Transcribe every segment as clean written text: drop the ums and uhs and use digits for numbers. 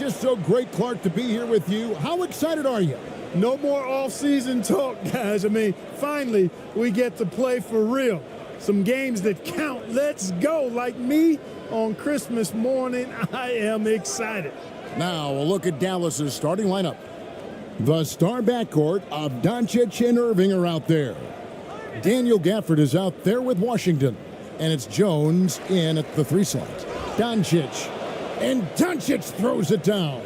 just so great, Clark, to be here with you. How excited are you? No more off-season talk, guys. I mean, finally, we get to play for real. Some games that count. Let's go. Like me on Christmas morning, I am excited. Now, a look at Dallas's starting lineup. The star backcourt of Doncic and Irving are out there. Daniel Gafford is out there with Washington. And it's Jones in at the 3 slot. Doncic. And Doncic throws it down.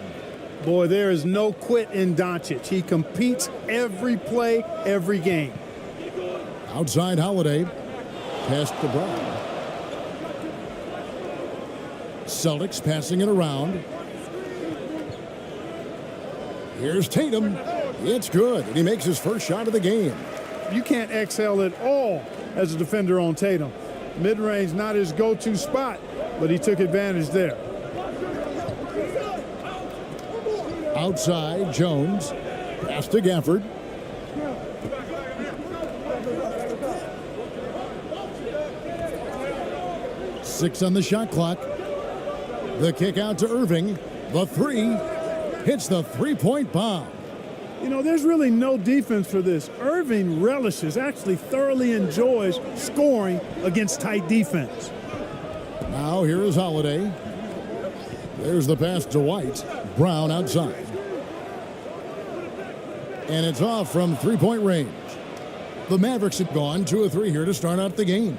Boy, there is no quit in Doncic. He competes every play, every game. Outside Holiday. Pass to Brown. Celtics passing it around. Here's Tatum. It's good. And he makes his first shot of the game. You can't exhale at all as a defender on Tatum. Mid-range not his go-to spot, but he took advantage there. Outside, Jones. Pass to Gafford. Six on the shot clock. The kick out to Irving. The 3 hits the three-point bomb. You know, there's really no defense for this. Irving relishes, actually thoroughly enjoys scoring against tight defense. Now here is Holiday. There's the pass to White. Brown outside. And it's off from three-point range. The Mavericks have gone 2 of 3 here to start out the game.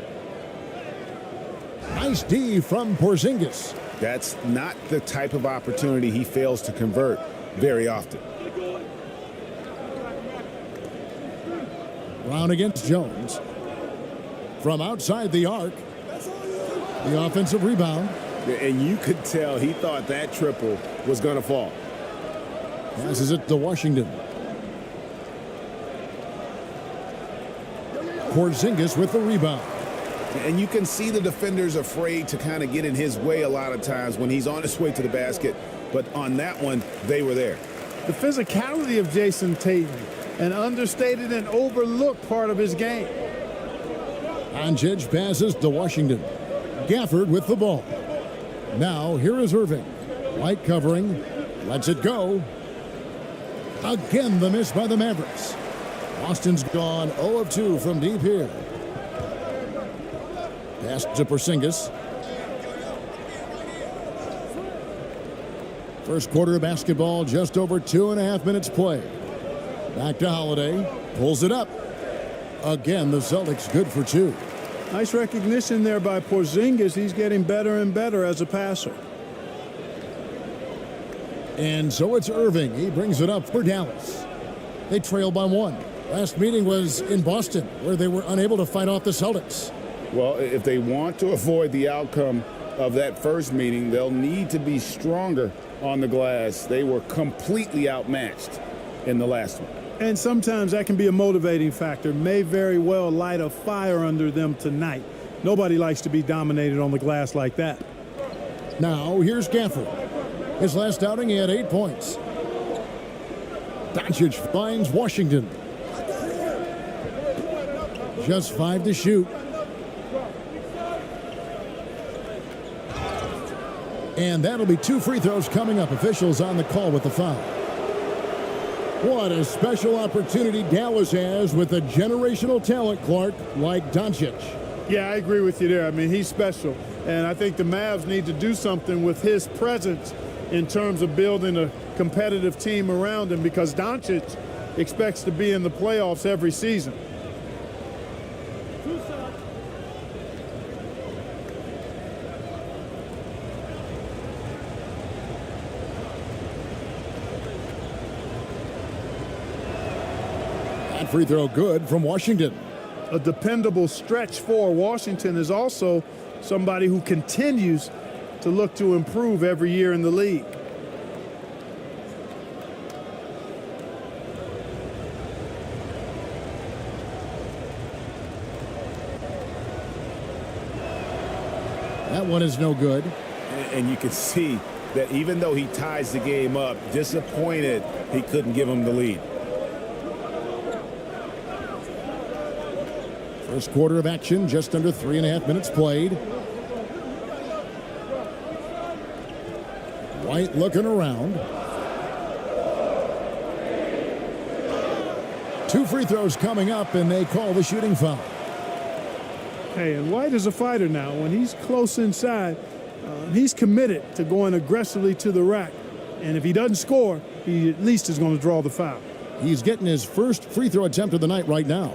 Nice D from Porzingis. That's not the type of opportunity he fails to convert very often. Brown against Jones. From outside the arc. The offensive rebound. And you could tell he thought that triple was going to fall. Passes it to Washington. Porzingis with the rebound. And you can see the defenders afraid to kind of get in his way a lot of times when he's on his way to the basket. But on that one, they were there. The physicality of Jason Tatum, an understated and overlooked part of his game. Doncic passes to Washington. Gafford with the ball. Now here is Irving. White covering. Lets it go. Again the miss by the Mavericks. Boston's gone 0 of 2 from deep here. Pass to Porzingis. First quarter of basketball, just over 2.5 minutes played. Back to Holiday. Pulls it up. Again, the Celtics good for 2. Nice recognition there by Porzingis. He's getting better and better as a passer. And so it's Irving. He brings it up for Dallas. They trail by 1. Last meeting was in Boston, where they were unable to fight off the Celtics. Well, if they want to avoid the outcome of that first meeting, they'll need to be stronger on the glass. They were completely outmatched in the last one. And sometimes that can be a motivating factor. May very well light a fire under them tonight. Nobody likes to be dominated on the glass like that. Now, here's Gafford. His last outing, he had 8 points. Doncic finds Washington. Just 5 to shoot. And that'll be 2 free throws coming up. Officials on the call with the foul. What a special opportunity Dallas has with a generational talent, Clark, like Doncic. Yeah, I agree with you there. I mean, he's special. And I think the Mavs need to do something with his presence in terms of building a competitive team around him, because Doncic expects to be in the playoffs every season. That free throw good from Washington. A dependable stretch for Washington is also somebody who continues to look to improve every year in the league. That one is no good. And you can see that even though he ties the game up, disappointed he couldn't give him the lead. First quarter of action, just under 3.5 minutes played. White looking around. 2 free throws coming up, and they call the shooting foul. Hey, and White is a fighter now. When he's close inside, he's committed to going aggressively to the rack. And if he doesn't score, he at least is going to draw the foul. He's getting his first free throw attempt of the night right now.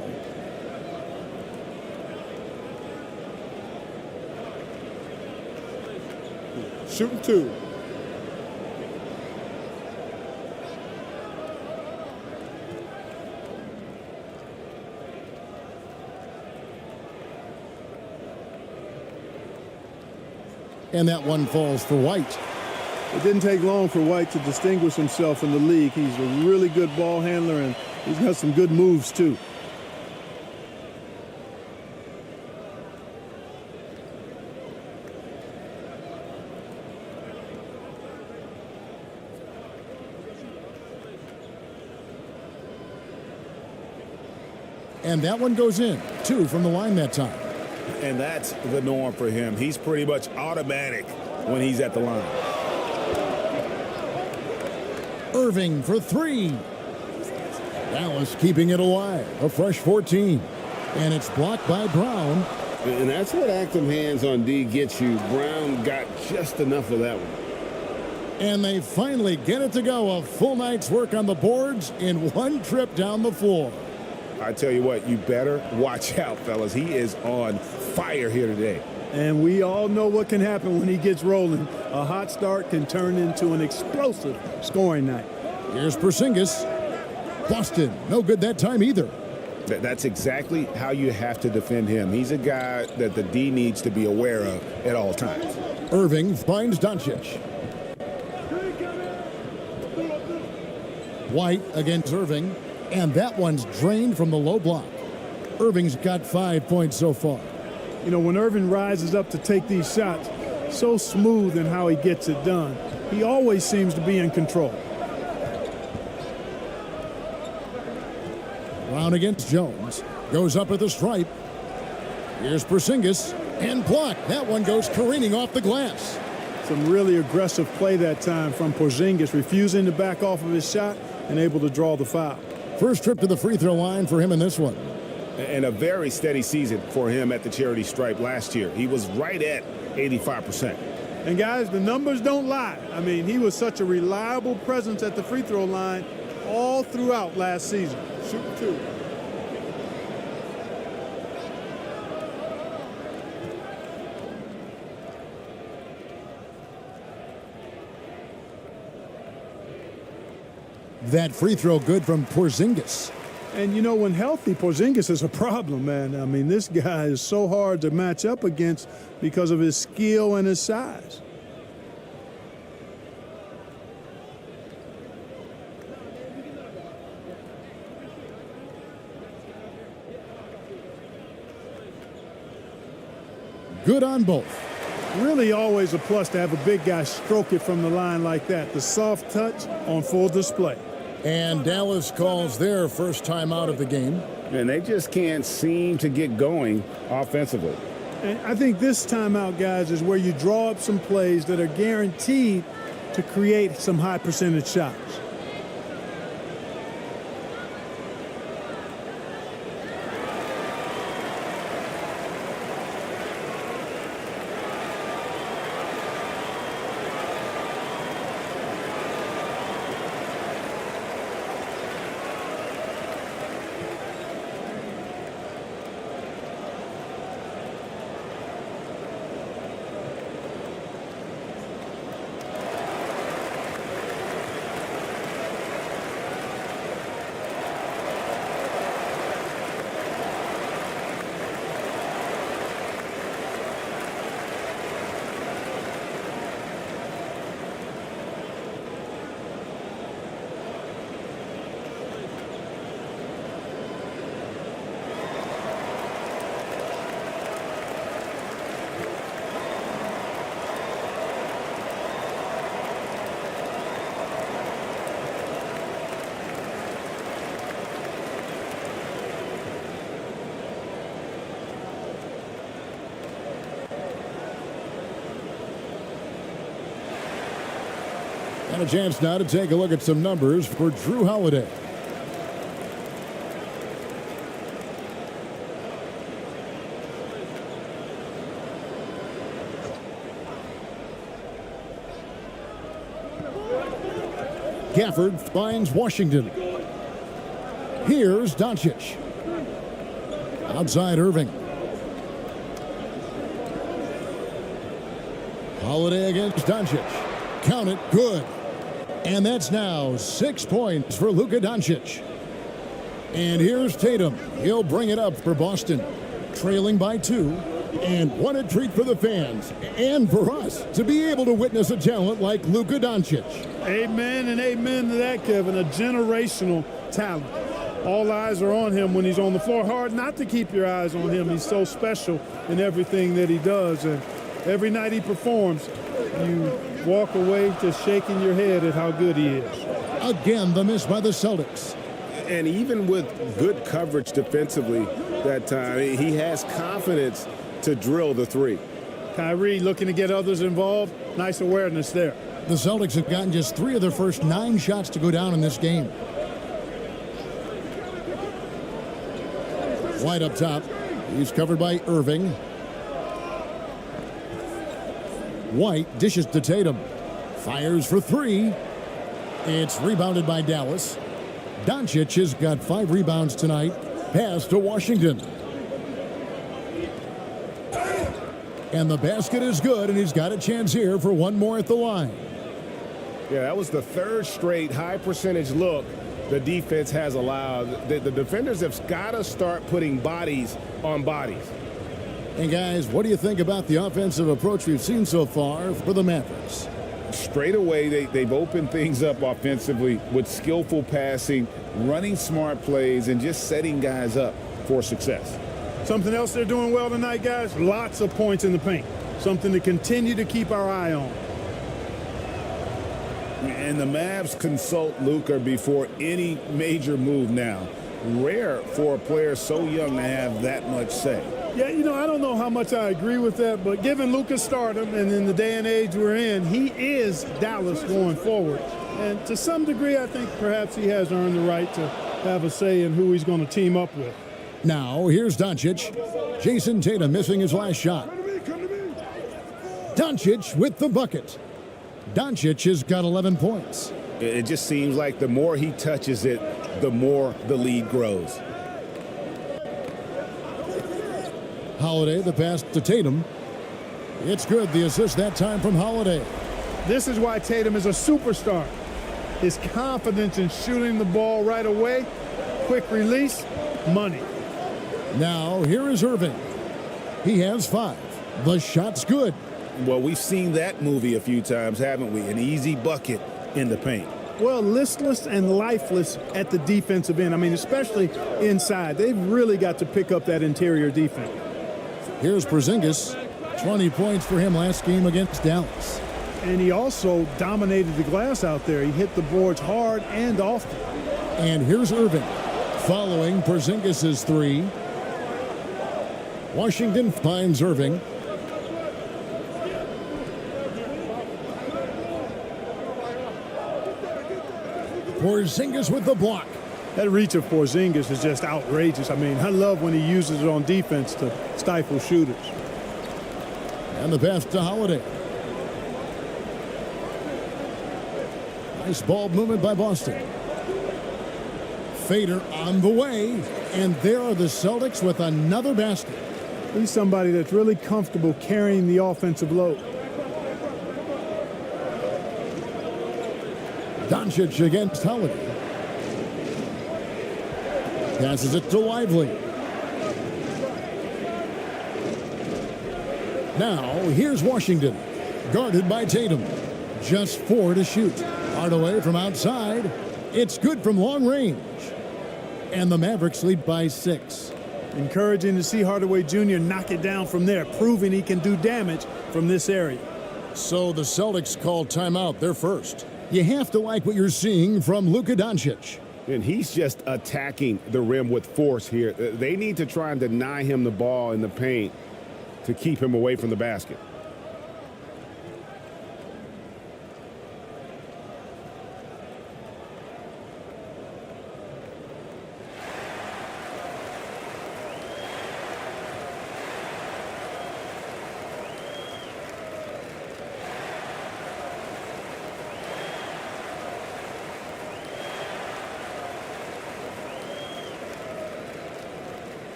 Shooting 2. And that one falls for White. It didn't take long for White to distinguish himself in the league. He's a really good ball handler, and he's got some good moves, too. And that one goes in. 2 from the line that time. And that's the norm for him. He's pretty much automatic when he's at the line. Irving for 3. Dallas keeping it alive. A fresh 14. And it's blocked by Brown. And that's what active hands on D gets you. Brown got just enough of that one. And they finally get it to go. A full night's work on the boards in one trip down the floor. I tell you what, you better watch out, fellas. He is on fire here today. And we all know what can happen when he gets rolling. A hot start can turn into an explosive scoring night. Here's Porzingis. Boston, no good that time either. That's exactly how you have to defend him. He's a guy that the D needs to be aware of at all times. Irving finds Doncic. White against Irving. And that one's drained from the low block. Irving's got 5 points so far. You know, when Irving rises up to take these shots, so smooth in how he gets it done. He always seems to be in control. Brown against Jones. Goes up at the stripe. Here's Porzingis. And blocked. That one goes careening off the glass. Some really aggressive play that time from Porzingis, refusing to back off of his shot and able to draw the foul. First trip to the free throw line for him in this one. And a very steady season for him at the charity stripe last year. He was right at 85%. And guys, the numbers don't lie. I mean, he was such a reliable presence at the free throw line all throughout last season. Shooting 2. That free throw good from Porzingis. And, you know, when healthy, Porzingis is a problem, man. I mean, this guy is so hard to match up against because of his skill and his size. Good on both. Really always a plus to have a big guy stroke it from the line like that. The soft touch on full display. And Dallas calls their first time out of the game. And they just can't seem to get going offensively. And I think this timeout, guys, is where you draw up some plays that are guaranteed to create some high percentage shots. And a chance now to take a look at some numbers for Drew Holiday. Gafford finds Washington. Here's Doncic. Outside Irving. Holiday against Doncic. Count it, good. And that's now 6 points for Luka Doncic. And here's Tatum. He'll bring it up for Boston. Trailing by 2. And what a treat for the fans and for us to be able to witness a talent like Luka Doncic. Amen and amen to that, Kevin. A generational talent. All eyes are on him when he's on the floor. Hard not to keep your eyes on him. He's so special in everything that he does. And every night he performs, you walk away just shaking your head at how good he is. Again, the miss by the Celtics. And even with good coverage defensively that time, he has confidence to drill the three. Kyrie looking to get others involved. Nice awareness there. The Celtics have gotten just 3 of their first 9 shots to go down in this game. White up top. He's covered by Irving. White dishes to Tatum. Fires for 3. It's rebounded by Dallas. Doncic has got 5 rebounds tonight. Pass to Washington. And the basket is good, and he's got a chance here for one more at the line. Yeah, that was the 3rd straight high percentage look the defense has allowed. The defenders have got to start putting bodies on bodies. And guys, what do you think about the offensive approach we've seen so far for the Mavericks? Straight away, they've opened things up offensively with skillful passing, running smart plays, and just setting guys up for success. Something else they're doing well tonight, guys, lots of points in the paint. Something to continue to keep our eye on. And the Mavs consult Luka before any major move now. Rare for a player so young to have that much say. Yeah, you know, I don't know how much I agree with that, but given Luka's stardom and in the day and age we're in, he is Dallas going forward. And to some degree, I think perhaps he has earned the right to have a say in who he's going to team up with. Now, here's Doncic. Jason Tatum missing his last shot. Doncic with the bucket. Doncic has got 11 points. It just seems like the more he touches it, the more the lead grows. Holiday, the pass to Tatum. It's good, the assist that time from Holiday. This is why Tatum is a superstar. His confidence in shooting the ball right away, quick release, money. Now, here is Irving. He has 5. The shot's good. Well, we've seen that movie a few times, haven't we? An easy bucket in the paint. Well, listless and lifeless at the defensive end. I mean, especially inside. They've really got to pick up that interior defense. Here's Porzingis. 20 points for him last game against Dallas. And he also dominated the glass out there. He hit the boards hard and often. And here's Irving. Following Porzingis' 3. Washington finds Irving. Porzingis with the block. That reach of Porzingis is just outrageous. I mean, I love when he uses it on defense to stifle shooters. And the pass to Holiday. Nice ball movement by Boston. Fader on the way. And there are the Celtics with another basket. He's somebody that's really comfortable carrying the offensive load. Doncic against Holiday. Passes it to Lively. Now, here's Washington. Guarded by Tatum. Just 4 to shoot. Hardaway from outside. It's good from long range. And the Mavericks lead by 6. Encouraging to see Hardaway Jr. knock it down from there, proving he can do damage from this area. So the Celtics call timeout, their first. You have to like what you're seeing from Luka Doncic. And he's just attacking the rim with force here. They need to try and deny him the ball in the paint to keep him away from the basket.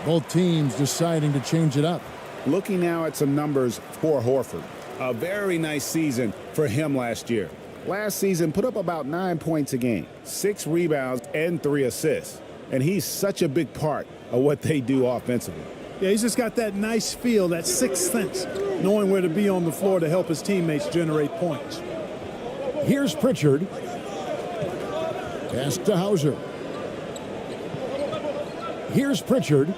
Both teams deciding to change it up. Looking now at some numbers for Horford. A very nice season for him last year. Last season put up about 9 points a game, 6 rebounds, and 3 assists. And he's such a big part of what they do offensively. Yeah, he's just got that nice feel, that sixth sense, knowing where to be on the floor to help his teammates generate points. Here's Pritchard. Pass to Hauser. Here's Pritchard.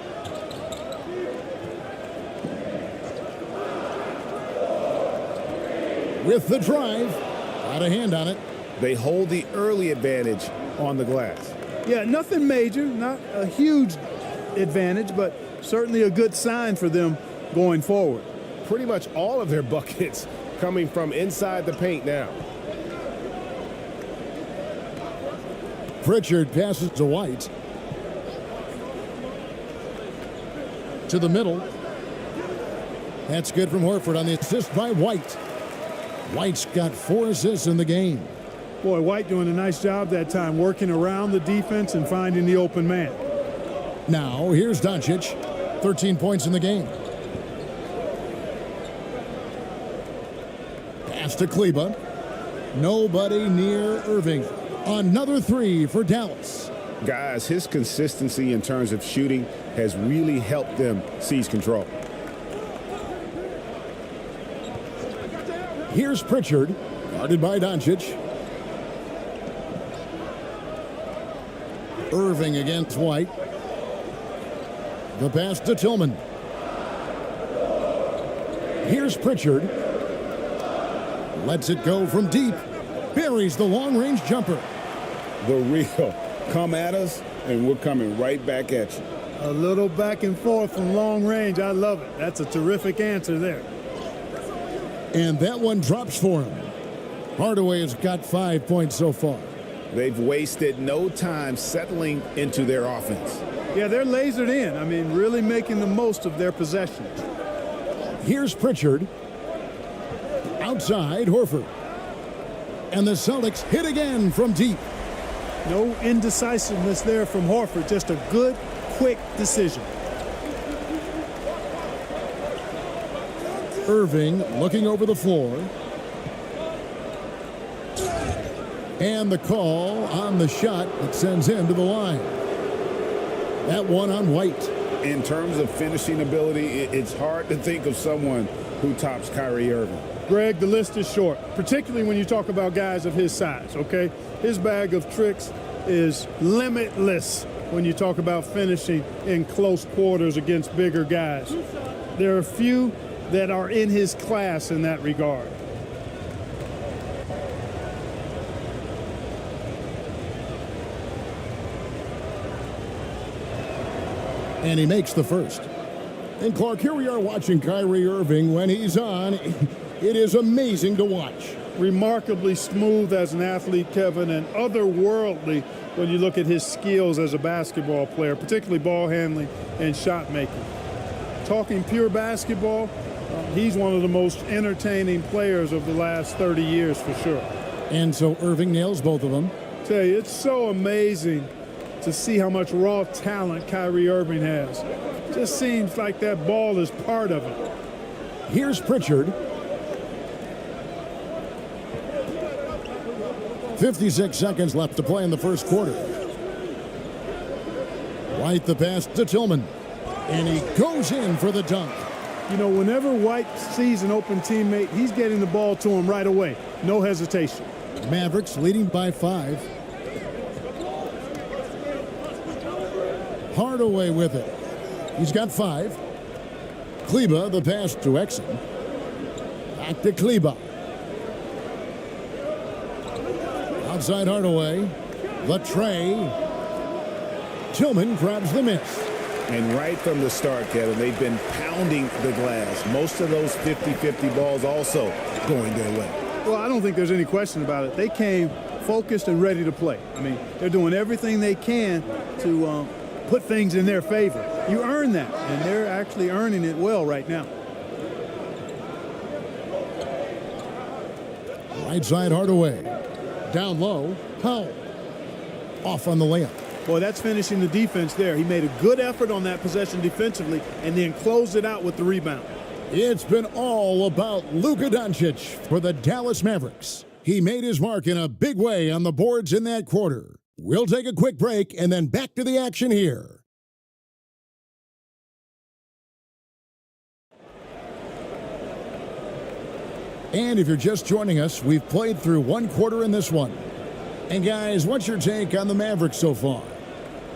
With the drive. Got a hand on it. They hold the early advantage on the glass. Yeah, nothing major, not a huge advantage, but certainly a good sign for them going forward. Pretty much all of their buckets coming from inside the paint now. Pritchard passes to White. To the middle. That's good from Horford on the assist by White. White's got 4 assists in the game. Boy, White doing a nice job that time, working around the defense and finding the open man. Now, here's Doncic. 13 points in the game. Pass to Kleba. Nobody near Irving. Another 3 for Dallas. Guys, his consistency in terms of shooting has really helped them seize control. Here's Pritchard, guarded by Doncic. Irving against White. The pass to Tillman. Here's Pritchard. Lets it go from deep. Buries the long-range jumper. The real come at us, and we're coming right back at you. A little back and forth from long range. I love it. That's a terrific answer there. And that one drops for him. Hardaway has got 5 points so far. They've wasted no time settling into their offense. Yeah, they're lasered in. I mean, really making the most of their possessions. Here's Pritchard. Outside, Horford. And the Celtics hit again from deep. No indecisiveness there from Horford. Just a good, quick decision. Irving looking over the floor. And the call on the shot that sends him to the line. That one on White. In terms of finishing ability, it's hard to think of someone who tops Kyrie Irving. Greg, the list is short, particularly when you talk about guys of his size, okay? His bag of tricks is limitless when you talk about finishing in close quarters against bigger guys. There are a few that are in his class in that regard. And he makes the first. And Clark, here we are watching Kyrie Irving when he's on. It is amazing to watch. Remarkably smooth as an athlete, Kevin, and otherworldly when you look at his skills as a basketball player, particularly ball handling and shot making. Talking pure basketball, he's one of the most entertaining players of the last 30 years for sure. And so Irving nails both of them. Tell you, it's so amazing to see how much raw talent Kyrie Irving has. Just seems like that ball is part of it. Here's Pritchard. 56 seconds left to play in the first quarter. White the pass to Tillman. And he goes in for the dunk. You know, whenever White sees an open teammate, he's getting the ball to him right away. No hesitation. Mavericks leading by 5. Hardaway with it. He's got 5. Kleba, the pass to Exum. Back to Kleba. Outside Hardaway. The tray. Tillman grabs the miss. And right from the start, Kevin, they've been pounding the glass. Most of those 50-50 balls also going their way. Well, I don't think there's any question about it. They came focused and ready to play. I mean, they're doing everything they can to put things in their favor. You earn that, and they're actually earning it well right now. Right side Hardaway. Down low. Powell. Off on the layup. Boy, that's finishing the defense there. He made a good effort on that possession defensively and then closed it out with the rebound. It's been all about Luka Doncic for the Dallas Mavericks. He made his mark in a big way on the boards in that quarter. We'll take a quick break and then back to the action here. And if you're just joining us, we've played through one quarter in this one. And guys, what's your take on the Mavericks so far?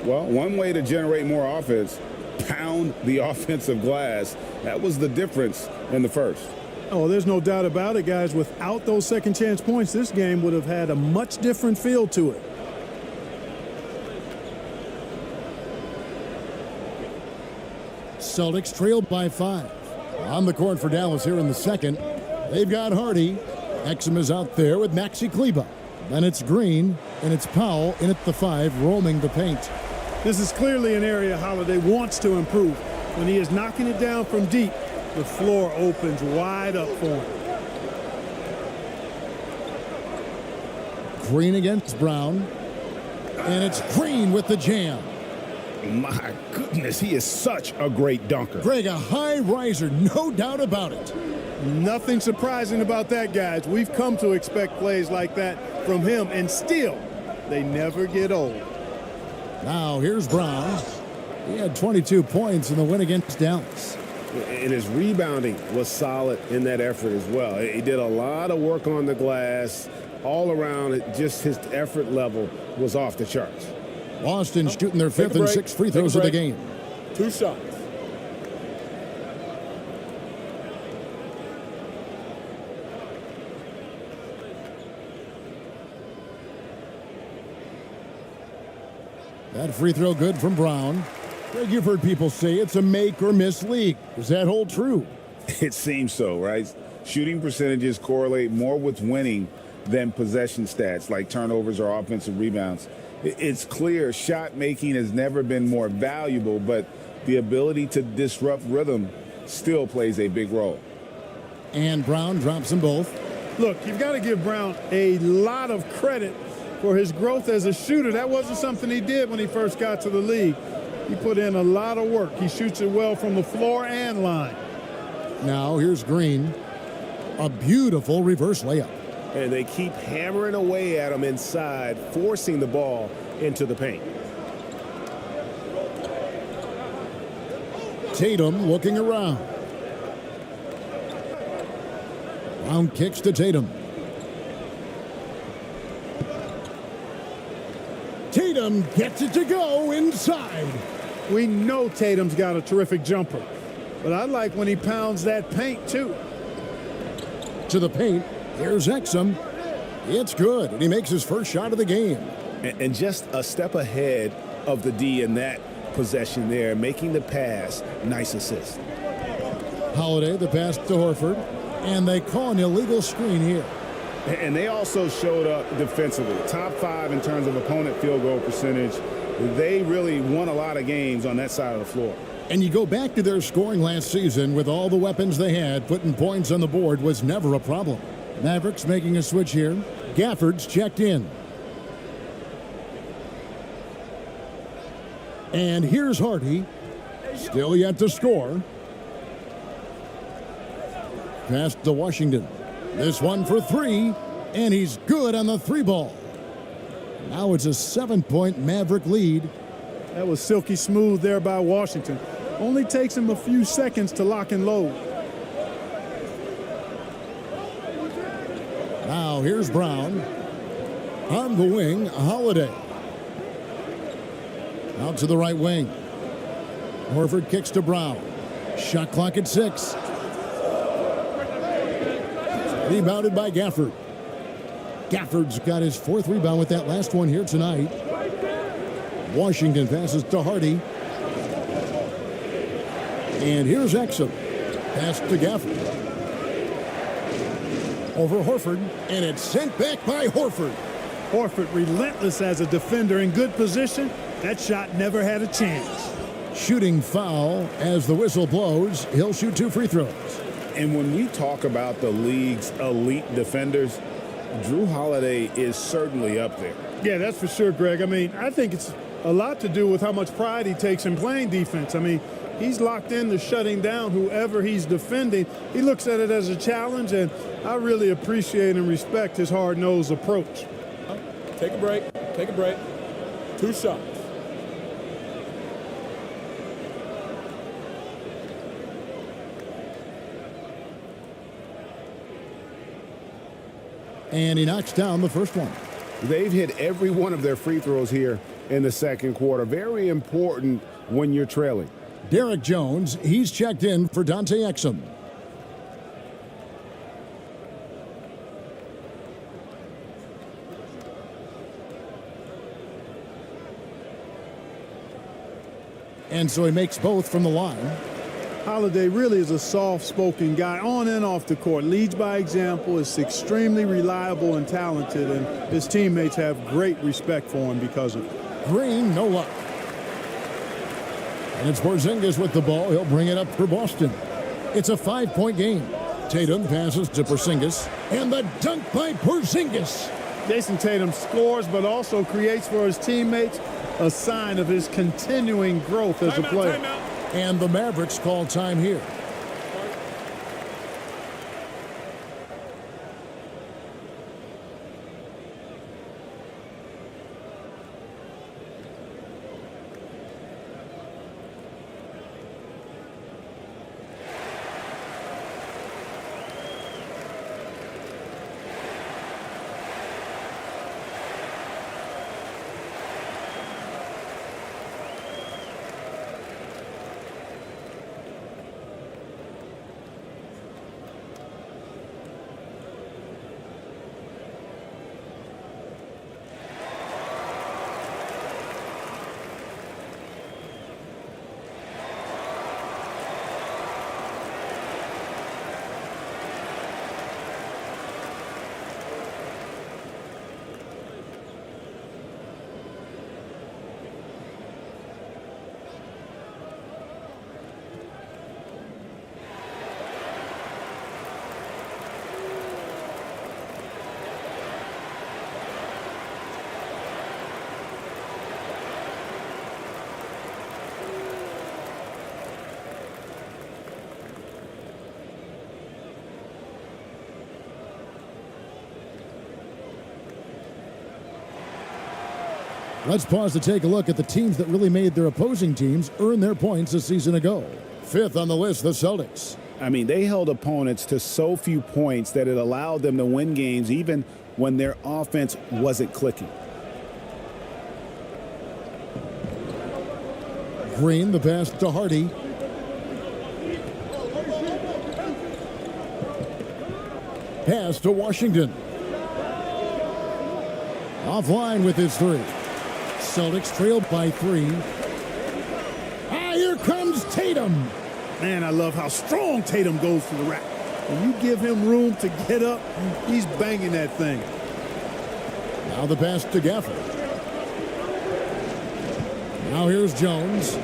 Well, one way to generate more offense, pound the offensive glass. That was the difference in the first. Oh, there's no doubt about it, guys. Without those second chance points, this game would have had a much different feel to it. Celtics trailed by 5. On the court for Dallas here in the second. They've got Hardy. Exum is out there with Maxi Kleber. Then it's Green, and it's Powell in at the 5, roaming the paint. This is clearly an area Holiday wants to improve. When he is knocking it down from deep, the floor opens wide up for him. Green against Brown. And it's Green with the jam. My goodness, he is such a great dunker. Greg, a high riser, no doubt about it. Nothing surprising about that, guys. We've come to expect plays like that from him, and still, they never get old. Now, here's Brown. He had 22 points in the win against Dallas. And his rebounding was solid in that effort as well. He did a lot of work on the glass. All around, just his effort level was off the charts. Boston shooting their 5th and 6th free throws of the game. 2 shots. That free throw good from Brown. Greg, you've heard people say it's a make or miss league. Does that hold true? It seems so, right? Shooting percentages correlate more with winning than possession stats like turnovers or offensive rebounds. It's clear shot making has never been more valuable, but the ability to disrupt rhythm still plays a big role. And Brown drops them both. Look, you've got to give Brown a lot of credit for his growth as a shooter. That wasn't something he did when he first got to the league. He put in a lot of work. He shoots it well from the floor and line. Now here's Green. A beautiful reverse layup. And they keep hammering away at him inside, forcing the ball into the paint. Tatum looking around. Brown kicks to Tatum. Tatum gets it to go inside. We know Tatum's got a terrific jumper, but I like when he pounds that paint too. To the paint. Here's Exum. It's good, and he makes his first shot of the game. And just a step ahead of the D in that possession there, making the pass. Nice assist. Holiday, the pass to Horford, and they call an illegal screen here. And they also showed up defensively. Top 5 in terms of opponent field goal percentage. They really won a lot of games on that side of the floor. And you go back to their scoring last season with all the weapons they had, putting points on the board was never a problem. Mavericks making a switch here. Gafford's checked in. And here's Hardy. Still yet to score. Pass to Washington. This one for 3, and he's good on the 3 ball. Now it's a 7-point Maverick lead. That was silky smooth there by Washington. Only takes him a few seconds to lock and load. Now here's Brown. On the wing, Holiday. Out to the right wing. Horford kicks to Brown. Shot clock at 6. Rebounded by Gafford. Gafford's got his 4th rebound with that last one here tonight. Washington passes to Hardy. And here's Exum. Pass to Gafford. Over Horford, and it's sent back by Horford. Horford relentless as a defender in good position. That shot never had a chance. Shooting foul as the whistle blows. He'll shoot 2 free throws. And when we talk about the league's elite defenders, Drew Holiday is certainly up there. Yeah, that's for sure, Greg. I mean, I think it's a lot to do with how much pride he takes in playing defense. I mean, he's locked into shutting down whoever he's defending. He looks at it as a challenge, and I really appreciate and respect his hard-nosed approach. Take a break. Take a break. 2 shots. And he knocks down the first one. They've hit every one of their free throws here in the second quarter. Very important when you're trailing. Derek Jones, he's checked in for Dante Exum. And so he makes both from the line. Holiday really is a soft-spoken guy on and off the court. Leads by example, is extremely reliable and talented, and his teammates have great respect for him because of it. Green, no luck. And it's Porzingis with the ball. He'll bring it up for Boston. It's a 5-point game. Tatum passes to Porzingis, and the dunk by Porzingis. Jason Tatum scores, but also creates for his teammates a sign of his continuing growth as a player. Timeout. And the Mavericks call time here. Let's pause to take a look at the teams that really made their opposing teams earn their points a season ago. 5th on the list, the Celtics. I mean, they held opponents to so few points that it allowed them to win games even when their offense wasn't clicking. Green, the pass to Hardy. Pass to Washington. Offline with his 3. Celtics trailed by 3. Here comes Tatum. Man, I love how strong Tatum goes to the rack. When you give him room to get up, he's banging that thing. Now the pass to Gafford. Now here's Jones.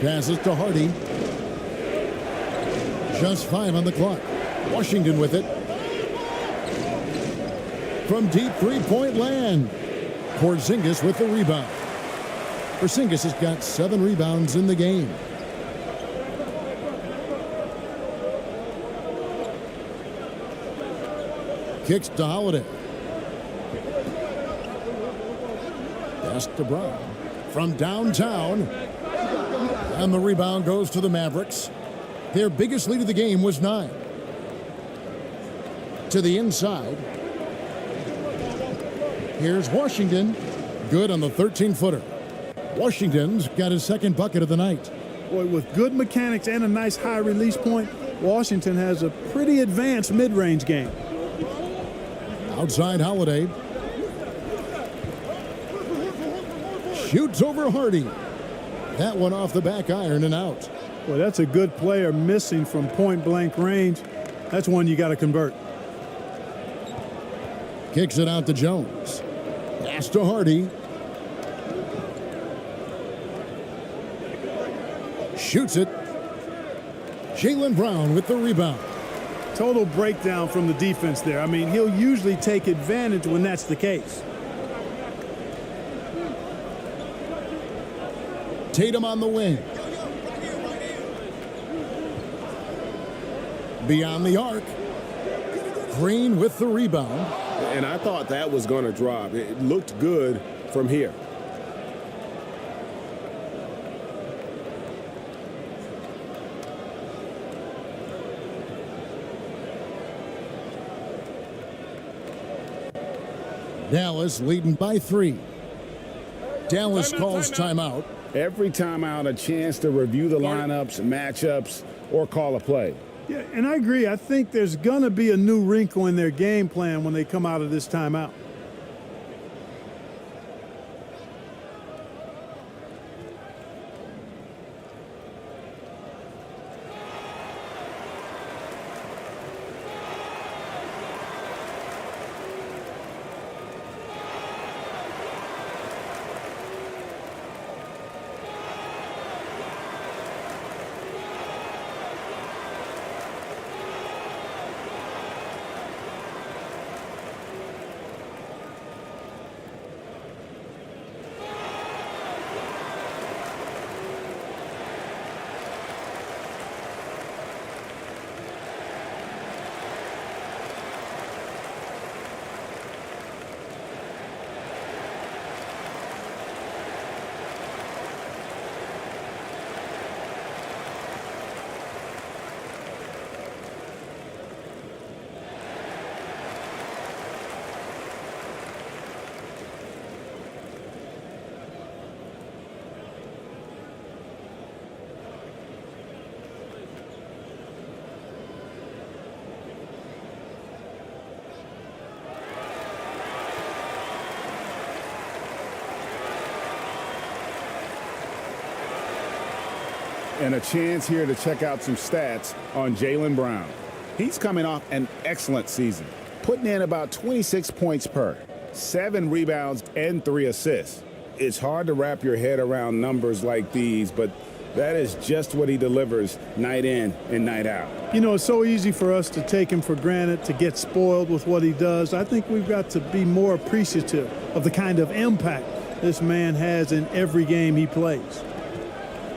Passes to Hardy. Just 5 on the clock. Washington with it. From deep three-point land. Porzingis with the rebound. Porzingis has got 7 rebounds in the game. Kicks to Holiday. Pass to Brown. From downtown. And the rebound goes to the Mavericks. Their biggest lead of the game was 9. To the inside. Here's Washington. Good on the 13-footer. Washington's got his 2nd bucket of the night. Boy, with good mechanics and a nice high release point, Washington has a pretty advanced mid-range game. Outside Holiday. Shoots over Hardy. That one off the back iron and out. Boy, that's a good player missing from point-blank range. That's one you got to convert. Kicks it out to Jones. Pass to Hardy. Shoots it. Jaylen Brown with the rebound. Total breakdown from the defense there. I mean, he'll usually take advantage when that's the case. Tatum on the wing. Beyond the arc. Green with the rebound. And I thought that was going to drop. It looked good from here. Dallas leading by 3. Dallas calls timeout. Every timeout, a chance to review the lineups, matchups, or call a play. Yeah, and I agree. I think there's going to be a new wrinkle in their game plan when they come out of this timeout. And a chance here to check out some stats on Jaylen Brown. He's coming off an excellent season, putting in about 26 points per, 7 rebounds, and 3 assists. It's hard to wrap your head around numbers like these, but that is just what he delivers night in and night out. You know, it's so easy for us to take him for granted, to get spoiled with what he does. I think we've got to be more appreciative of the kind of impact this man has in every game he plays.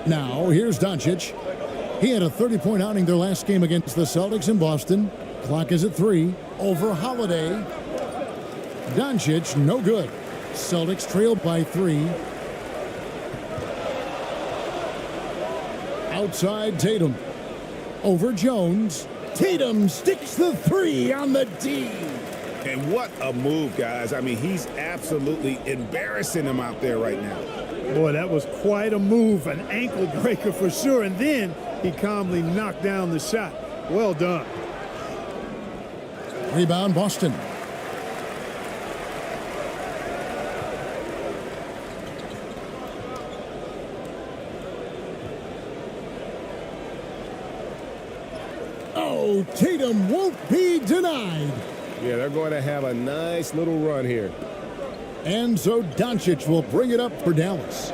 Now, here's Doncic. He had a 30-point outing their last game against the Celtics in Boston. Clock is at 3. Over Holiday. Doncic, no good. Celtics trailed by 3. Outside Tatum. Over Jones. Tatum sticks the 3 on the D. And what a move, guys. I mean, he's absolutely embarrassing him out there right now. Boy, that was quite a move, an ankle breaker for sure. And then he calmly knocked down the shot. Well done. Rebound Boston. Oh, Tatum won't be denied. Yeah, they're going to have a nice little run here. And so Doncic will bring it up for Dallas.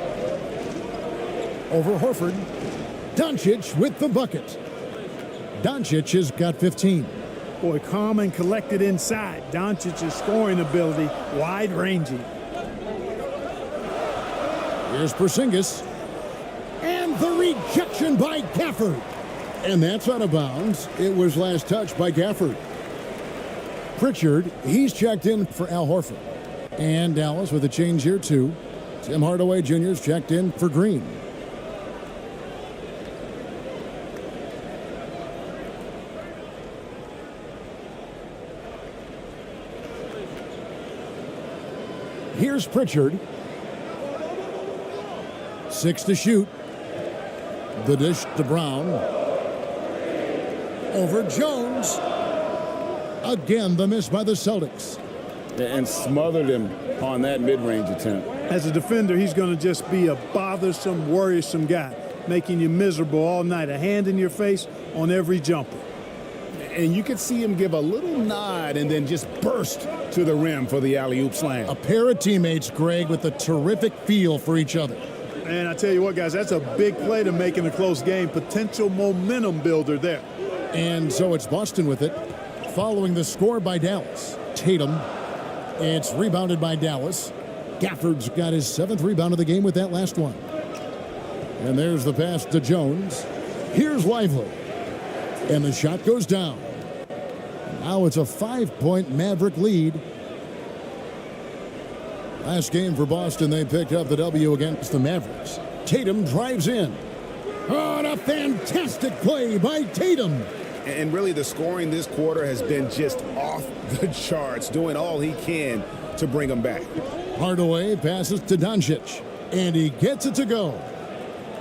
Over Horford. Doncic with the bucket. Doncic has got 15. Boy, calm and collected inside. Doncic's scoring ability, wide-ranging. Here's Porzingis. And the rejection by Gafford. And that's out of bounds. It was last touched by Gafford. Pritchard, he's checked in for Al Horford. And Dallas with a change here, too. Tim Hardaway Jr.'s checked in for Green. Here's Pritchard. 6 to shoot. The dish to Brown. Over Jones. Again, the miss by the Celtics. And smothered him on that mid-range attempt. As a defender, he's going to just be a bothersome, worrisome guy, making you miserable all night, a hand in your face on every jumper. And you could see him give a little nod and then just burst to the rim for the alley-oop slam. A pair of teammates, Greg, with a terrific feel for each other. And I tell you what, guys, that's a big play to make in a close game. Potential momentum builder there. And so it's Boston with it, following the score by Dallas. Tatum. It's rebounded by Dallas. Gafford's got his 7th rebound of the game with that last one. And there's the pass to Jones. Here's Lively. And the shot goes down. Now it's a 5-point Maverick lead. Last game for Boston, they picked up the W against the Mavericks. Tatum drives in. Oh, and a fantastic play by Tatum. And really, the scoring this quarter has been just off the charts, doing all he can to bring them back. Hardaway passes to Doncic, and he gets it to go.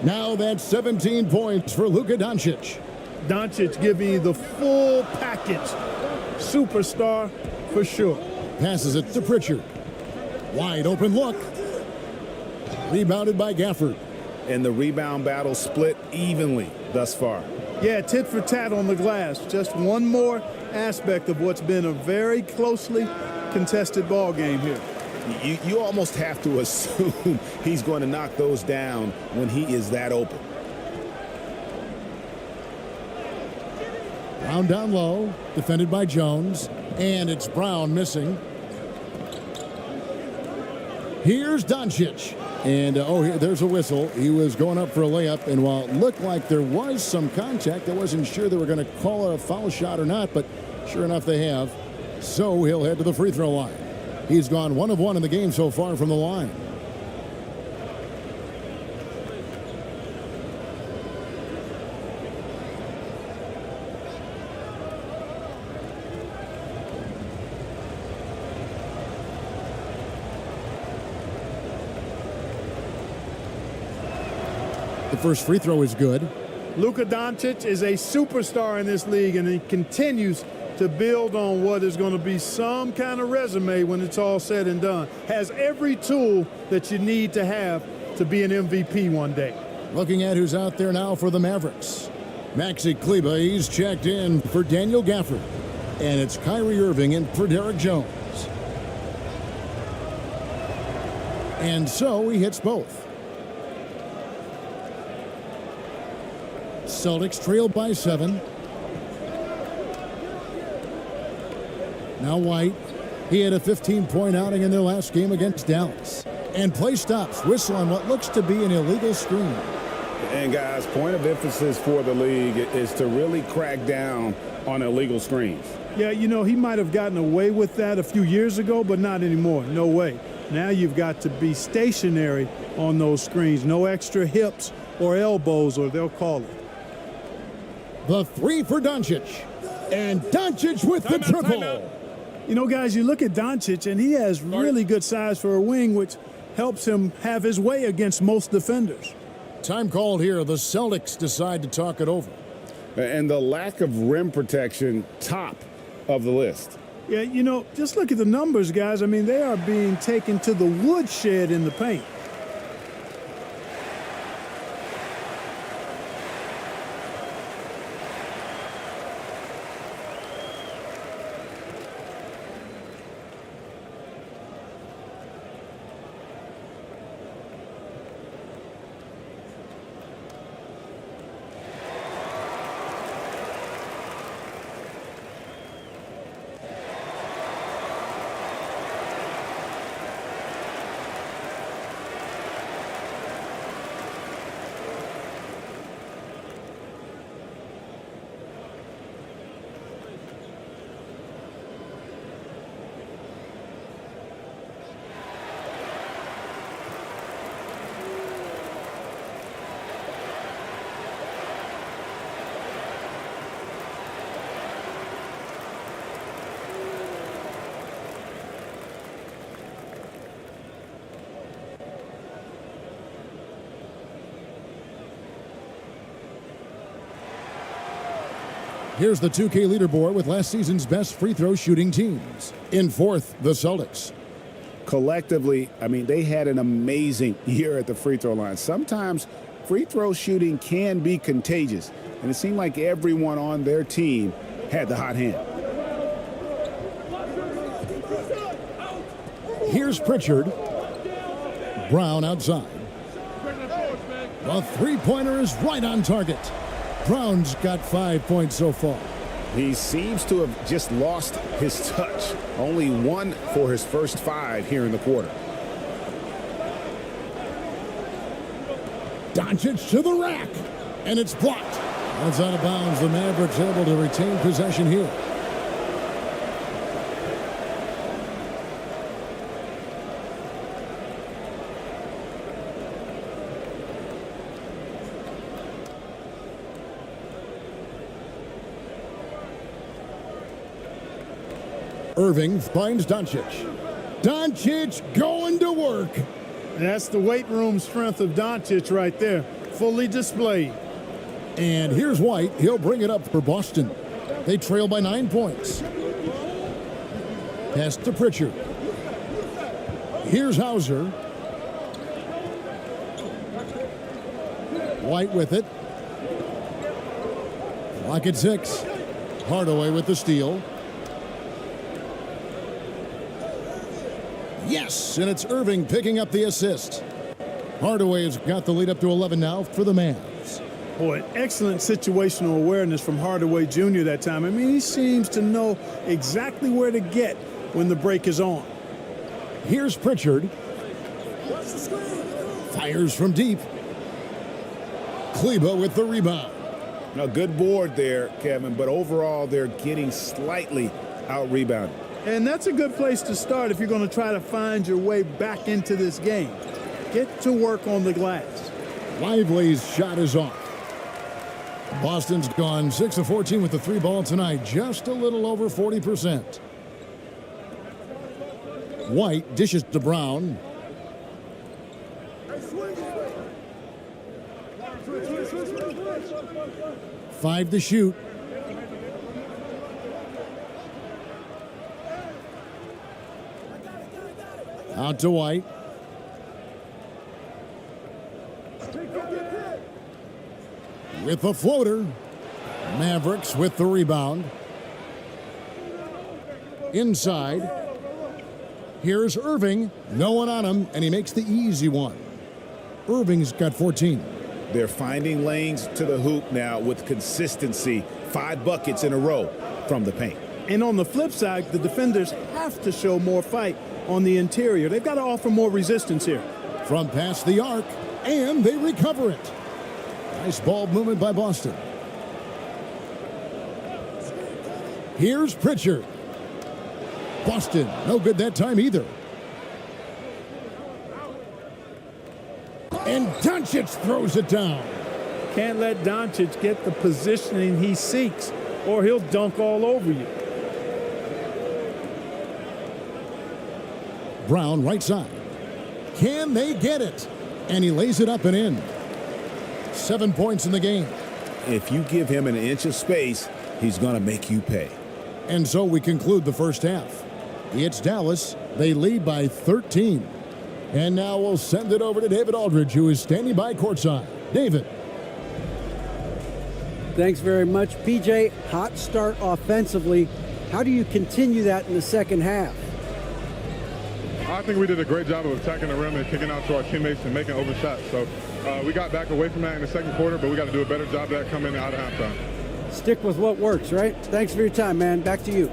Now that's 17 points for Luka Doncic. Doncic giving you the full package. Superstar for sure. Passes it to Pritchard. Wide open look. Rebounded by Gafford. And the rebound battle split evenly thus far. Yeah, tit for tat on the glass. Just one more aspect of what's been a very closely contested ball game here. You almost have to assume he's going to knock those down when he is that open. Brown down low, defended by Jones, and it's Brown missing. Here's Doncic. And, there's a whistle. He was going up for a layup, and while it looked like there was some contact, I wasn't sure they were going to call a foul shot or not, but sure enough they have. So he'll head to the free throw line. He's gone 1 of 1 in the game so far from the line. The first free throw is good. Luka Doncic is a superstar in this league, and he continues to build on what is going to be some kind of resume when it's all said and done. Has every tool that you need to have to be an MVP one day. Looking at who's out there now for the Mavericks. Maxi Kleber, he's checked in for Daniel Gafford. And it's Kyrie Irving in for Derek Jones. And so he hits both. Celtics trail by 7. Now White. He had a 15-point outing in their last game against Dallas. And play stops. Whistle on what looks to be an illegal screen. And guys, point of emphasis for the league is to really crack down on illegal screens. Yeah, you know, he might have gotten away with that a few years ago, but not anymore. No way. Now you've got to be stationary on those screens. No extra hips or elbows, or they'll call it. The 3 for Doncic. And Doncic with the triple. You know, guys, you look at Doncic, and he has really good size for a wing, which helps him have his way against most defenders. Time called here. The Celtics decide to talk it over. And the lack of rim protection, top of the list. Yeah, you know, just look at the numbers, guys. I mean, they are being taken to the woodshed in the paint. Here's the 2K leaderboard with last season's best free throw shooting teams. In 4th, the Celtics. Collectively, I mean, they had an amazing year at the free throw line. Sometimes free throw shooting can be contagious, and it seemed like everyone on their team had the hot hand. Here's Pritchard. Brown outside. The three-pointer is right on target. Brown's got 5 points so far. He seems to have just lost his touch. Only 1 for his first 5 here in the quarter. Doncic to the rack, and it's blocked. That's out of bounds. The Mavericks able to retain possession here. Irving finds Doncic. Doncic going to work. And that's the weight room strength of Doncic right there, fully displayed. And here's White. He'll bring it up for Boston. They trail by 9 points. Pass to Pritchard. Here's Hauser. White with it. Clock at 6. Hardaway with the steal. Yes, and it's Irving picking up the assist. Hardaway has got the lead up to 11 now for the Mavs. Boy, excellent situational awareness from Hardaway Jr. that time. I mean, he seems to know exactly where to get when the break is on. Here's Pritchard. Fires from deep. Kleba with the rebound. A good board there, Kevin, but overall they're getting slightly out-rebounded. And that's a good place to start if you're going to try to find your way back into this game. Get to work on the glass. Lively's shot is off. Boston's gone 6 of 14 with the 3 ball tonight, just a little over 40%. White dishes to Brown. Five to shoot. Out to White. With a floater. Mavericks with the rebound. Inside. Here's Irving. No one on him, and he makes the easy one. Irving's got 14. They're finding lanes to the hoop now with consistency. 5 buckets in a row from the paint. And on the flip side, the defenders have to show more fight on the interior. They've got to offer more resistance here. From past the arc, and they recover it. Nice ball movement by Boston. Here's Pritchard. Boston, no good that time either. And Doncic throws it down. Can't let Doncic get the positioning he seeks, or he'll dunk all over you. Brown right side. Can they get it? And he lays it up and in. 7 points in the game. If you give him an inch of space, he's going to make you pay. And so we conclude the first half. It's Dallas. They lead by 13. And now we'll send it over to David Aldridge, who is standing by courtside. David. Thanks very much, PJ. Hot start offensively. How do you continue that in the second half? I think we did a great job of attacking the rim and kicking out to our teammates and making open shots. So we got back away from that in the second quarter, but we got to do a better job of that coming out of halftime. Stick with what works, right? Thanks for your time, man. Back to you.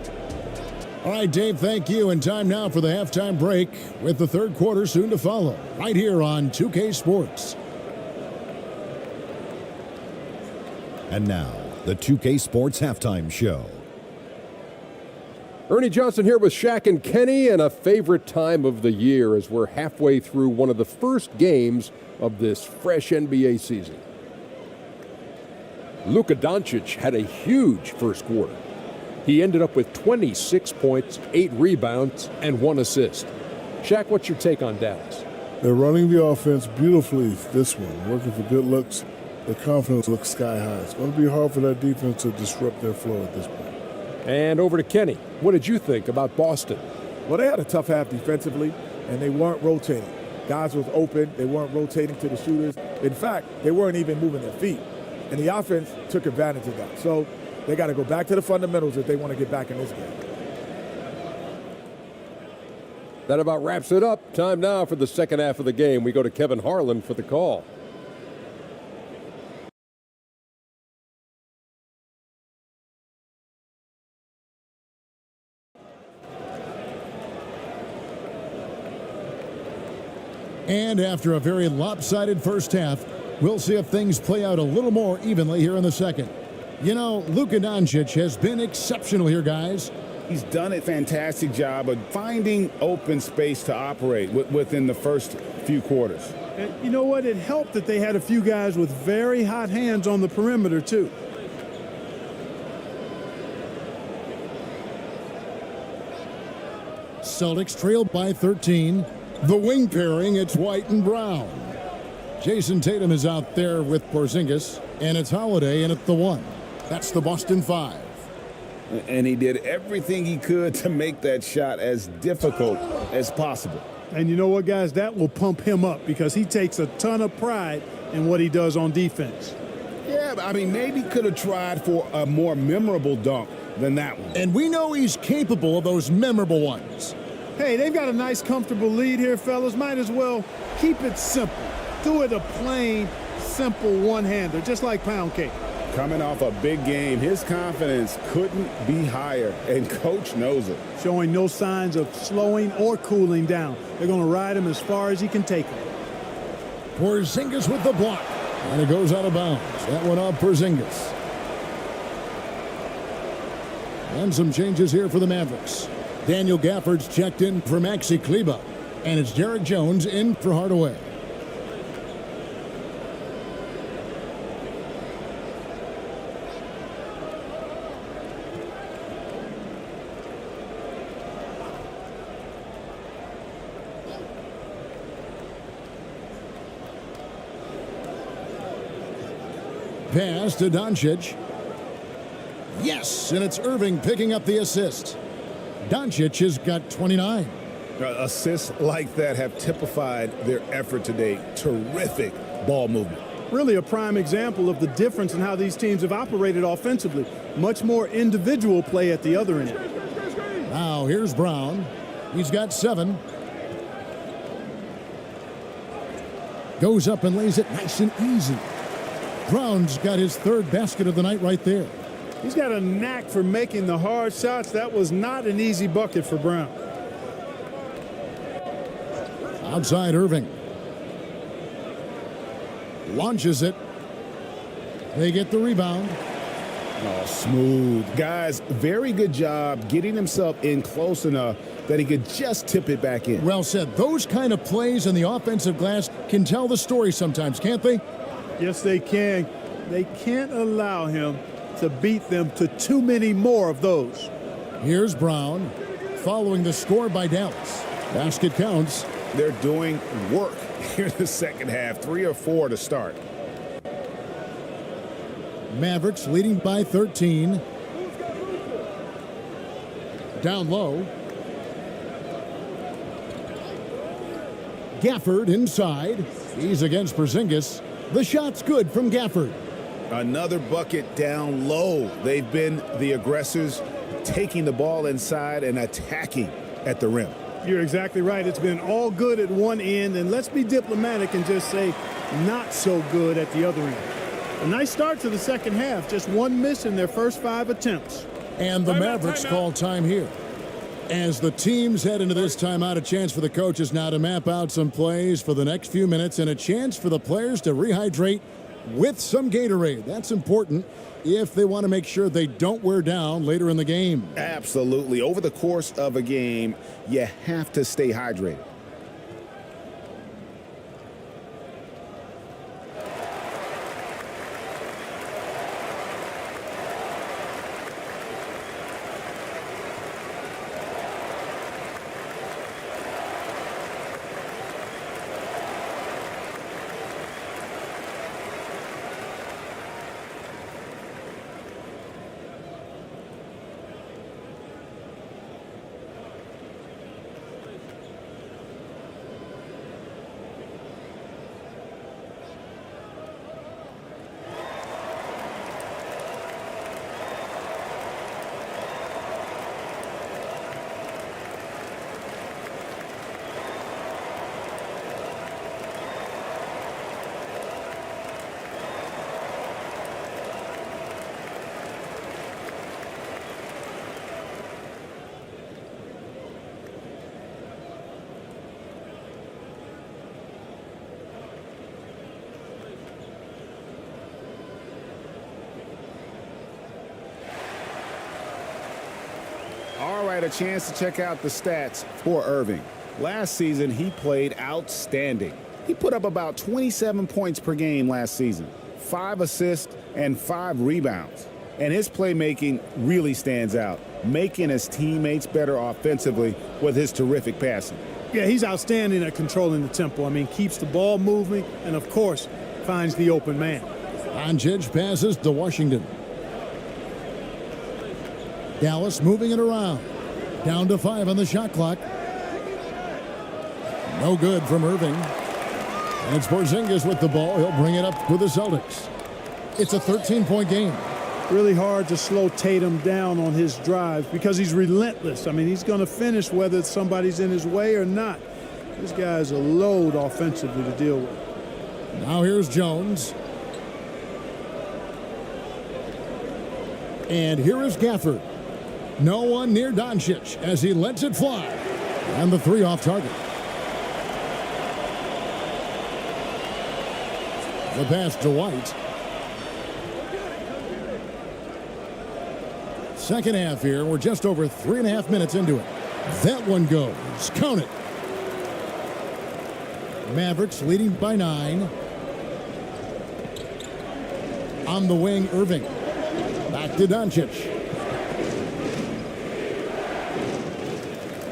All right, Dave, thank you. And time now for the halftime break with the third quarter soon to follow right here on 2K Sports. And now, the 2K Sports Halftime Show. Ernie Johnson here with Shaq and Kenny, and a favorite time of the year as we're halfway through one of the first games of this fresh NBA season. Luka Doncic had a huge first quarter. He ended up with 26 points, 8 rebounds, and 1 assist. Shaq, what's your take on Dallas? They're running the offense beautifully this one, working for good looks. Their confidence looks sky high. It's going to be hard for that defense to disrupt their flow at this point. And over to Kenny. What did you think about Boston? Well, they had a tough half defensively, and they weren't rotating. Guys was open. They weren't rotating to the shooters. In fact, they weren't even moving their feet. And the offense took advantage of that. So they got to go back to the fundamentals if they want to get back in this game. That about wraps it up. Time now for the second half of the game. We go to Kevin Harlan for the call. And after a very lopsided first half, we'll see if things play out a little more evenly here in the second. You know, Luka Doncic has been exceptional here, guys. He's done a fantastic job of finding open space to operate within the first few quarters. And you know what? It helped that they had a few guys with very hot hands on the perimeter, too. Celtics trail by 13. The wing pairing, it's White and Brown. Jason Tatum is out there with Porzingis, and it's Holiday in at the 1. That's the Boston 5. And he did everything he could to make that shot as difficult as possible. And you know what, guys? That will pump him up because he takes a ton of pride in what he does on defense. Yeah, I mean, maybe could have tried for a more memorable dunk than that one. And we know he's capable of those memorable ones. Hey, they've got a nice, comfortable lead here, fellas. Might as well keep it simple. Do it a plain, simple one-hander, just like pound cake. Coming off a big game, his confidence couldn't be higher, and Coach knows it. Showing no signs of slowing or cooling down. They're going to ride him as far as he can take him. Porzingis with the block. And it goes out of bounds. That one off Porzingis. And some changes here for the Mavericks. Daniel Gafford's checked in for Maxi Kleber. And it's Derek Jones in for Hardaway. Pass to Doncic. Yes, and it's Irving picking up the assist. Doncic has got 29. Assists like that have typified their effort today. Terrific ball movement. Really a prime example of the difference in how these teams have operated offensively. Much more individual play at the other end. Now here's Brown. He's got 7. Goes up and lays it nice and easy. Brown's got his 3rd basket of the night right there. He's got a knack for making the hard shots. That was not an easy bucket for Brown. Outside Irving. Launches it. They get the rebound. Oh, smooth. Guys, very good job getting himself in close enough that he could just tip it back in. Well said. Those kind of plays in the offensive glass can tell the story sometimes, can't they? Yes, they can. They can't allow him to beat them to too many more of those. Here's Brown following the score by Dallas. Basket counts. They're doing work here in the second half. 3 or 4 to start. Mavericks leading by 13. Down low. Gafford inside. He's against Porzingis. The shot's good from Gafford. Another bucket down low. They've been the aggressors, taking the ball inside and attacking at the rim. You're exactly right. It's been all good at one end, and let's be diplomatic and just say not so good at the other end. A nice start to the second half. Just one miss in their first 5 attempts. And the Mavericks call time here. As the teams head into this timeout, a chance for the coaches now to map out some plays for the next few minutes and a chance for the players to rehydrate with some Gatorade. That's important if they want to make sure they don't wear down later in the game. Absolutely. Over the course of a game, you have to stay hydrated. had a chance to check out the stats for Irving. Last season, he played outstanding. He put up about 27 points per game last season, 5 assists and 5 rebounds. And his playmaking really stands out, making his teammates better offensively with his terrific passing. Yeah, he's outstanding at controlling the tempo. I mean, keeps the ball moving and, of course, finds the open man. Doncic passes to Washington. Dallas moving it around. Down to 5 on the shot clock. No good from Irving. And it's Porzingis with the ball. He'll bring it up for the Celtics. It's a 13-point game. Really hard to slow Tatum down on his drives because he's relentless. I mean, he's going to finish whether somebody's in his way or not. This guy's a load offensively to deal with. Now here's Jones. And here is Gafford. No one near Doncic as he lets it fly. And the 3 off target. The pass to White. Second half here. We're just over 3.5 minutes into it. That one goes. Count it. Mavericks leading by 9. On the wing, Irving. Back to Doncic.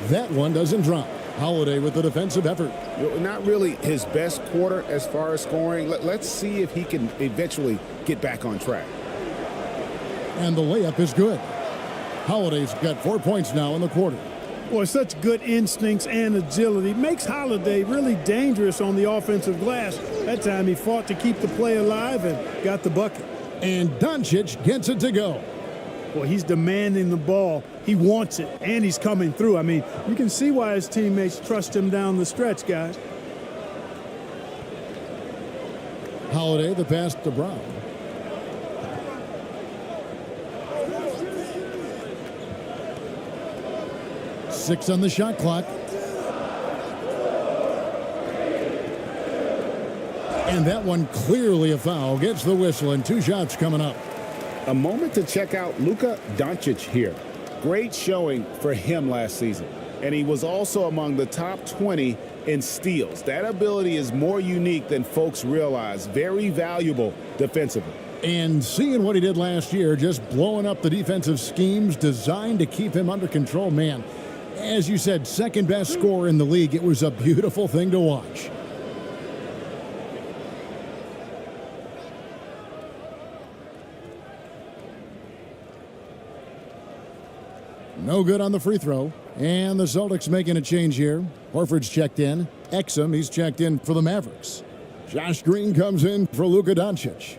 That one doesn't drop. Holiday with the defensive effort. Not really his best quarter as far as scoring. Let's see if he can eventually get back on track. And the layup is good. Holiday's got 4 points now in the quarter. Boy, such good instincts and agility. Makes Holiday really dangerous on the offensive glass. That time he fought to keep the play alive and got the bucket. And Doncic gets it to go. Boy, he's demanding the ball. He wants it, and he's coming through. I mean, you can see why his teammates trust him down the stretch, guys. Holiday, the pass to Brown. Six on the shot clock. And that one clearly a foul. Gets the whistle, and 2 shots coming up. A moment to check out Luka Doncic here. Great showing for him last season. And he was also among the top 20 in steals. That ability is more unique than folks realize. Very valuable defensively. And seeing what he did last year, just blowing up the defensive schemes designed to keep him under control, man. As you said, second best scorer in the league. It was a beautiful thing to watch. No good on the free throw. And the Celtics making a change here. Horford's checked in. Exum, he's checked in for the Mavericks. Josh Green comes in for Luka Doncic.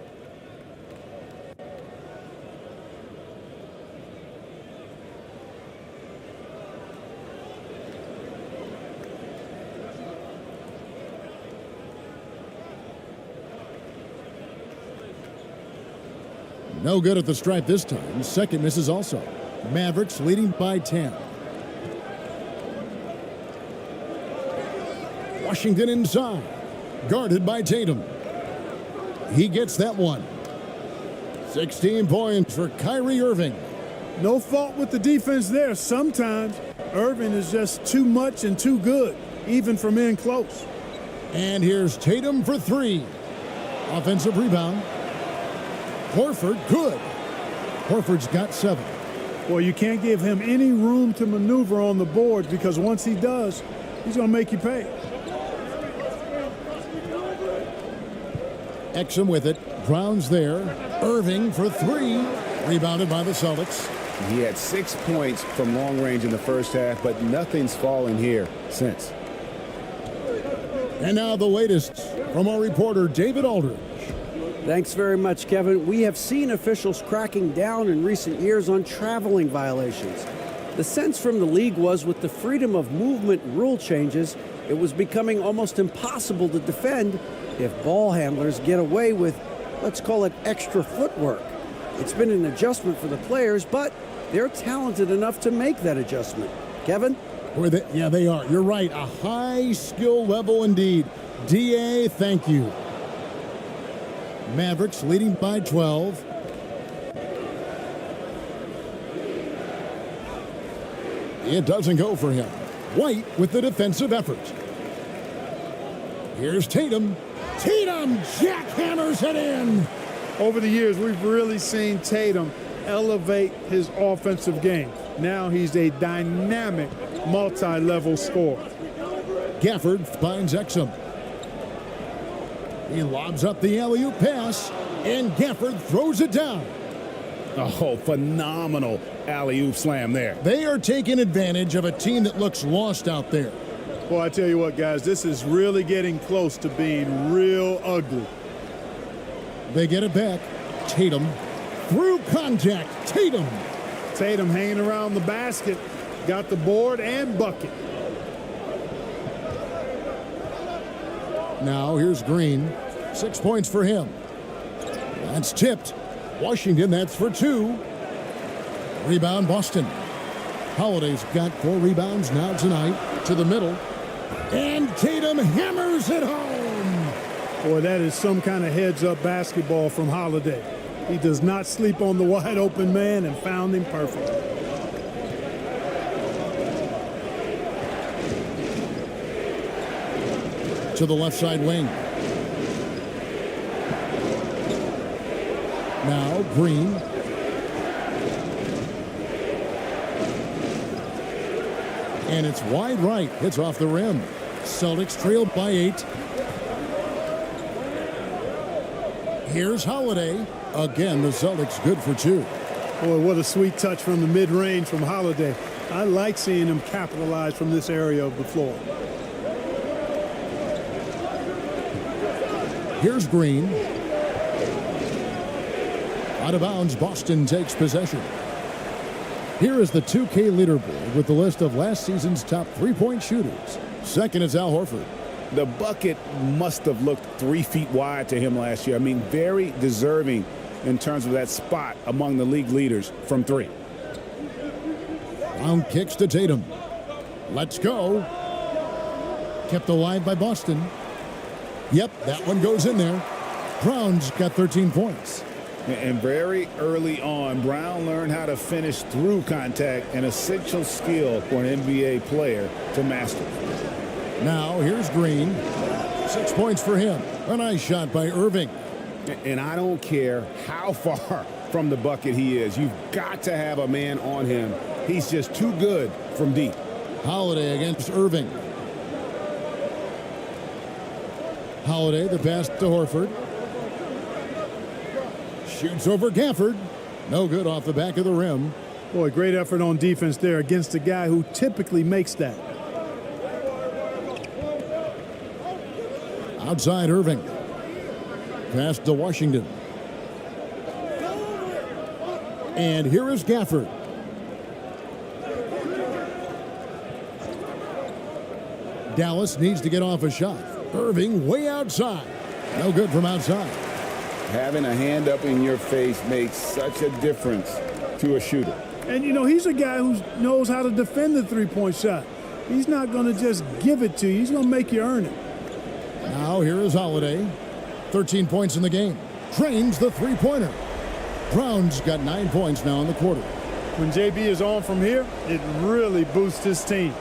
No good at the stripe this time. Second misses also. Mavericks leading by 10. Washington inside. Guarded by Tatum. He gets that one. 16 points for Kyrie Irving. No fault with the defense there. Sometimes Irving is just too much and too good, even from in close. And here's Tatum for 3. Offensive rebound. Horford, good. Horford's got 7. Well, you can't give him any room to maneuver on the board because once he does, he's going to make you pay. Exum with it. Brown's there. Irving for 3. Rebounded by the Celtics. He had 6 points from long range in the first half, but nothing's fallen here since. And now the latest from our reporter, David Aldridge. Thanks very much, Kevin. We have seen officials cracking down in recent years on traveling violations. The sense from the league was with the freedom of movement rule changes, it was becoming almost impossible to defend if ball handlers get away with, let's call it, extra footwork. It's been an adjustment for the players, but they're talented enough to make that adjustment. Kevin? Yeah, they are. You're right. A high skill level indeed. DA, thank you. Mavericks leading by 12. It doesn't go for him. White with the defensive effort. Here's Tatum. Tatum jackhammers it in. Over the years, we've really seen Tatum elevate his offensive game. Now he's a dynamic, multi-level scorer. Gafford finds Exum. He lobs up the alley-oop pass, and Gafford throws it down. Oh, phenomenal alley-oop slam there. They are taking advantage of a team that looks lost out there. Well, I tell you what, guys, this is really getting close to being real ugly. They get it back. Tatum through contact. Tatum hanging around the basket, got the board and bucket. Now here's Green. 6 points for him. That's tipped. Washington, that's for 2. Rebound, Boston. Holiday's got 4 rebounds now tonight. To the middle. And Tatum hammers it home. Boy, that is some kind of heads-up basketball from Holiday. He does not sleep on the wide-open man and found him perfect. To the left side wing. Now Green. And it's wide right. Hits off the rim. Celtics trail by 8. Here's Holiday. Again, the Celtics good for 2. Boy, what a sweet touch from the mid-range from Holiday. I like seeing him capitalize from this area of the floor. Here's Green. Out of bounds, Boston takes possession. Here is the 2K leaderboard with the list of last season's top three-point shooters. Second is Al Horford. The bucket must have looked 3 feet wide to him last year. I mean, very deserving in terms of that spot among the league leaders from 3. Brown kicks to Tatum. Let's go. Kept alive by Boston. Yep, that one goes in there. Brown's got 13 points. And very early on, Brown learned how to finish through contact, an essential skill for an NBA player to master. Now here's Green. 6 points for him. A nice shot by Irving. And I don't care how far from the bucket he is. You've got to have a man on him. He's just too good from deep. Holiday against Irving. Holiday, the pass to Horford. Shoots over Gafford. No good off the back of the rim. Boy, great effort on defense there against a guy who typically makes that. Outside Irving. Pass to Washington. And here is Gafford. Dallas needs to get off a shot. Irving way outside. No good from outside. Having a hand up in your face makes such a difference to a shooter. And, you know, he's a guy who knows how to defend the three-point shot. He's not going to just give it to you. He's going to make you earn it. Now here is Holiday. 13 points in the game. Trains the three-pointer. Brown's got 9 points now in the quarter. When JB is on from here, it really boosts his team.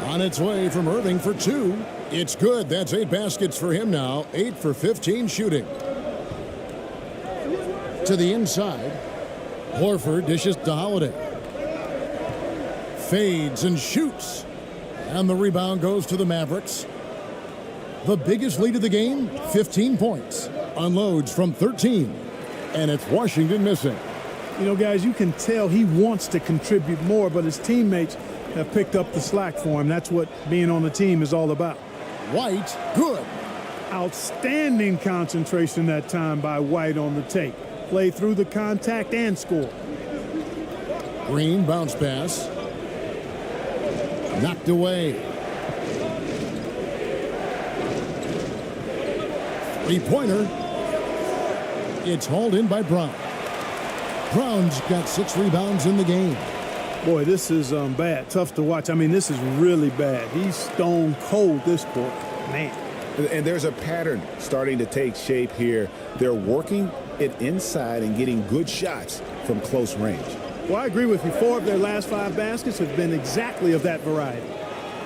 On its way from Irving for 2. It's good. That's 8 baskets for him now. 8 for 15 shooting. To the inside. Horford dishes to Holiday. Fades and shoots. And the rebound goes to the Mavericks. The biggest lead of the game, 15 points. Unloads from 13. And it's Washington missing. You know, guys, you can tell he wants to contribute more, but his teammates have picked up the slack for him. That's what being on the team is all about. White, good. Outstanding concentration that time by White on the tape. Play through the contact and score. Green bounce pass. Knocked away. Three-pointer. It's hauled in by Brown. Brown's got 6 rebounds in the game. Boy, this is bad. Tough to watch. I mean, this is really bad. He's stone cold this quarter. Man. And there's a pattern starting to take shape here. They're working it inside and getting good shots from close range. Well, I agree with you. 4 of their last 5 baskets have been exactly of that variety.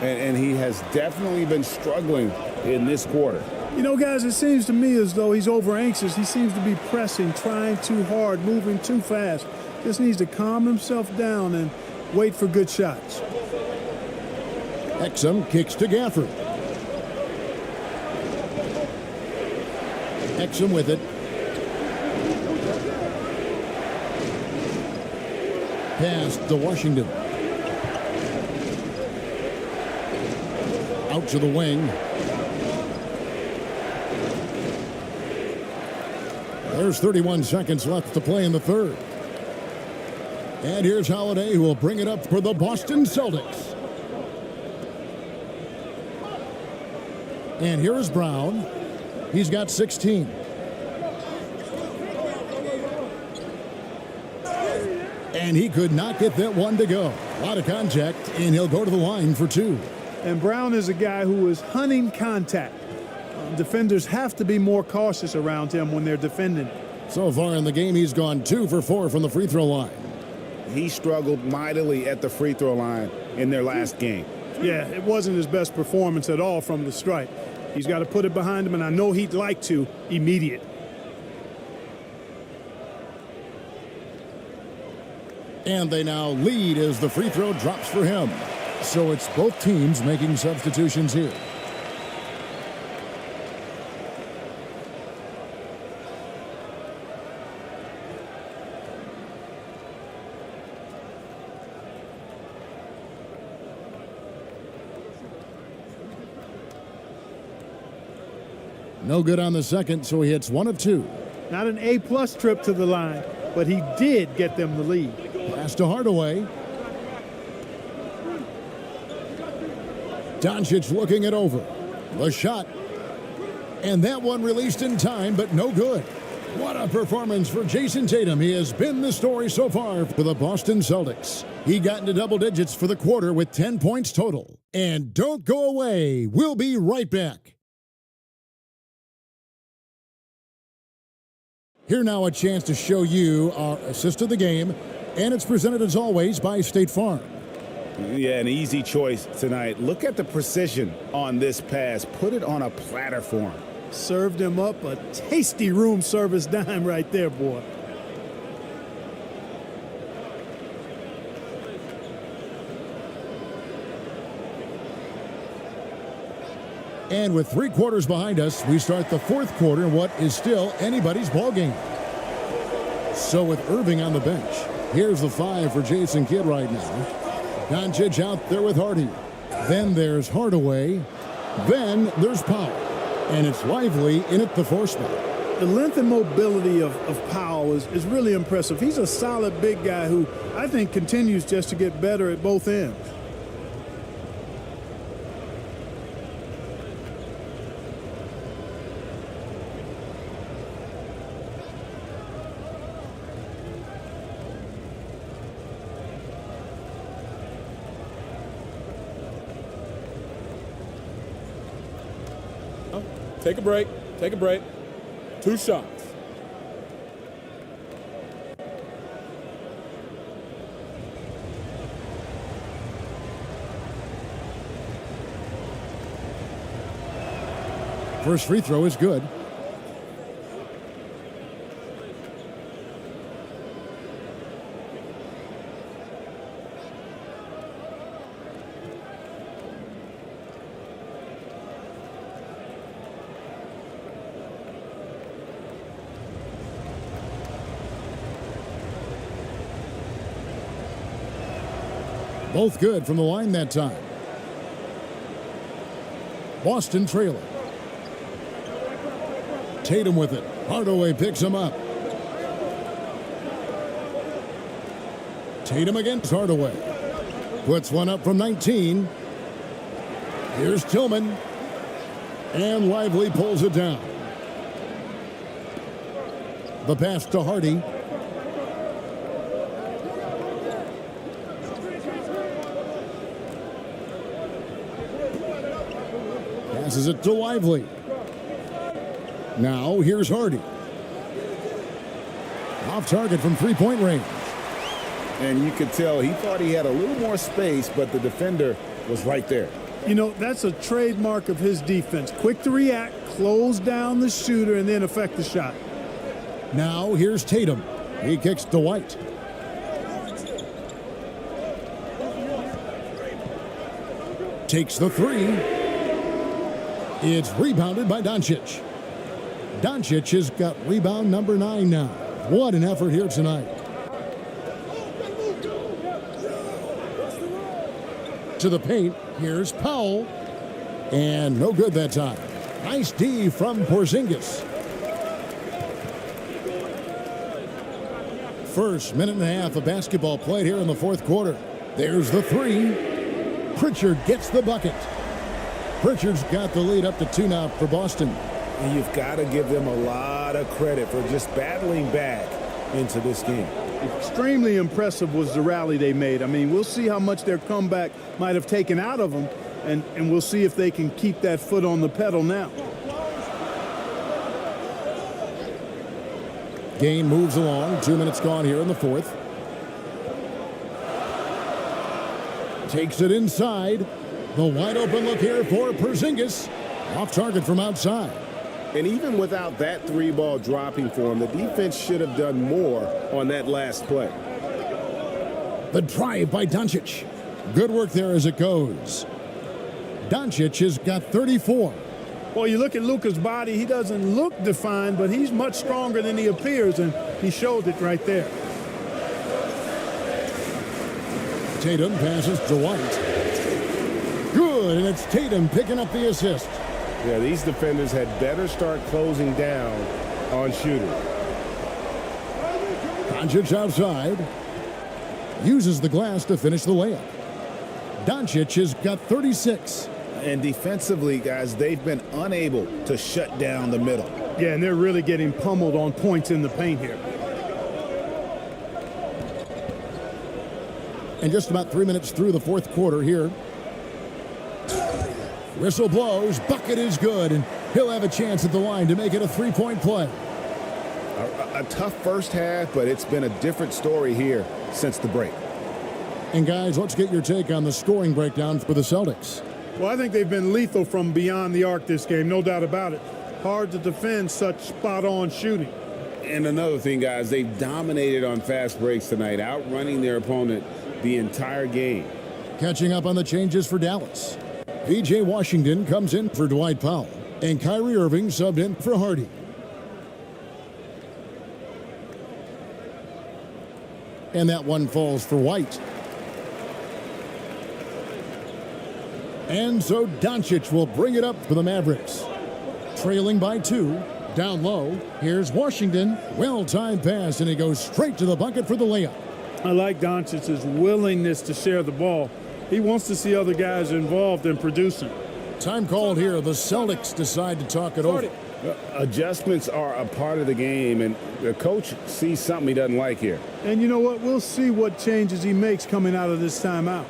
And he has definitely been struggling in this quarter. You know, guys, it seems to me as though he's over anxious. He seems to be pressing, trying too hard, moving too fast. Just needs to calm himself down and wait for good shots. Exum kicks to Gafford. Exum with it. Pass to Washington. Out to the wing. There's 31 seconds left to play in the third. And here's Holiday, who will bring it up for the Boston Celtics. And here is Brown. He's got 16. And he could not get that one to go. A lot of contact, and he'll go to the line for 2. And Brown is a guy who is hunting contact. Defenders have to be more cautious around him when they're defending. So far in the game, he's gone 2 for 4 from the free throw line. He struggled mightily at the free throw line in their last game. Yeah, it wasn't his best performance at all from the stripe. He's got to put it behind him, and I know he'd like to immediate. And they now lead as the free throw drops for him. So it's both teams making substitutions here. No good on the second, so he hits 1 of 2. Not an A-plus trip to the line, but he did get them the lead. Pass to Hardaway. Doncic looking it over. The shot. And that one released in time, but no good. What a performance for Jason Tatum. He has been the story so far for the Boston Celtics. He got into double digits for the quarter with 10 points total. And don't go away. We'll be right back. Here now a chance to show you our assist of the game, and it's presented as always by State Farm. Yeah, an easy choice tonight. Look at the precision on this pass. Put it on a platter for him. Served him up a tasty room service dime right there, boy. And with 3 quarters behind us, we start the 4th quarter in what is still anybody's ball game. So with Irving on the bench, here's the 5 for Jason Kidd right now. Doncic out there with Hardy. Then there's Hardaway. Then there's Powell. And it's Lively in at the 4 spot. The length and mobility of Powell is really impressive. He's a solid big guy who I think continues just to get better at both ends. Take a break. Take a break. 2 shots. First free throw is good. Both good from the line that time. Boston trailing. Tatum with it. Hardaway picks him up. Tatum against Hardaway. Puts one up from 19. Here's Tillman. And Lively pulls it down. The pass to Hardy. Passes it to Lively. Now here's Hardy. Off target from three-point range. And you could tell he thought he had a little more space, but the defender was right there. You know, that's a trademark of his defense. Quick to react, close down the shooter, and then affect the shot. Now here's Tatum. He kicks to White. Takes the three. It's rebounded by Doncic. Doncic has got rebound number 9 now. What an effort here tonight. To the paint. Here's Powell. And no good that time. Nice D from Porzingis. First minute and a half of basketball played here in the fourth quarter. There's the three. Pritchard gets the bucket. Pritchard's got the lead up to 2 now for Boston. And you've got to give them a lot of credit for just battling back into this game. Extremely impressive was the rally they made. I mean, we'll see how much their comeback might have taken out of them, and we'll see if they can keep that foot on the pedal now. Game moves along. 2 minutes gone here in the fourth. Takes it inside. The wide open look here for Porzingis. Off target from outside. And even without that 3-ball dropping for him, the defense should have done more on that last play. The drive by Doncic. Good work there as it goes. Doncic has got 34. Well, you look at Luka's body, he doesn't look defined, but he's much stronger than he appears, and he showed it right there. Tatum passes to White. Good, and it's Tatum picking up the assist. Yeah, these defenders had better start closing down on shooting. Doncic outside. Uses the glass to finish the layup. Doncic has got 36. And defensively, guys, they've been unable to shut down the middle. Yeah, and they're really getting pummeled on points in the paint here. And just about 3 minutes through the fourth quarter here. Whistle blows, bucket is good, and he'll have a chance at the line to make it a 3-point play. A tough first half, but it's been a different story here since the break. And guys, let's get your take on the scoring breakdown for the Celtics. Well, I think they've been lethal from beyond the arc this game, no doubt about it. Hard to defend such spot-on shooting. And another thing, guys, they've dominated on fast breaks tonight, outrunning their opponent the entire game. Catching up on the changes for Dallas. P.J. Washington comes in for Dwight Powell, and Kyrie Irving subbed in for Hardy. And that one falls for White. And so Doncic will bring it up for the Mavericks. Trailing by 2, down low. Here's Washington. Well-timed pass, and he goes straight to the bucket for the layup. I like Doncic's willingness to share the ball. He wants to see other guys involved in producing. Time called here. The Celtics decide to talk it over. Adjustments are a part of the game, and the coach sees something he doesn't like here. And you know what? We'll see what changes he makes coming out of this timeout.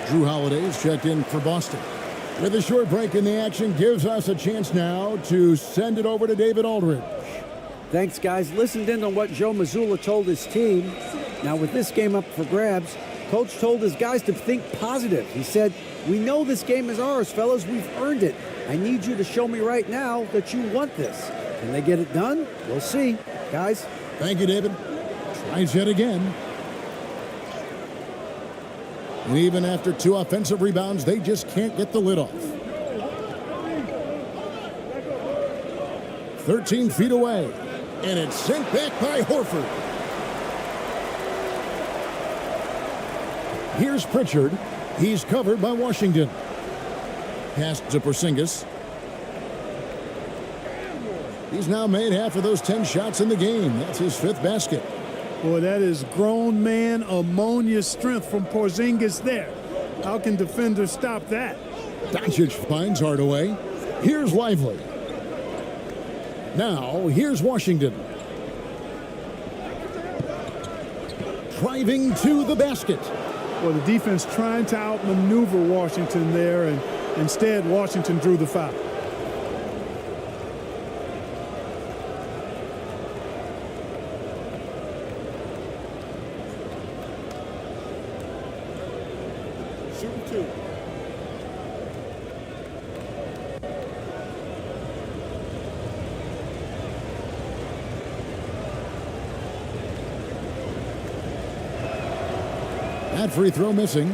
Drew Holiday's checked in for Boston. With a short break in the action, gives us a chance now to send it over to David Aldridge. Thanks, guys. Listened in on what Joe Mazzulla told his team. Now, with this game up for grabs, Coach told his guys to think positive. He said, "We know this game is ours, fellas. We've earned it. I need you to show me right now that you want this." Can they get it done? We'll see. Guys. Thank you, David. Tries yet again. And even after 2 offensive rebounds, they just can't get the lid off. 13 feet away. And it's sent back by Horford. Here's Pritchard. He's covered by Washington. Pass to Porzingis. He's now made half of those 10 shots in the game. That's his 5th basket. Boy, that is grown man ammonia strength from Porzingis there. How can defenders stop that? Doncic finds Hardaway. Here's Lively. Now, here's Washington. Driving to the basket. Well, the defense trying to outmaneuver Washington there, and instead Washington drew the foul. Shooting 2. That free throw missing.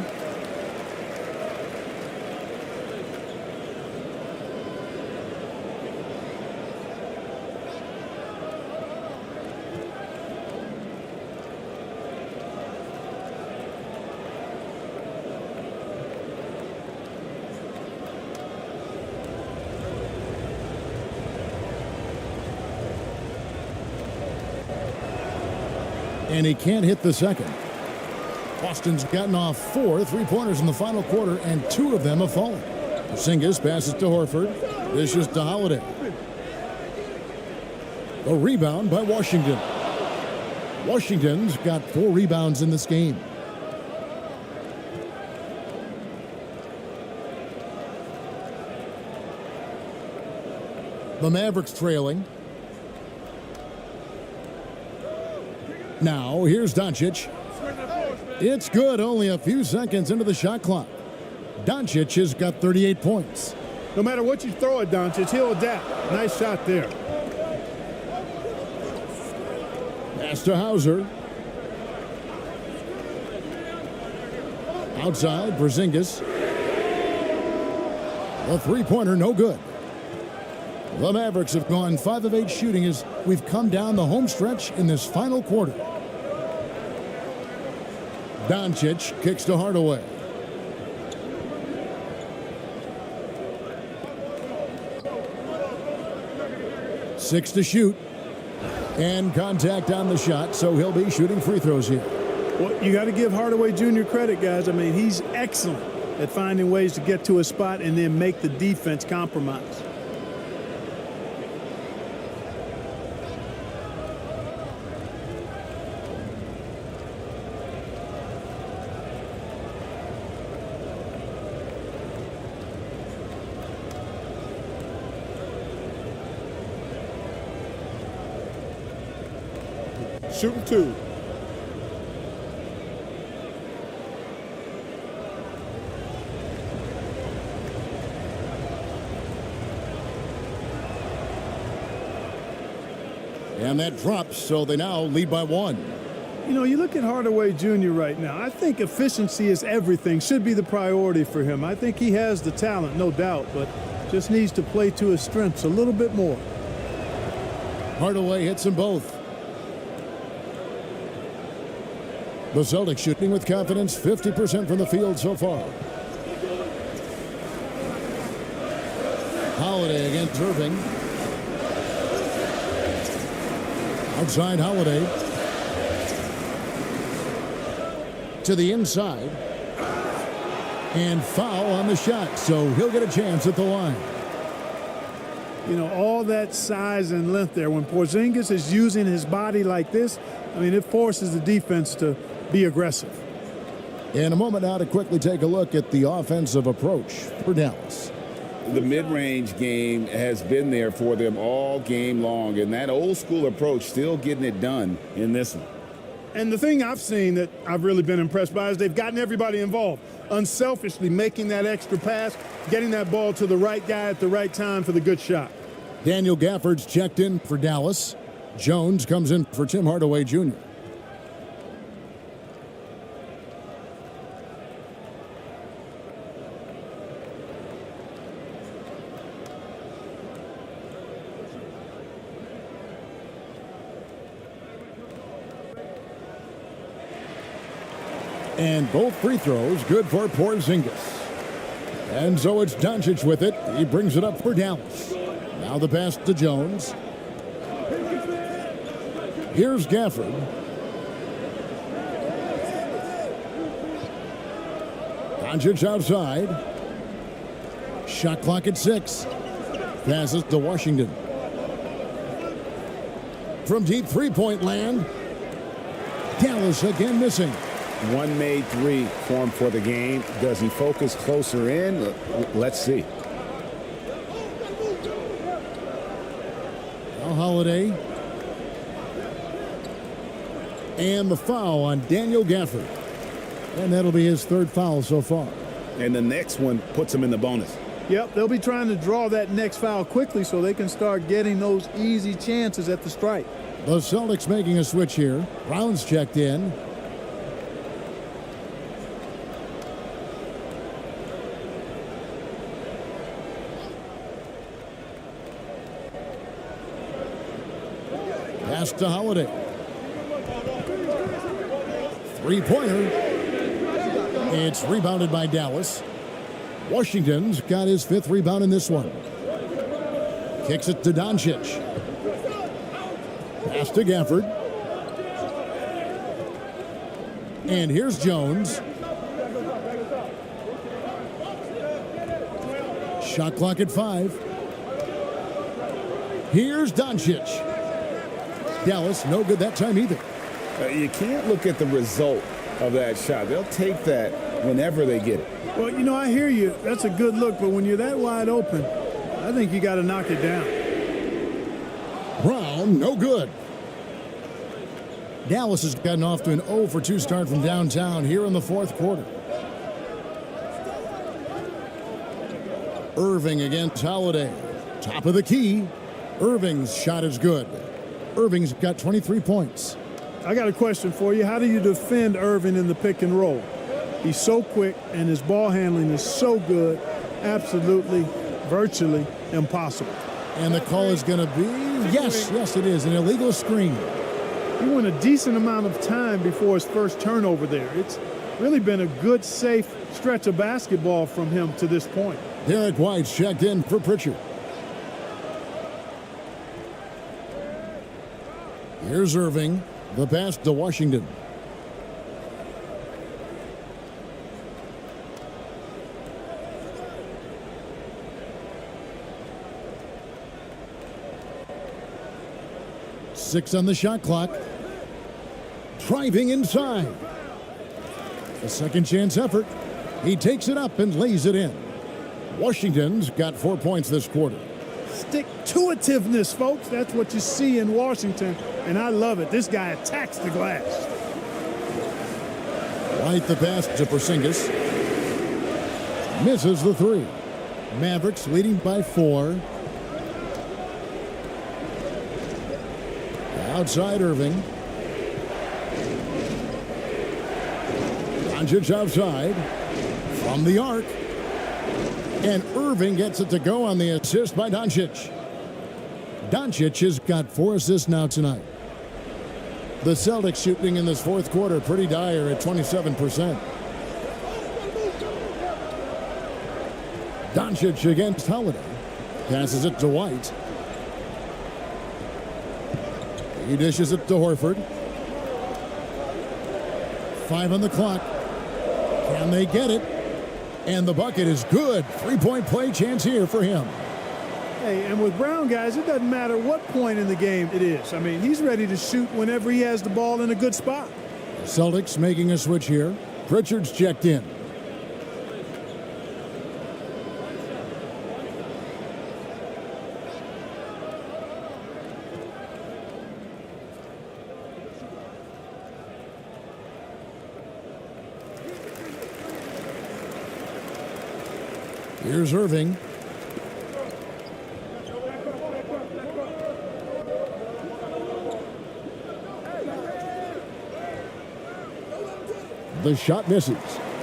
And he can't hit the second. Boston's gotten off 4 3-pointers in the final quarter, and 2 of them have fallen. Porzingis passes to Horford. Dishes to Holiday. A rebound by Washington. Washington's got 4 rebounds in this game. The Mavericks trailing. Now, here's Doncic. It's good, only a few seconds into the shot clock. Doncic has got 38 points. No matter what you throw at Doncic, he'll adapt. Nice shot there. Pass to Hauser. Outside, Porzingis. A 3-pointer, no good. The Mavericks have gone 5 of 8 shooting as we've come down the home stretch in this final quarter. Doncic kicks to Hardaway. Six to shoot. And contact on the shot, so he'll be shooting free throws here. Well, you got to give Hardaway Jr. credit, guys. I mean, he's excellent at finding ways to get to a spot and then make the defense compromise. Shooting 2. And that drops, so they now lead by 1. You know, you look at Hardaway Jr. right now. I think efficiency is everything, should be the priority for him. I think he has the talent, no doubt, but just needs to play to his strengths a little bit more. Hardaway hits them both. The Celtics shooting with confidence, 50% from the field so far. Holiday against Irving. Outside Holiday. To the inside. And foul on the shot, so he'll get a chance at the line. You know, all that size and length there. When Porzingis is using his body like this, I mean, it forces the defense to be aggressive. In a moment now to quickly take a look at the offensive approach for Dallas. the mid-range game has been there for them all game long, and that old school approach still getting it done in this one. And the thing I've seen that I've really been impressed by is they've gotten everybody involved, unselfishly making that extra pass, getting that ball to the right guy at the right time for the good shot. Daniel Gafford's checked in for Dallas. Jones comes in for Tim Hardaway Jr. And both free throws good for Porzingis. And so it's Doncic with it. He brings it up for Dallas. Now the pass to Jones. Here's Gafford. Doncic outside. Shot clock at 6. Passes to Washington. From deep three-point land. Dallas again missing. One made three for him for the game. Does he focus closer in? Let's see. Now Holiday. And the foul on Daniel Gafford. And that'll be his third foul so far. And the next one puts him in the bonus. Yep, they'll be trying to draw that next foul quickly so they can start getting those easy chances at the strike. The Celtics making a switch here. Brown's checked in. Pass to Holiday. Three-pointer. It's rebounded by Dallas. Washington's got his 5th rebound in this one. Kicks it to Doncic. Pass to Gafford. And here's Jones. Shot clock at 5. Here's Doncic. Dallas, no good that time either. You can't look at the result of that shot. They'll take that whenever they get it. Well, you know, I hear you. That's a good look, but when you're that wide open, I think you got to knock it down. Brown, no good. Dallas has gotten off to an 0 for 2 start from downtown here in the 4th quarter. Irving against Holiday. Top of the key. Irving's shot is good. Irving's got 23 points. I got a question for you. How do you defend Irving in the pick and roll? He's so quick and his ball handling is so good. Absolutely, virtually impossible. And the call is going to be, yes, it is, an illegal screen. He went a decent amount of time before his first turnover there. It's really been a good, safe stretch of basketball from him to this point. Derek White's checked in for Pritchard. Here's Irving. The pass to Washington. Six on the shot clock. Driving inside. A second chance effort. He takes it up and lays it in. Washington's got 4 points this quarter. Stick-to-itiveness, folks. That's what you see in Washington, and I love it. This guy attacks the glass. White the pass to Porzingis. Misses the 3. Mavericks leading by 4. Outside Irving. Doncic outside. From the arc. And Irving gets it to go on the assist by Doncic. Doncic has got 4 assists now tonight. The Celtics shooting in this 4th quarter pretty dire at 27%. Doncic against Holiday. Passes it to White. He dishes it to Horford. 5 on the clock. Can they get it? And the bucket is good. 3-point play chance here for him. Hey, and with Brown, guys, it doesn't matter what point in the game it is. I mean, he's ready to shoot whenever he has the ball in a good spot. Celtics making a switch here. Pritchard's checked in. Here's Irving. The shot misses.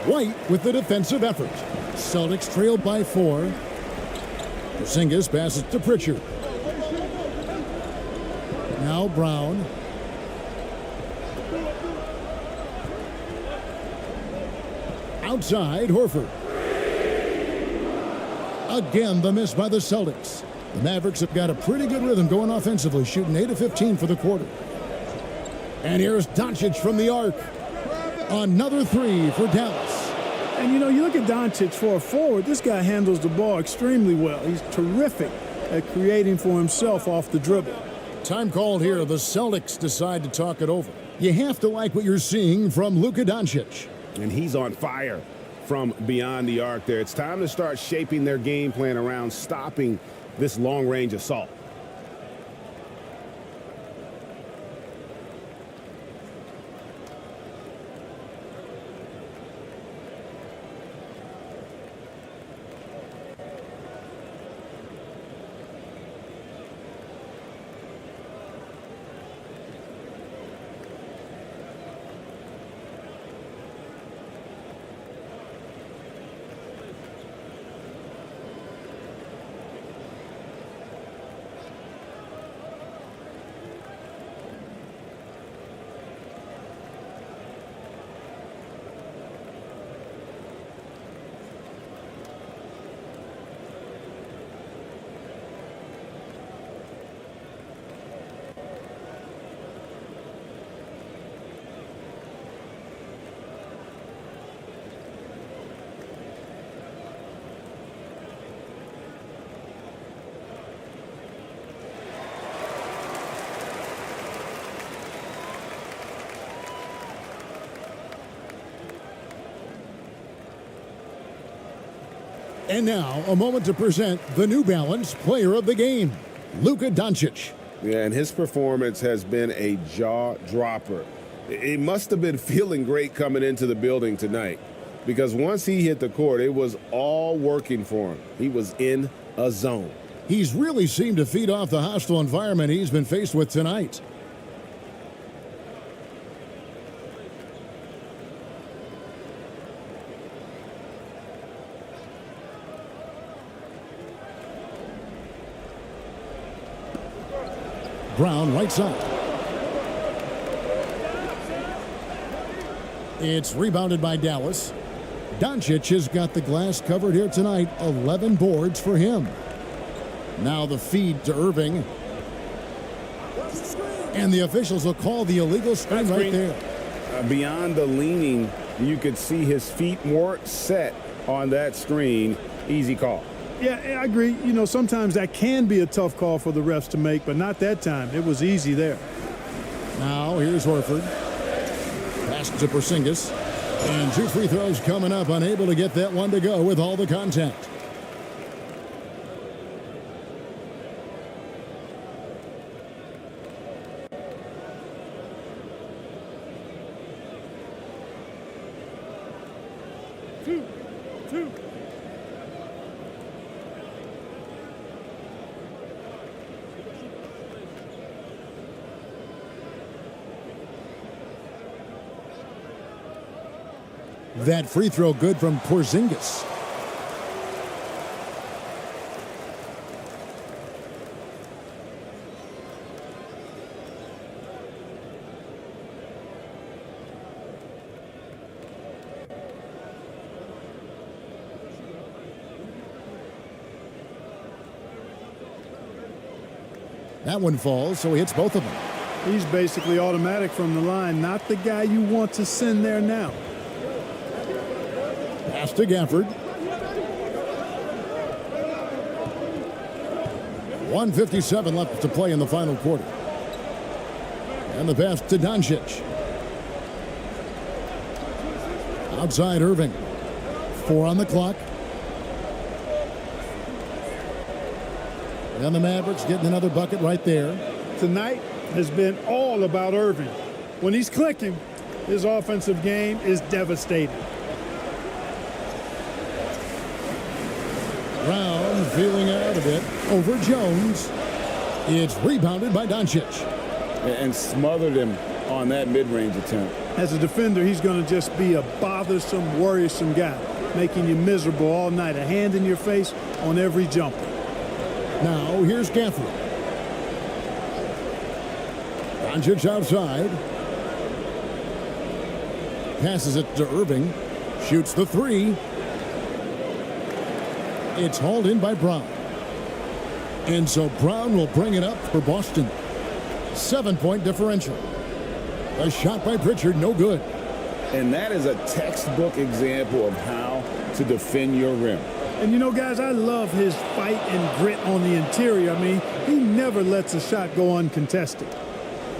White with the defensive effort. Celtics trail by 4. Porzingis passes to Pritchard. Now Brown. Outside, Horford. Again, the miss by the Celtics. The Mavericks have got a pretty good rhythm going offensively, shooting 8 of 15 for the quarter. And here's Doncic from the arc. Another 3 for Dallas. And, you know, you look at Doncic for a forward, this guy handles the ball extremely well. He's terrific at creating for himself off the dribble. Time called here. The Celtics decide to talk it over. You have to like what you're seeing from Luka Doncic. And he's on fire from beyond the arc there. It's time to start shaping their game plan around stopping this long-range assault. And now, a moment to present the New Balance Player of the Game, Luka Doncic. Yeah, and his performance has been a jaw-dropper. He must have been feeling great coming into the building tonight, because once he hit the court, it was all working for him. He was in a zone. He's really seemed to feed off the hostile environment he's been faced with tonight. Brown, right side. It's rebounded by Dallas. Doncic has got the glass covered here tonight. 11 boards for him. Now the feed to Irving. And the officials will call the illegal screen right there. Beyond the leaning, you could see his feet more set on that screen. Easy call. Yeah, I agree. You know, sometimes that can be a tough call for the refs to make, but not that time. It was easy there. Now here's Horford. Pass to Porzingis. And 2 free throws coming up. Unable to get that one to go with all the contact. Two. That free throw good from Porzingis. That one falls, so he hits both of them. He's basically automatic from the line, not the guy you want to send there now. Pass to Gafford. 1:57 left to play in the final quarter. And the pass to Doncic. Outside Irving. 4 on the clock. And the Mavericks getting another bucket right there. Tonight has been all about Irving. When he's clicking, his offensive game is devastating. Brown feeling out of it over Jones. It's rebounded by Doncic. And smothered him on that mid-range attempt. As a defender, he's going to just be a bothersome, worrisome guy, making you miserable all night, a hand in your face on every jumper. Now, here's Gafford. Doncic outside. Passes it to Irving. Shoots the three. It's hauled in by Brown. And so Brown will bring it up for Boston. 7-point differential. A shot by Pritchard, no good. And that is a textbook example of how to defend your rim. And you know, guys, I love his fight and grit on the interior. I mean, he never lets a shot go uncontested.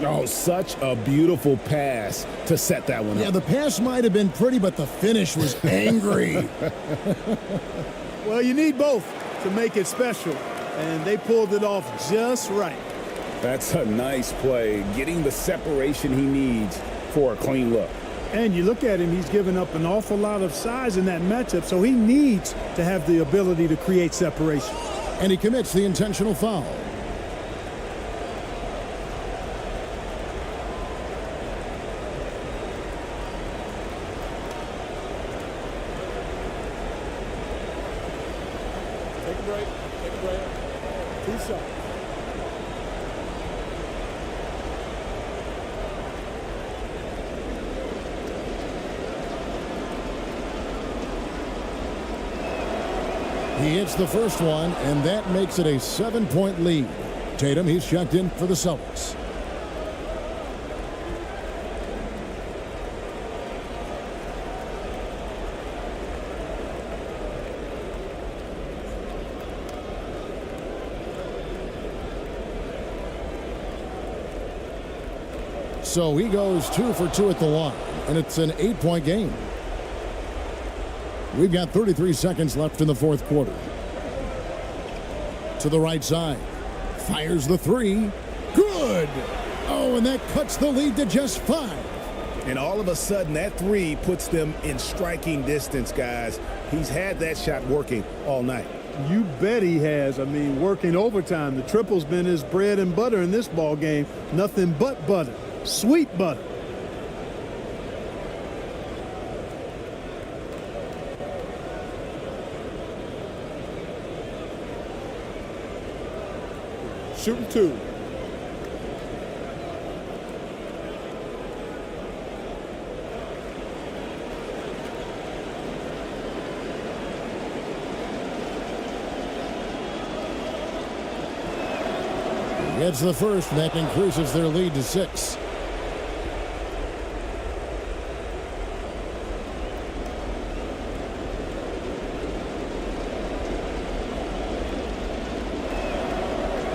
Oh, such a beautiful pass to set that one up. Yeah, the pass might have been pretty, but the finish was angry. Well, you need both to make it special, and they pulled it off just right. That's a nice play, getting the separation he needs for a clean look. And you look at him, he's given up an awful lot of size in that matchup, so he needs to have the ability to create separation. And he commits the intentional foul. Take a break. Take a break. 2 shots. He hits the first one, and that makes it a 7-point lead. Tatum, he's checked in for the Celtics. So he goes 2 for 2 at the line, and it's an 8-point game. We've got 33 seconds left in the fourth quarter. To the right side. Fires the three. Good! Oh, and that cuts the lead to just 5. And all of a sudden, that three puts them in striking distance, guys. He's had that shot working all night. You bet he has. I mean, working overtime. The triple's been his bread and butter in this ball game. Nothing but butter. Sweet butter. Shooting 2. Gets the first, and that increases their lead to 6.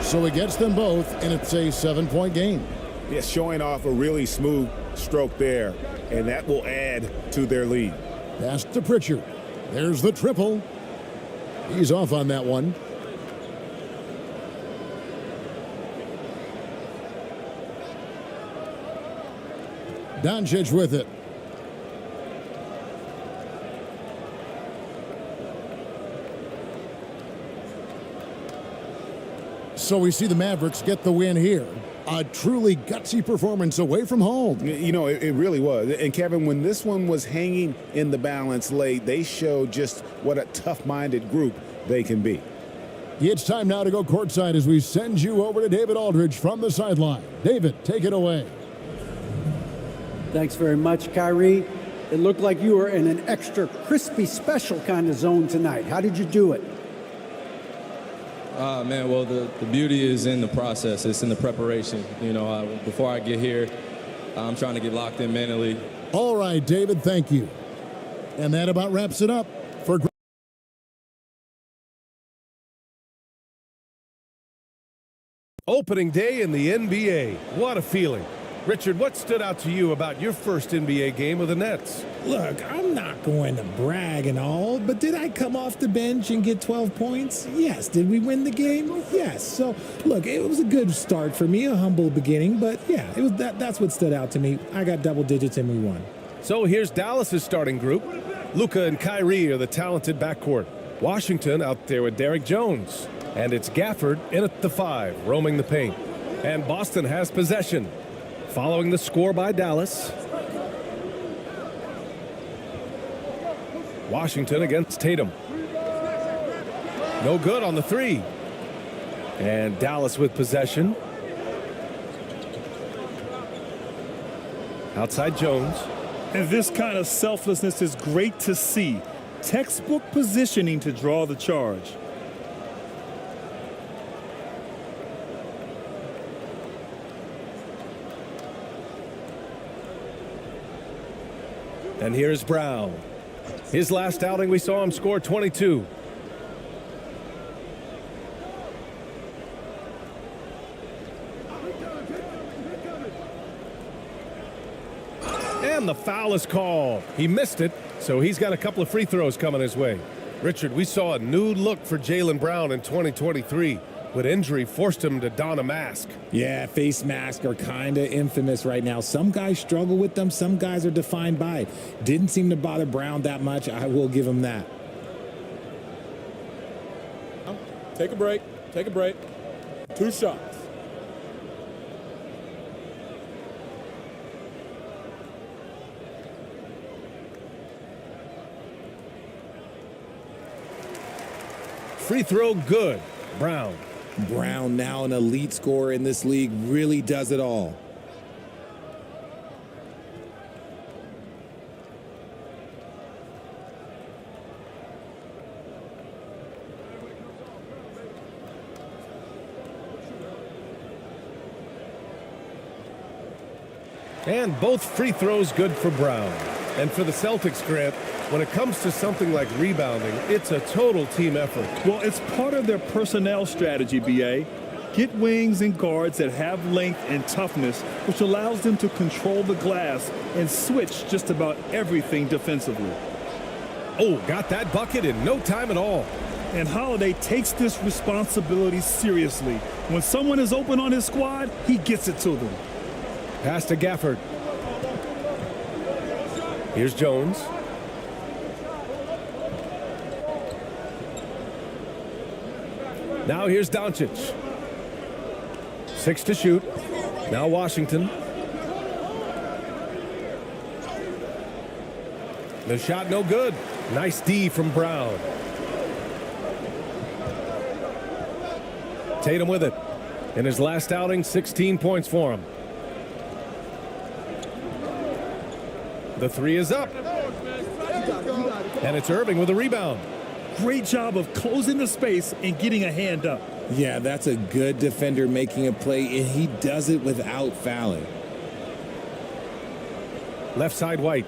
So he gets them both, and it's a 7-point game. Yeah, showing off a really smooth stroke there, and that will add to their lead. Pass to Pritchard. There's the triple. He's off on that one. Doncic with it. So we see the Mavericks get the win here. A truly gutsy performance away from home. You know, it really was. And Kevin, when this one was hanging in the balance late, they showed just what a tough-minded group they can be. It's time now to go courtside as we send you over to David Aldridge from the sideline. David, take it away. Thanks very much, Kyrie. It looked like you were in an extra crispy special kind of zone tonight. How did you do it? Man, well, the beauty is in the process. It's in the preparation. You know, before I get here, I'm trying to get locked in mentally. All right, David, thank you. And that about wraps it up for Opening day in the NBA. What a feeling. Richard, what stood out to you about your first NBA game with the Nets? Look, I'm not going to brag and all, but did I come off the bench and get 12 points? Yes. Did we win the game? Yes. So, look, it was a good start for me, a humble beginning, but yeah, it was that's what stood out to me. I got double digits and we won. So here's Dallas's starting group. Luka and Kyrie are the talented backcourt. Washington out there with Derrick Jones. And it's Gafford in at the 5, roaming the paint. And Boston has possession. Following the score by Dallas. Washington against Tatum. No good on the 3. And Dallas with possession. Outside Jones. And this kind of selflessness is great to see. Textbook positioning to draw the charge. And here's Brown. His last outing, we saw him score 22. And the foul is called. He missed it, so he's got a couple of free throws coming his way. Richard, we saw a new look for Jaylen Brown in 2023. But injury forced him to don a mask. Yeah, face masks are kind of infamous right now. Some guys struggle with them. Some guys are defined by it. Didn't seem to bother Brown that much. I will give him that. Take a break. Take a break. 2 shots. Free throw good. Brown. Brown, now an elite scorer in this league, really does it all. And both free throws good for Brown. And for the Celtics, Grant, when it comes to something like rebounding, it's a total team effort. Well, it's part of their personnel strategy, B.A. Get wings and guards that have length and toughness, which allows them to control the glass and switch just about everything defensively. Oh, got that bucket in no time at all. And Holiday takes this responsibility seriously. When someone is open on his squad, he gets it to them. Pass to Gafford. Here's Jones. Now here's Doncic. 6 to shoot. Now Washington. The shot no good. Nice D from Brown. Tatum with it. In his last outing, 16 points for him. The 3 is up. And it's Irving with a rebound. Great job of closing the space and getting a hand up. Yeah, that's a good defender making a play, and he does it without fouling. Left side White.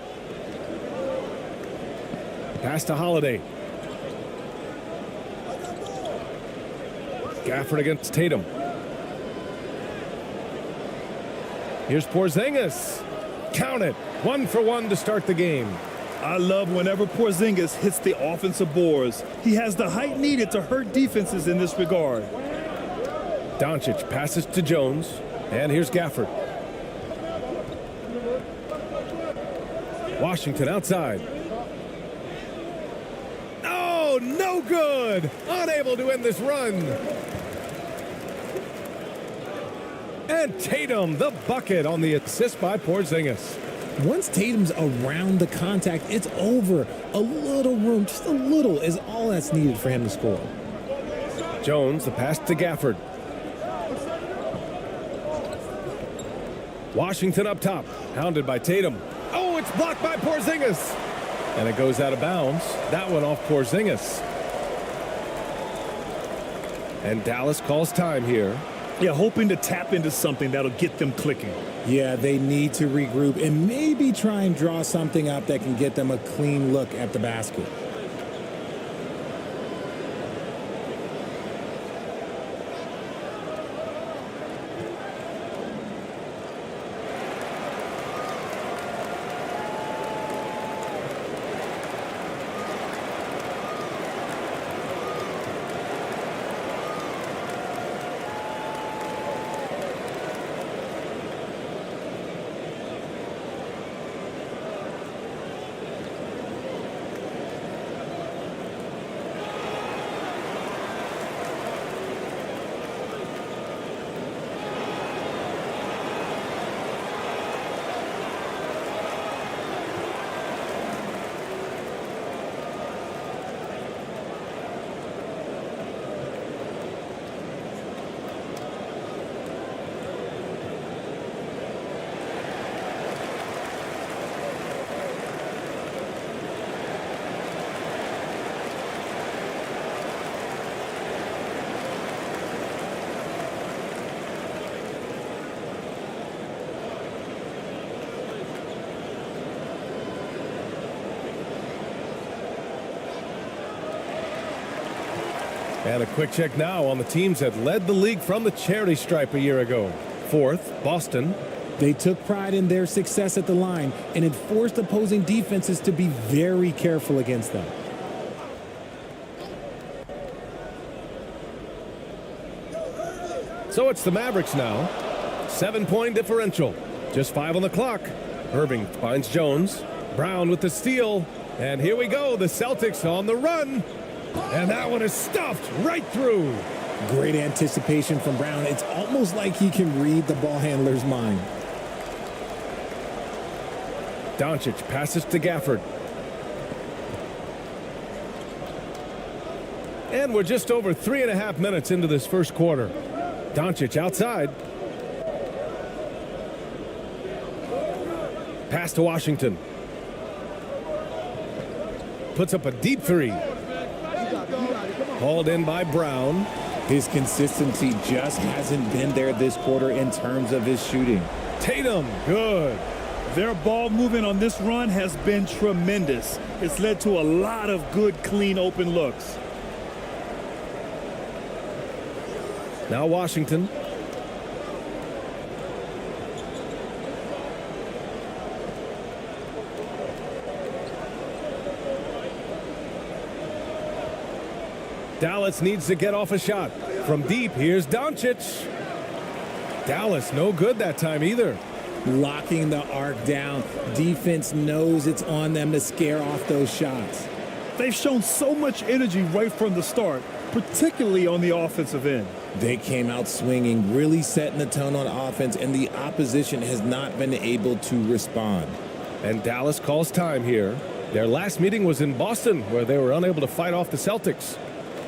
Pass to Holiday. Gafford against Tatum. Here's Porzingis. Count it. 1 for 1 to start the game. I love whenever Porzingis hits the offensive boards. He has the height needed to hurt defenses in this regard. Doncic passes to Jones. And here's Gafford. Washington outside. Oh, no good. Unable to end this run. And Tatum, the bucket on the assist by Porzingis. Once Tatum's around the contact, it's over. A little room, just a little, is all that's needed for him to score. Jones, the pass to Gafford. Washington up top, hounded by Tatum. Oh, it's blocked by Porzingis. And it goes out of bounds. That one off Porzingis. And Dallas calls time here. Yeah, hoping to tap into something that'll get them clicking. Yeah, they need to regroup and maybe try and draw something up that can get them a clean look at the basket. And a quick check now on the teams that led the league from the charity stripe a year ago. 4th, Boston. They took pride in their success at the line, and it forced opposing defenses to be very careful against them. So it's the Mavericks now. 7-point differential. Just 5 on the clock. Irving finds Jones. Brown with the steal. And here we go. The Celtics on the run. And that one is stuffed right through. Great anticipation from Brown. It's almost like he can read the ball handler's mind. Doncic passes to Gafford. And we're just over 3.5 minutes into this first quarter. Doncic outside. Pass to Washington. Puts up a deep three. Hauled in by Brown. His consistency just hasn't been there this quarter in terms of his shooting. Tatum, good. Their ball movement on this run has been tremendous. It's led to a lot of good, clean, open looks. Now Washington. Dallas needs to get off a shot. From deep, here's Doncic. Dallas no good that time either. Locking the arc down. Defense knows it's on them to scare off those shots. They've shown so much energy right from the start, particularly on the offensive end. They came out swinging, really setting the tone on offense, and the opposition has not been able to respond. And Dallas calls time here. Their last meeting was in Boston, where they were unable to fight off the Celtics.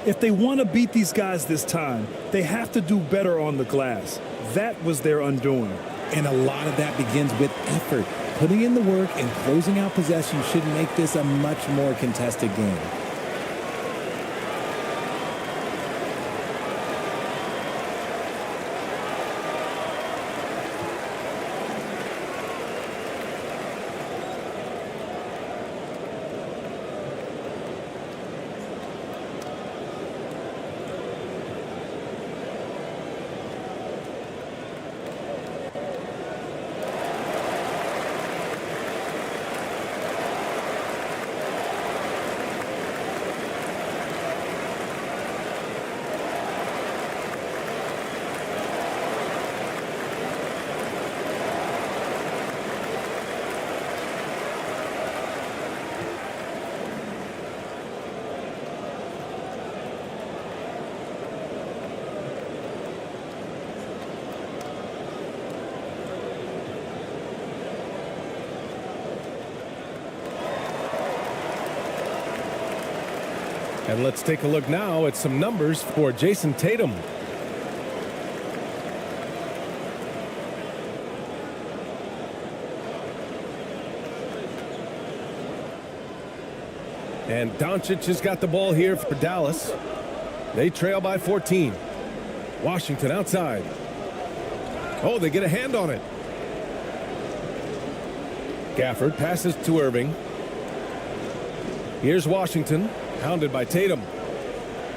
If they want to beat these guys this time, they have to do better on the glass. That was their undoing. And a lot of that begins with effort. Putting in the work and closing out possession should make this a much more contested game. And let's take a look now at some numbers for Jason Tatum. And Doncic has got the ball here for Dallas. They trail by 14. Washington outside. Oh, they get a hand on it. Gafford passes to Irving. Here's Washington, hounded by Tatum.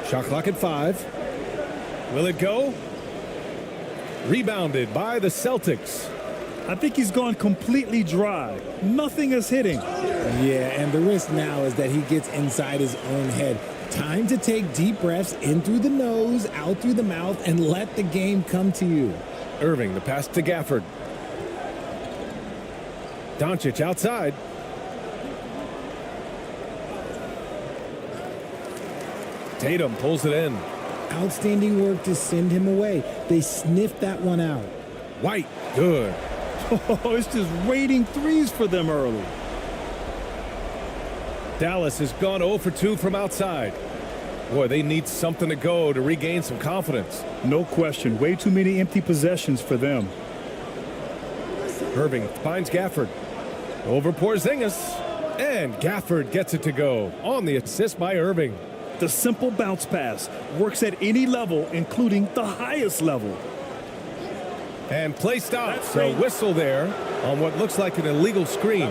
Shot clock at 5. Will it go? Rebounded by the Celtics. I think he's gone completely dry. Nothing is hitting. Yeah, and the risk now is that he gets inside his own head. Time to take deep breaths in through the nose, out through the mouth, and let the game come to you. Irving, the pass to Gafford. Doncic outside. Tatum pulls it in. Outstanding work to send him away. They sniffed that one out. White, good. Oh, it's just raining threes for them early. Dallas has gone 0 for 2 from outside. Boy, they need something to go to regain some confidence. No question. Way too many empty possessions for them. Irving finds Gafford. Over Porzingis. And Gafford gets it to go on the assist by Irving. The simple bounce pass works at any level, including the highest level. And play stops. So whistle there on what looks like an illegal screen.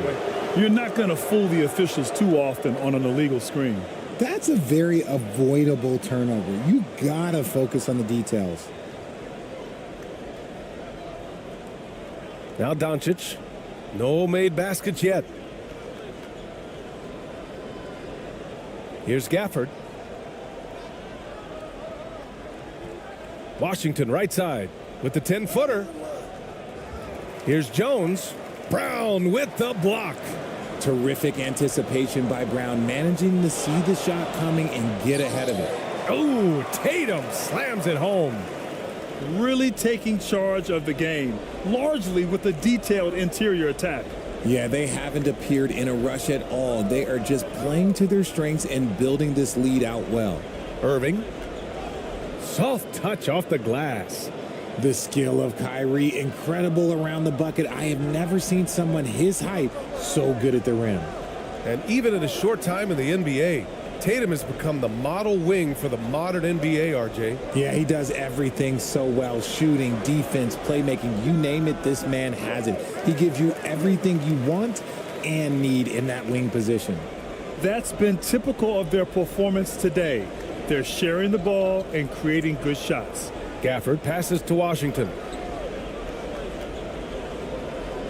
You're not going to fool the officials too often on an illegal screen. That's a very avoidable turnover. You gotta focus on the details. Now Doncic. No made baskets yet. Here's Gafford. Washington right side with the 10-footer. Here's Jones. Brown with the block. Terrific anticipation by Brown, managing to see the shot coming and get ahead of it. Oh, Tatum slams it home. Really taking charge of the game, largely with a detailed interior attack. Yeah, they haven't appeared in a rush at all. They are just playing to their strengths and building this lead out well. Irving. Soft touch off the glass. The skill of Kyrie, incredible around the bucket. I have never seen someone his height so good at the rim. And even in a short time in the NBA, Tatum has become the model wing for the modern NBA, RJ. Yeah, he does everything so well. Shooting, defense, playmaking, you name it, this man has it. He gives you everything you want and need in that wing position. That's been typical of their performance today. They're sharing the ball and creating good shots. Gafford passes to Washington.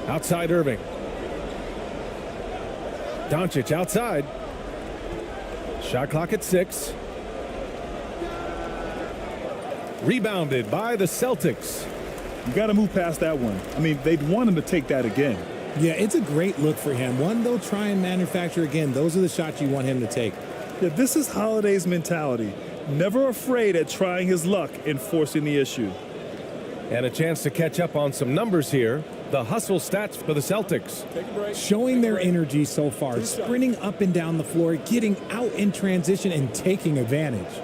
Outside Irving. Doncic outside. Shot clock at 6. Rebounded by the Celtics. You got to move past that one. I mean, they'd want him to take that again. Yeah, it's a great look for him. One they'll try and manufacture again. Those are the shots you want him to take. Yeah, this is Holiday's mentality. Never afraid at trying his luck and forcing the issue. And a chance to catch up on some numbers here. The hustle stats for the Celtics. Showing their energy so far, sprinting up and down the floor, getting out in transition and taking advantage.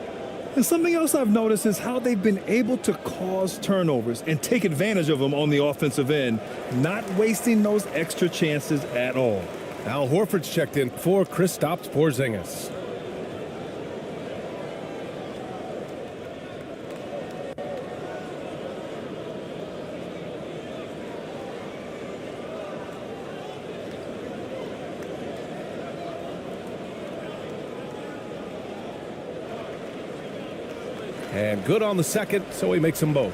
And something else I've noticed is how they've been able to cause turnovers and take advantage of them on the offensive end, not wasting those extra chances at all. Al Horford's checked in for Kristaps Porzingis. And good on the second, so he makes them both.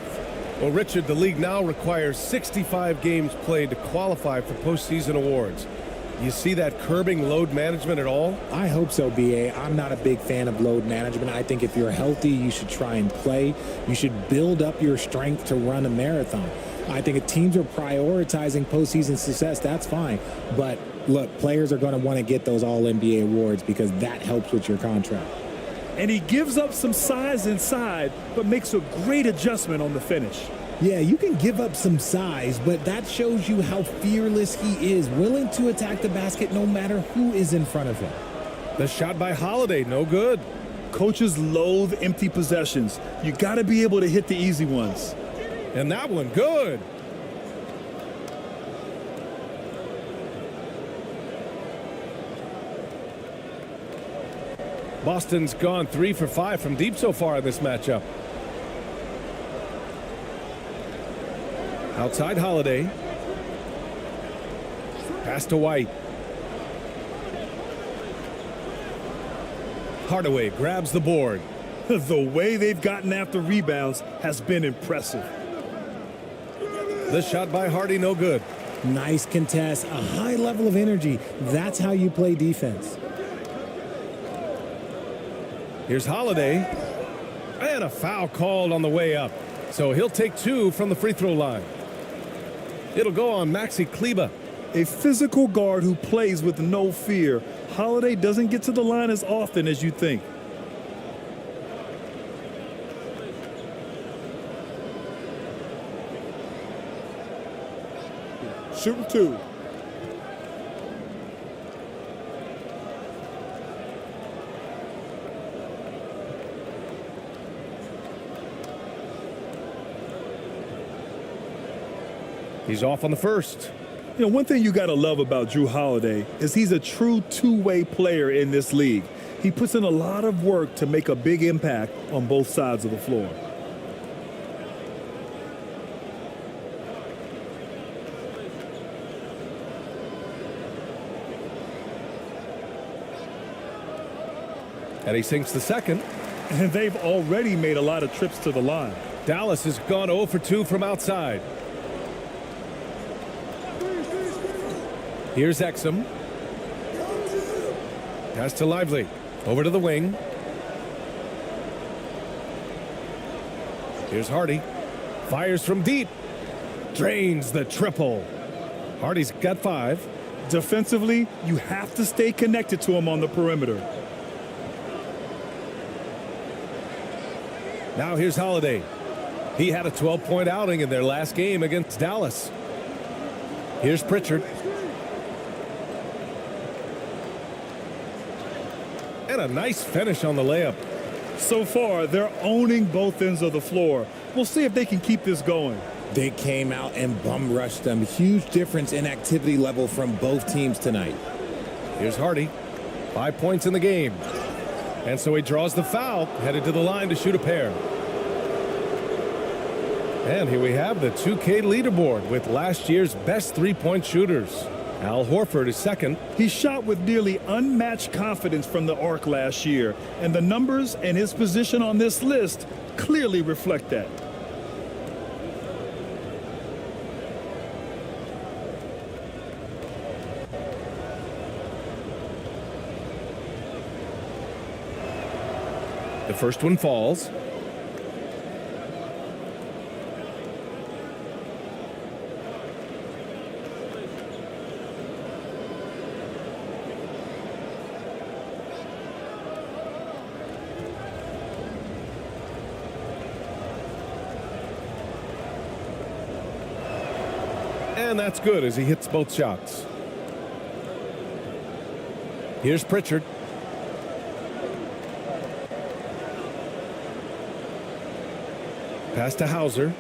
Well, Richard, the league now requires 65 games played to qualify for postseason awards. You see that curbing load management at all? I hope so, B.A. I'm not a big fan of load management. I think if you're healthy, you should try and play. You should build up your strength to run a marathon. I think if teams are prioritizing postseason success, that's fine. But, look, players are going to want to get those All-NBA awards because that helps with your contract. And he gives up some size inside, but makes a great adjustment on the finish. Yeah, you can give up some size, but that shows you how fearless he is, willing to attack the basket no matter who is in front of him. The shot by Holiday, no good. Coaches loathe empty possessions. You got to be able to hit the easy ones. And that one, good. Boston's gone 3 for 5 from deep so far in this matchup. Outside Holiday. Pass to White. Hardaway grabs the board. The way they've gotten after rebounds has been impressive. The shot by Hardy, no good. Nice contest, a high level of energy. That's how you play defense. Here's Holiday. And a foul called on the way up. So he'll take 2 from the free throw line. It'll go on Maxi Kleba. A physical guard who plays with no fear. Holiday doesn't get to the line as often as you think. Shooting 2. He's off on the first. You know, one thing you got to love about Jrue Holiday is he's a true two-way player in this league. He puts in a lot of work to make a big impact on both sides of the floor. And he sinks the second. And they've already made a lot of trips to the line. Dallas has gone 0 for 2 from outside. Here's Exum. Pass to Lively. Over to the wing. Here's Hardy. Fires from deep. Drains the triple. Hardy's got 5. Defensively, you have to stay connected to him on the perimeter. Now here's Holiday. He had a 12-point outing in their last game against Dallas. Here's Pritchard. And a nice finish on the layup. So far, they're owning both ends of the floor. We'll see if they can keep this going. They came out and bum rushed them. Huge difference in activity level from both teams tonight. Here's Hardy. 5 points in the game. And so he draws the foul, headed to the line to shoot a pair. And here we have the 2K leaderboard with last year's best three-point shooters. Al Horford is second. He shot with nearly unmatched confidence from the arc last year, and the numbers and his position on this list clearly reflect that. The first one falls. And that's good as he hits both shots. Here's Pritchard. Pass to Hauser.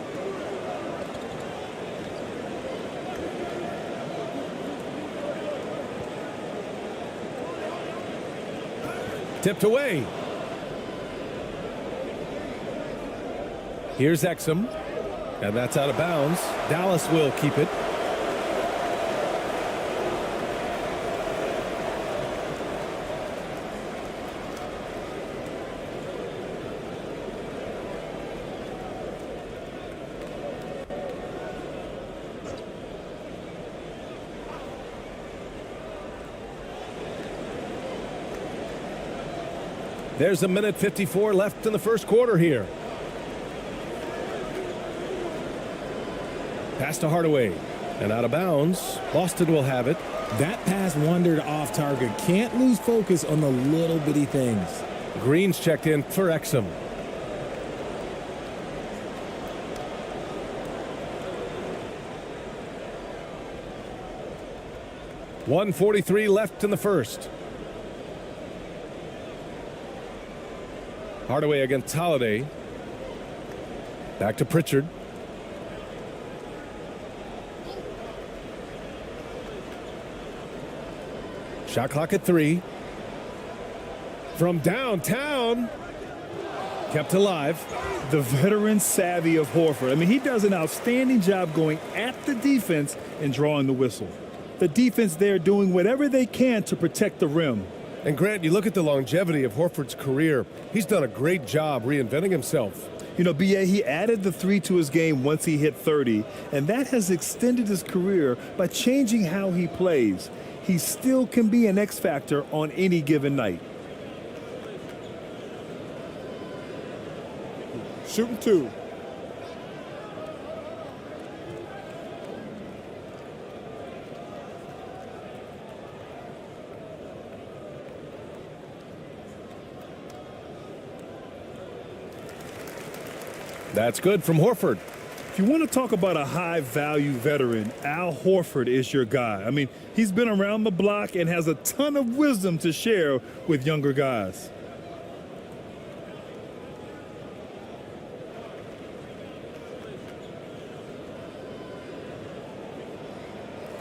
Tipped away. Here's Exum. And that's out of bounds. Dallas will keep it. There's a minute 54 left in the first quarter here. Pass to Hardaway. And out of bounds. Boston will have it. That pass wandered off target. Can't lose focus on the little bitty things. Green's checked in for Exum. .143 left in the first. Hardaway against Holiday. Back to Pritchard. Shot clock at 3. From downtown. Kept alive. The veteran savvy of Horford. I mean, he does an outstanding job going at the defense and drawing the whistle. The defense there doing whatever they can to protect the rim. And Grant, you look at the longevity of Horford's career. He's done a great job reinventing himself. You know, B.A., he added the 3 to his game once he hit 30, and that has extended his career by changing how he plays. He still can be an X factor on any given night. Shooting 2. That's good from Horford. If you want to talk about a high-value veteran, Al Horford is your guy. I mean, he's been around the block and has a ton of wisdom to share with younger guys.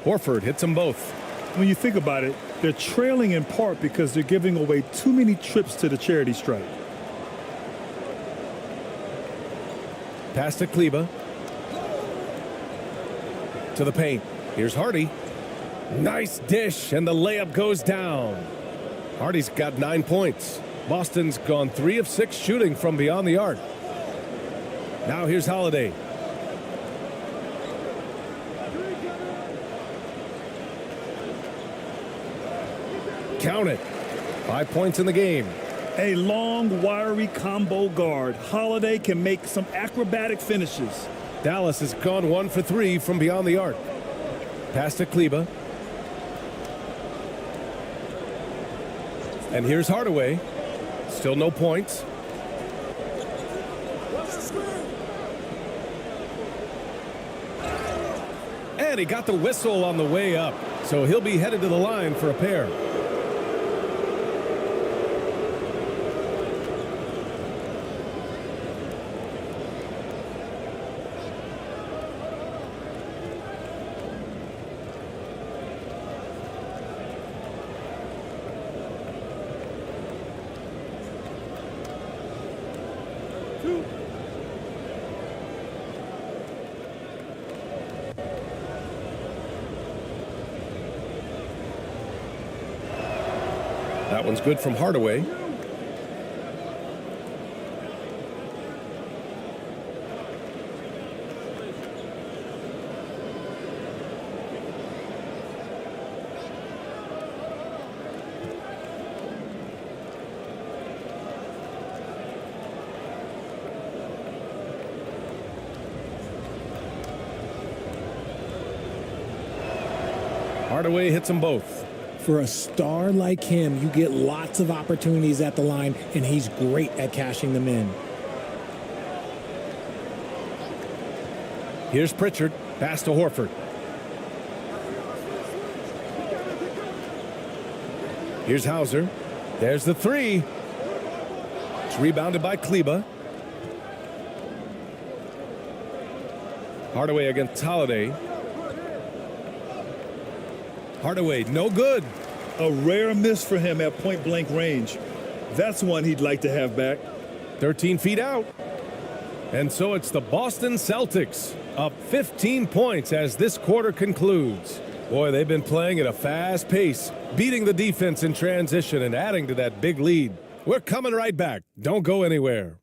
Horford hits them both. When you think about it, they're trailing in part because they're giving away too many trips to the charity stripe. Pass to Kleba. To the paint. Here's Hardy. Nice dish, and the layup goes down. Hardy's got 9 points. Boston's gone 3 of 6 shooting from beyond the arc. Now here's Holiday. Count it. 5 points in the game. A long, wiry combo guard. Holiday can make some acrobatic finishes. Dallas has gone 1 for 3 from beyond the arc. Pass to Kleber. And here's Hardaway. Still no points. And he got the whistle on the way up. So he'll be headed to the line for a pair. That one's good from Hardaway. Hardaway hits them both. For a star like him, you get lots of opportunities at the line, and he's great at cashing them in. Here's Pritchard. Pass to Horford. Here's Hauser. There's the three. It's rebounded by Kleber. Hardaway against Holiday. Hardaway, no good. A rare miss for him at point-blank range. That's one he'd like to have back. 13 feet out. And so it's the Boston Celtics up 15 points as this quarter concludes. Boy, they've been playing at a fast pace, beating the defense in transition and adding to that big lead. We're coming right back. Don't go anywhere.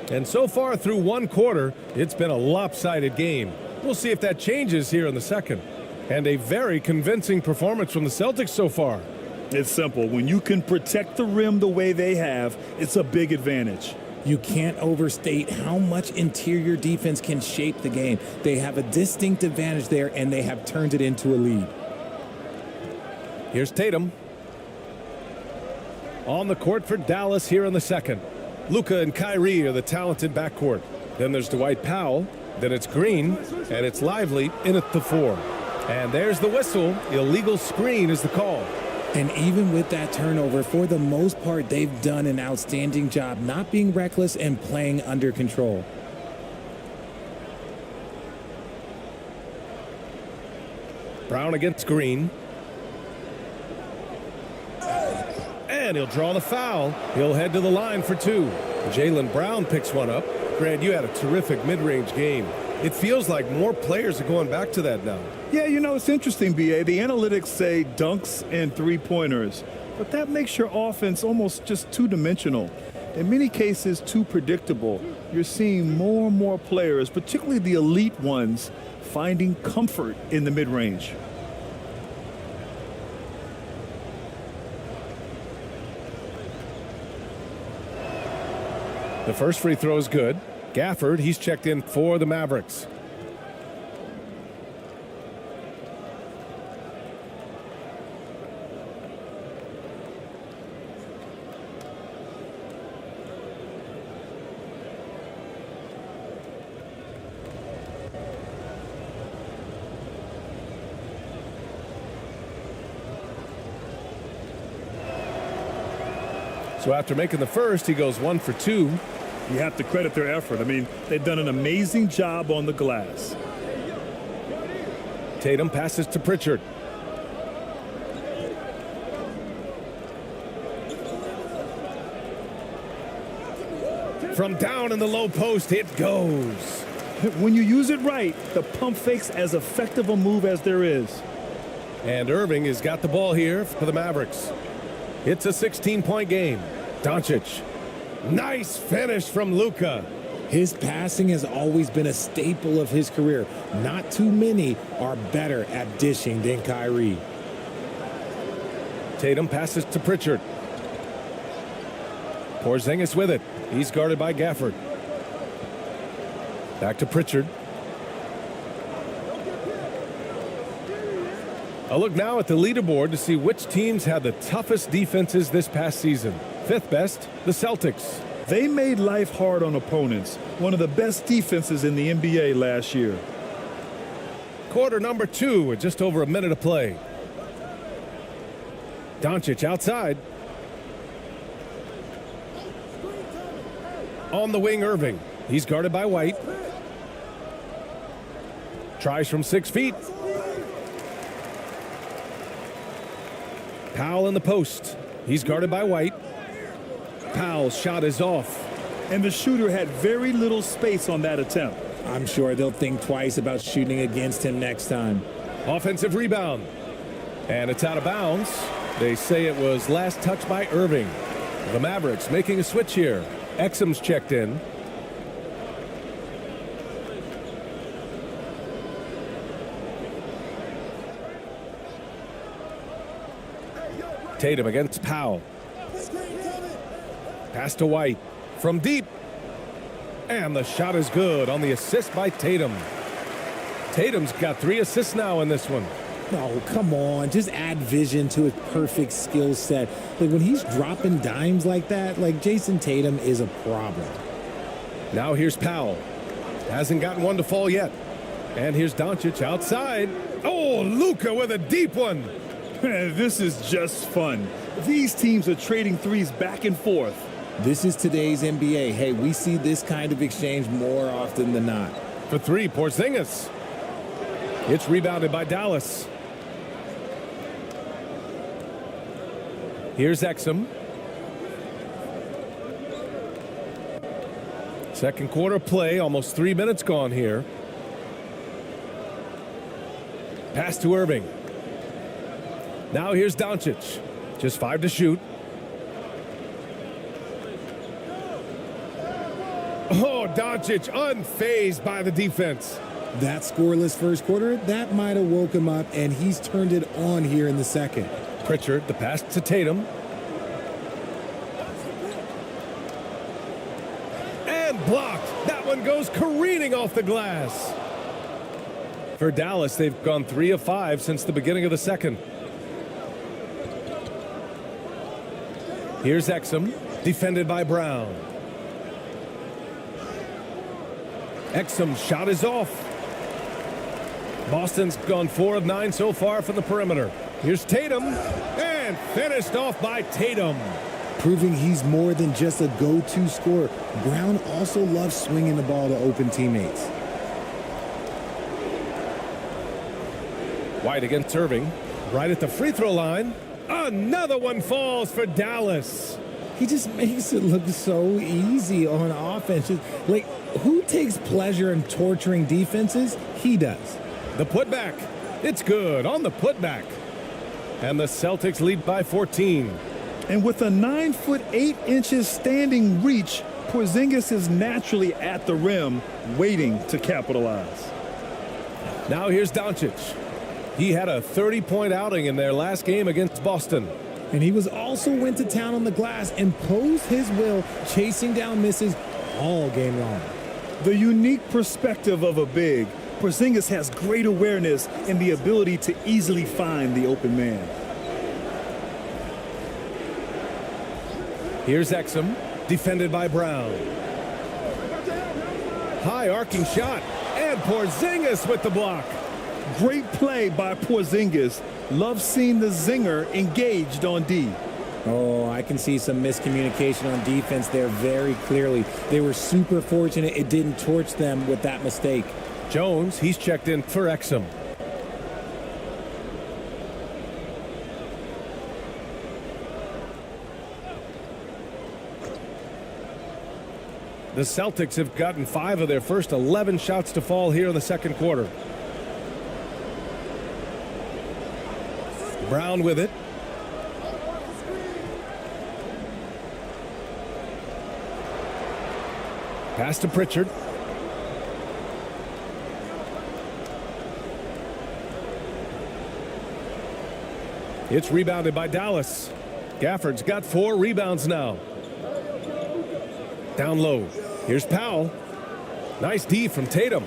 And so far through one quarter, it's been a lopsided game. We'll see if that changes here in the second. And a very convincing performance from the Celtics so far. It's simple. When you can protect the rim the way they have, it's a big advantage. You can't overstate how much interior defense can shape the game. They have a distinct advantage there, and they have turned it into a lead. Here's Tatum. On the court for Dallas here in the second. Luka and Kyrie are the talented backcourt. Then there's Dwight Powell. Then it's Green. And it's Lively in at the 4. And there's the whistle. Illegal screen is the call. And even with that turnover, for the most part, they've done an outstanding job not being reckless and playing under control. Brown against Green. And he'll draw the foul. He'll head to the line for 2. Jaylen Brown picks one up. Grant, you had a terrific mid-range game. It feels like more players are going back to that now. Yeah, you know, it's interesting, B.A. The analytics say dunks and three-pointers, but that makes your offense almost just two-dimensional. In many cases, too predictable. You're seeing more and more players, particularly the elite ones, finding comfort in the mid-range. The first free throw is good. Gafford, he's checked in for the Mavericks. So after making the first, he goes 1 for 2. You have to credit their effort. I mean, they've done an amazing job on the glass. Tatum passes to Pritchard. From down in the low post, it goes. When you use it right, the pump fake's as effective a move as there is. And Irving has got the ball here for the Mavericks. It's a 16-point game. Doncic. Nice finish from Luka. His passing has always been a staple of his career. Not too many are better at dishing than Kyrie. Tatum passes to Pritchard. Porzingis with it. He's guarded by Gafford. Back to Pritchard. A look now at the leaderboard to see which teams had the toughest defenses this past season. Fifth best, the Celtics. They made life hard on opponents. One of the best defenses in the NBA last year. Quarter number 2 with just over a minute of play. Doncic outside. On the wing, Irving. He's guarded by White. Tries from 6 feet. Powell in the post. He's guarded by White. Powell's shot is off. And the shooter had very little space on that attempt. I'm sure they'll think twice about shooting against him next time. Offensive rebound. And it's out of bounds. They say it was last touched by Irving. The Mavericks making a switch here. Exum's checked in. Tatum against Powell. Pass to White from deep. And the shot is good on the assist by Tatum. Tatum's got 3 assists now in this one. Oh, come on. Just add vision to his perfect skill set. Like when he's dropping dimes like that, like Jason Tatum is a problem. Now here's Powell. Hasn't gotten one to fall yet. And here's Doncic outside. Oh, Luka with a deep one. This is just fun. These teams are trading threes back and forth. This is today's NBA. Hey, we see this kind of exchange more often than not. For 3, Porzingis. It's rebounded by Dallas. Here's Exum. Second quarter play, almost 3 minutes gone here. Pass to Irving. Now here's Doncic. Just 5 to shoot. Oh, Doncic unfazed by the defense. That scoreless first quarter, that might have woke him up, and he's turned it on here in the second. Pritchard, the pass to Tatum. And blocked. That one goes careening off the glass. For Dallas, they've gone 3 of 5 since the beginning of the second. Here's Exum, defended by Brown. Exum's shot is off. Boston's gone 4 of 9 so far from the perimeter. Here's Tatum, and finished off by Tatum. Proving he's more than just a go-to scorer. Brown also loves swinging the ball to open teammates. White against Irving, right at the free throw line. Another one falls for Dallas. He just makes it look so easy on offense. Like, who takes pleasure in torturing defenses? He does. The putback. It's good on the putback. And the Celtics lead by 14. And with a 9'8" standing reach, Porzingis is naturally at the rim, waiting to capitalize. Now here's Doncic. He had a 30-point outing in their last game against Boston. And he was also went to town on the glass, imposed his will, chasing down misses all game long. The unique perspective of a big, Porzingis has great awareness and the ability to easily find the open man. Here's Exum, defended by Brown. High arcing shot, and Porzingis with the block. Great play by Porzingis. Love seeing the zinger engaged on D. Oh, I can see some miscommunication on defense there very clearly. They were super fortunate it didn't torch them with that mistake. Jones, he's checked in for Exum. The Celtics have gotten 5 of their first 11 shots to fall here in the second quarter. Brown with it. Pass to Pritchard. It's rebounded by Dallas. Gafford's got 4 rebounds now. Down low. Here's Powell. Nice D from Tatum.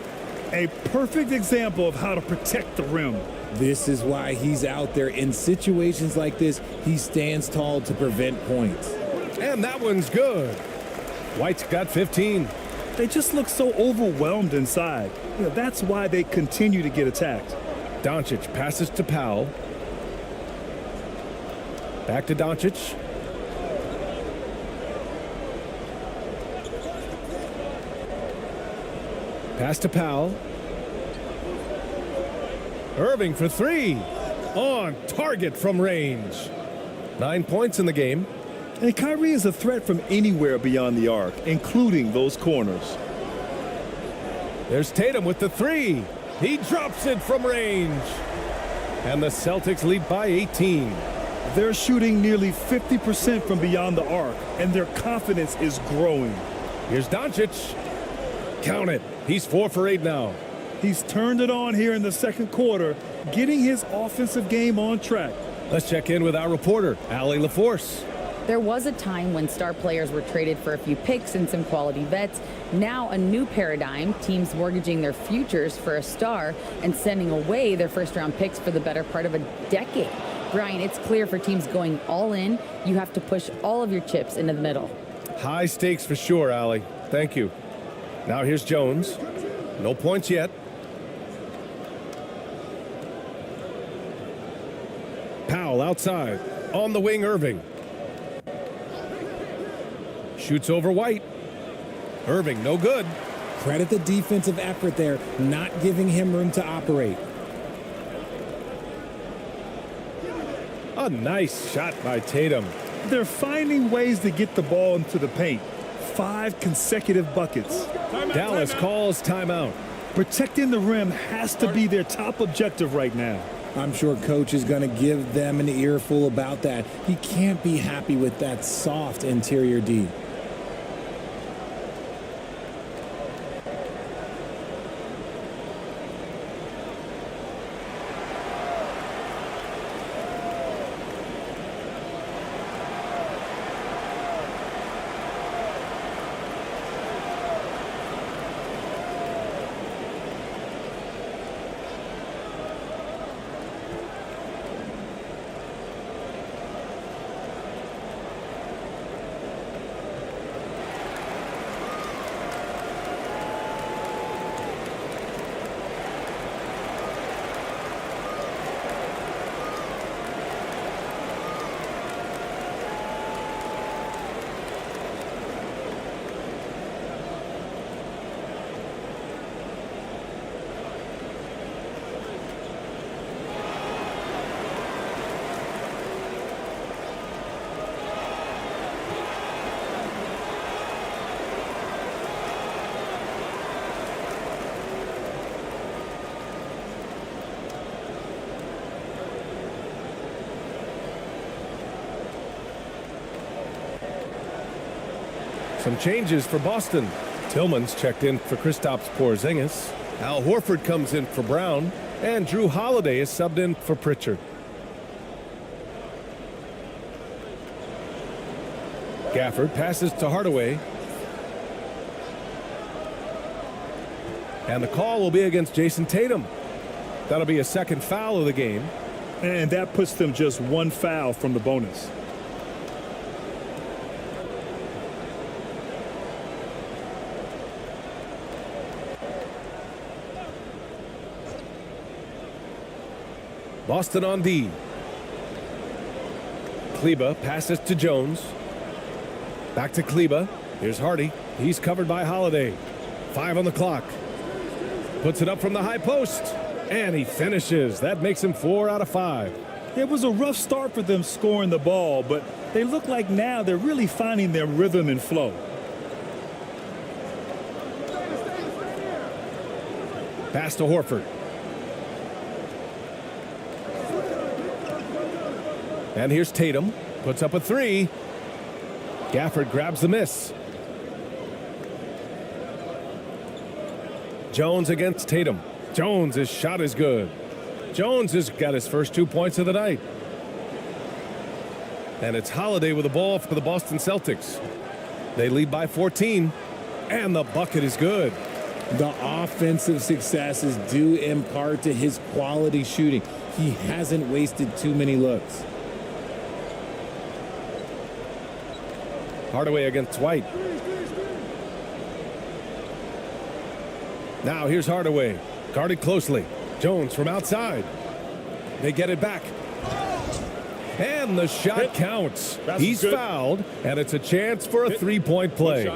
A perfect example of how to protect the rim. This is why he's out there. In situations like this, he stands tall to prevent points. And that one's good. White's got 15. They just look so overwhelmed inside. That's why they continue to get attacked. Doncic passes to Powell. Back to Doncic. Pass to Powell. Irving for 3. On target from range. 9 points in the game. And Kyrie is a threat from anywhere beyond the arc, including those corners. There's Tatum with the 3. He drops it from range. And the Celtics lead by 18. They're shooting nearly 50% from beyond the arc, and their confidence is growing. Here's Doncic. Count it. He's 4 for 8 now. He's turned it on here in the second quarter, getting his offensive game on track. Let's check in with our reporter, Allie LaForce. There was a time when star players were traded for a few picks and some quality vets. Now a new paradigm, teams mortgaging their futures for a star and sending away their first-round picks for the better part of a decade. Brian, it's clear for teams going all in, you have to push all of your chips into the middle. High stakes for sure, Allie. Thank you. Now here's Jones. No points yet. Powell outside. On the wing, Irving. Shoots over White. Irving, no good. Credit the defensive effort there, not giving him room to operate. A nice shot by Tatum. They're finding ways to get the ball into the paint. 5 consecutive buckets. Dallas calls timeout. Protecting the rim has to be their top objective right now. I'm sure coach is going to give them an earful about that. He can't be happy with that soft interior D. Some changes for Boston. Tillman's checked in for Kristaps Porzingis. Al Horford comes in for Brown. And Drew Holiday is subbed in for Pritchard. Gafford passes to Hardaway. And the call will be against Jason Tatum. That'll be a second foul of the game. And that puts them just 1 foul from the bonus. Boston on D. Kleba passes to Jones. Back to Kleba. Here's Hardy. He's covered by Holiday. 5 on the clock. Puts it up from the high post. And he finishes. That makes him 4 out of 5. It was a rough start for them scoring the ball, but they look like now they're really finding their rhythm and flow. Pass to Horford. And here's Tatum. Puts up a three. Gafford grabs the miss. Jones against Tatum. Jones' shot is good. Jones has got his first 2 points of the night. And it's Holiday with the ball for the Boston Celtics. They lead by 14. And the bucket is good. The offensive success is due in part to his quality shooting. He hasn't wasted too many looks. Hardaway against White. Now here's Hardaway. Guarded closely. Jones from outside. They get it back. And the shot counts. He's fouled, and it's a chance for a three-point play.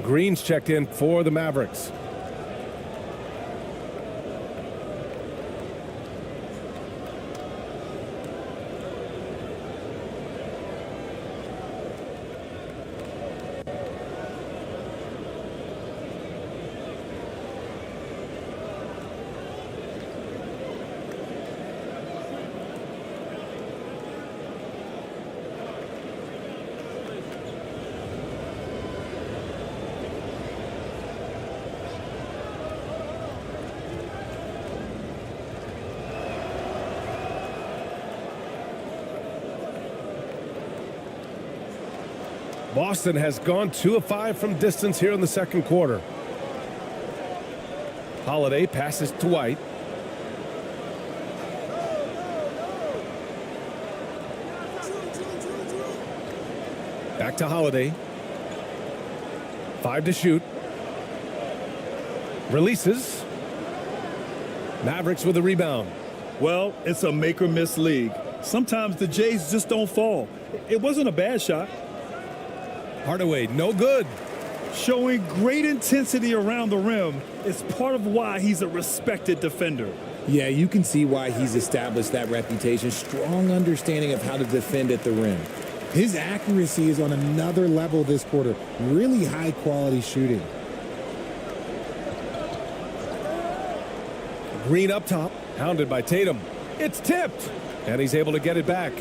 Green's checked in for the Mavericks. Boston has gone 2 of 5 from distance here in the second quarter. Holiday passes to White. Back to Holiday. 5 to shoot. Releases. Mavericks with a rebound. Well, it's a make or miss league. Sometimes the Jays just don't fall. It wasn't a bad shot. Hardaway, no good. Showing great intensity around the rim is part of why he's a respected defender. Yeah, you can see why he's established that reputation. Strong understanding of how to defend at the rim. His accuracy is on another level this quarter. Really high quality shooting. Green up top, hounded by Tatum. It's tipped, and he's able to get it back.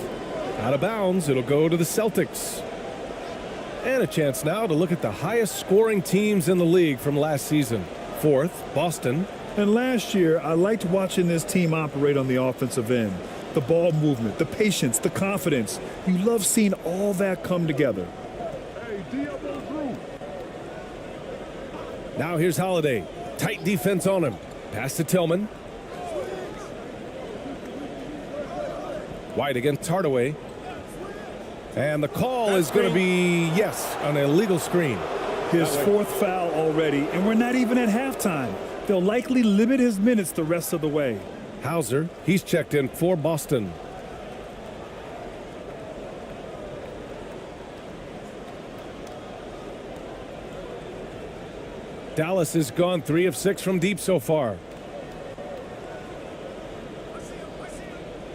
Out of bounds, it'll go to the Celtics. And a chance now to look at the highest scoring teams in the league from last season. 4th, Boston. And last year, I liked watching this team operate on the offensive end. The ball movement, the patience, the confidence. You love seeing all that come together. Now here's Holiday. Tight defense on him. Pass to Tillman. White against Hardaway. And the call is going to be, yes, an illegal screen. His 4th foul already, and we're not even at halftime. They'll likely limit his minutes the rest of the way. Hauser, he's checked in for Boston. Dallas has gone 3 of 6 from deep so far.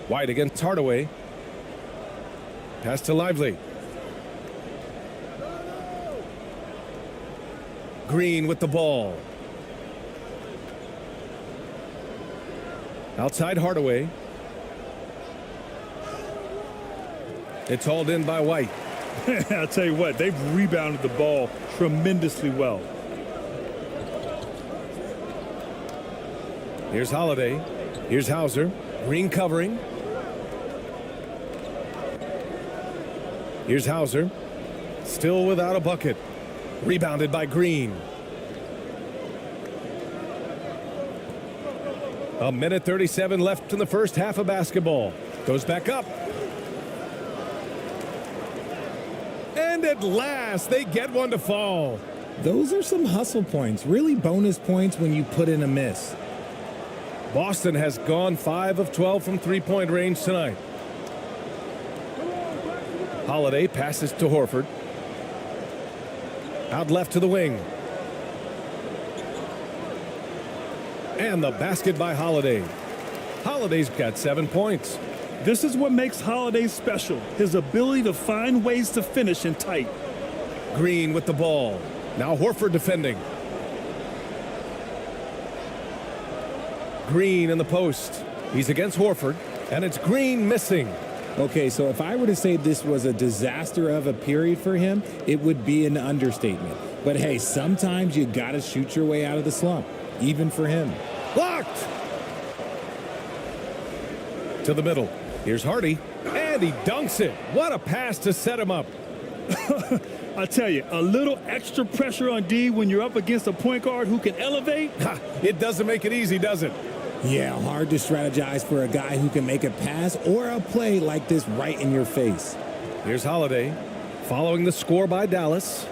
White against Hardaway. Pass to Lively. Green with the ball. Outside Hardaway. It's hauled in by White. I'll tell you what, they've rebounded the ball tremendously well. Here's Holiday. Here's Hauser. Green covering. Here's Hauser. Still without a bucket. Rebounded by Green. A minute 37 left in the first half of basketball. Goes back up. And at last, they get one to fall. Those are some hustle points. Really bonus points when you put in a miss. Boston has gone 5 of 12 from three-point range tonight. Holiday passes to Horford. Out left to the wing. And the basket by Holiday. Holiday's got 7 points. This is what makes Holiday special. His ability to find ways to finish in tight. Green with the ball. Now Horford defending. Green in the post. He's against Horford, and it's Green missing. Okay, so if I were to say this was a disaster of a period for him, it would be an understatement. But hey, sometimes you got to shoot your way out of the slump, even for him. Blocked! To the middle. Here's Hardy, and he dunks it. What a pass to set him up. I tell you, a little extra pressure on D when you're up against a point guard who can elevate. It doesn't make it easy, does it? Yeah, hard to strategize for a guy who can make a pass or a play like this right in your face. Here's Holiday, following the score by Dallas.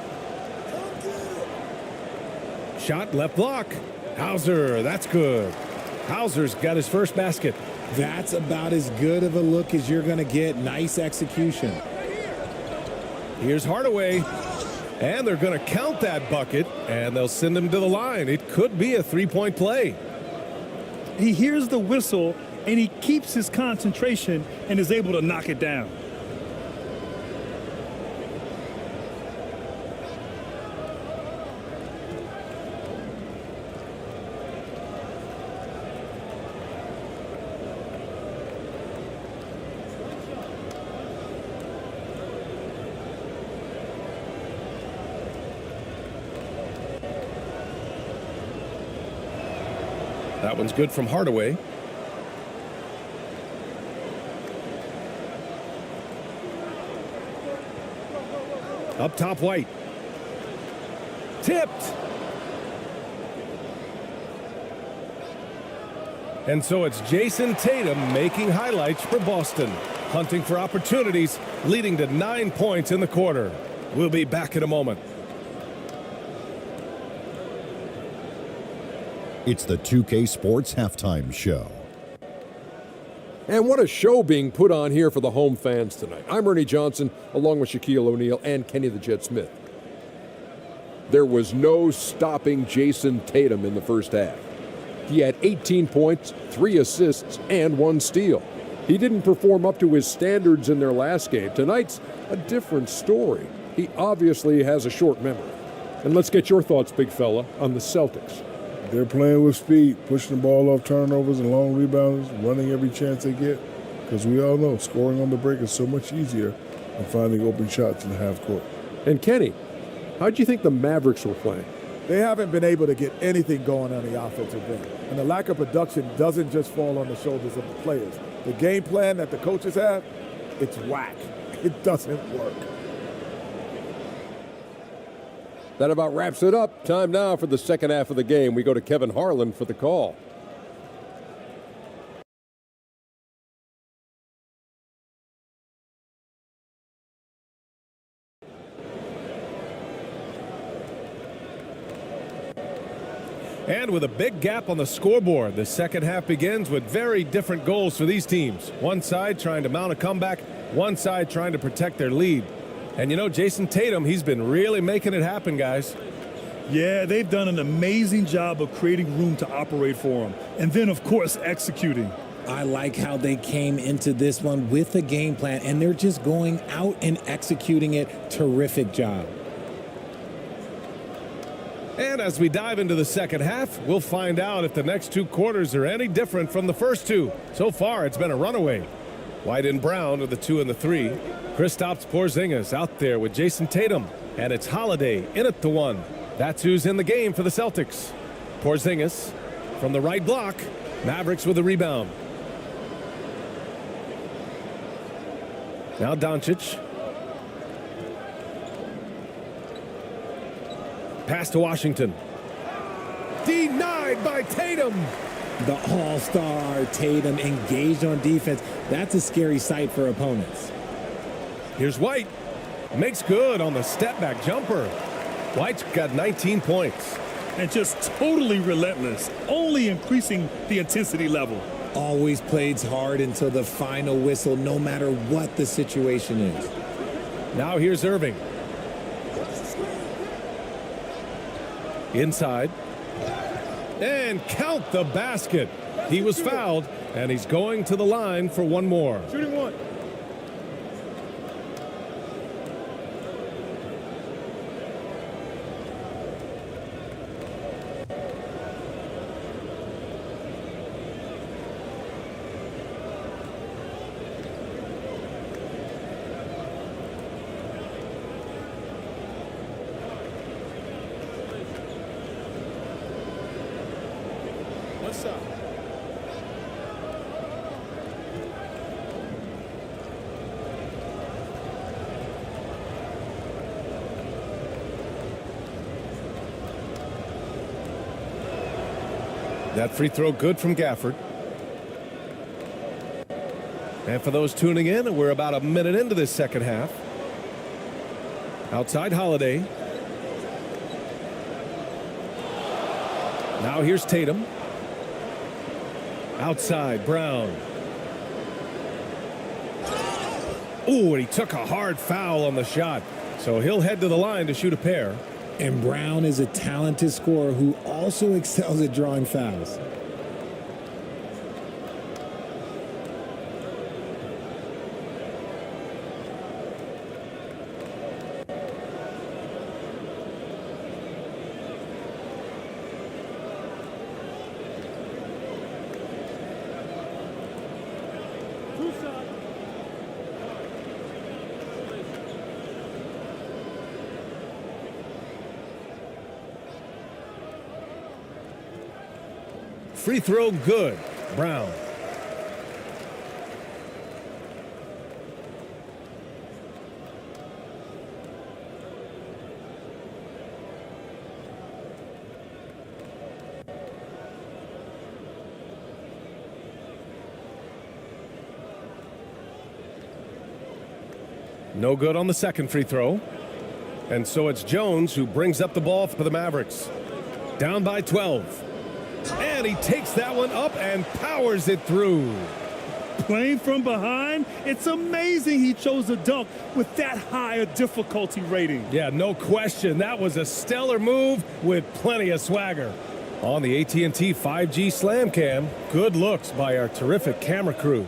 Shot left block. Hauser, that's good. Hauser's got his first basket. That's about as good of a look as you're going to get. Nice execution. Here's Hardaway, and they're going to count that bucket, and they'll send him to the line. It could be a three-point play. He hears the whistle, and he keeps his concentration and is able to knock it down. That one's good from Hardaway. Up top, White. Tipped. And so it's Jason Tatum making highlights for Boston, hunting for opportunities, leading to 9 points in the quarter. We'll be back in a moment. It's the 2K Sports Halftime Show. And what a show being put on here for the home fans tonight. I'm Ernie Johnson, along with Shaquille O'Neal and Kenny the Jet Smith. There was no stopping Jason Tatum in the first half. He had 18 points, 3 assists, and 1 steal. He didn't perform up to his standards in their last game. Tonight's a different story. He obviously has a short memory. And let's get your thoughts, big fella, on the Celtics. They're playing with speed, pushing the ball off turnovers and long rebounds, running every chance they get. Because we all know scoring on the break is so much easier than finding open shots in the half court. And Kenny, how'd you think the Mavericks were playing? They haven't been able to get anything going on the offensive end. And the lack of production doesn't just fall on the shoulders of the players. The game plan that the coaches have, it's whack. It doesn't work. That about wraps it up. Time now for the second half of the game. We go to Kevin Harlan for the call. And with a big gap on the scoreboard, the second half begins with very different goals for these teams. One side trying to mount a comeback, one side trying to protect their lead. And you know, Jason Tatum, he's been really making it happen, guys. Yeah, they've done an amazing job of creating room to operate for him. And then, of course, executing. I like how they came into this one with a game plan, and they're just going out and executing it. Terrific job. And as we dive into the second half, we'll find out if the next 2 quarters are any different from the first 2. So far, it's been a runaway. White and Brown are the 2 and the 3. Kristaps Porzingis out there with Jason Tatum. And it's Holiday in at the 1. That's who's in the game for the Celtics. Porzingis from the right block. Mavericks with a rebound. Now Doncic. Pass to Washington. Denied by Tatum. The all-star Tatum engaged on defense. That's a scary sight for opponents. Here's White. Makes good on the step-back jumper. White's got 19 points. And just totally relentless, only increasing the intensity level. Always plays hard until the final whistle, no matter what the situation is. Now here's Irving. Inside. And count the basket. He was fouled, and he's going to the line for one more. Shooting one. left side. That free throw good from Gafford. And for those tuning in, we're about a minute into this second half. Outside Holiday. Now here's Tatum. Outside Brown. Ooh, and he took a hard foul on the shot. So he'll head to the line to shoot a pair. And Brown is a talented scorer who also excels at drawing fouls. Free throw good. Brown. No good on the second free throw. And so it's Jones who brings up the ball for the Mavericks. Down by 12. And he takes that one up and powers it through. Playing from behind, it's amazing he chose a dunk with that high a difficulty rating. Yeah, no question. That was a stellar move with plenty of swagger. On the AT&T 5G Slam Cam, good looks by our terrific camera crew.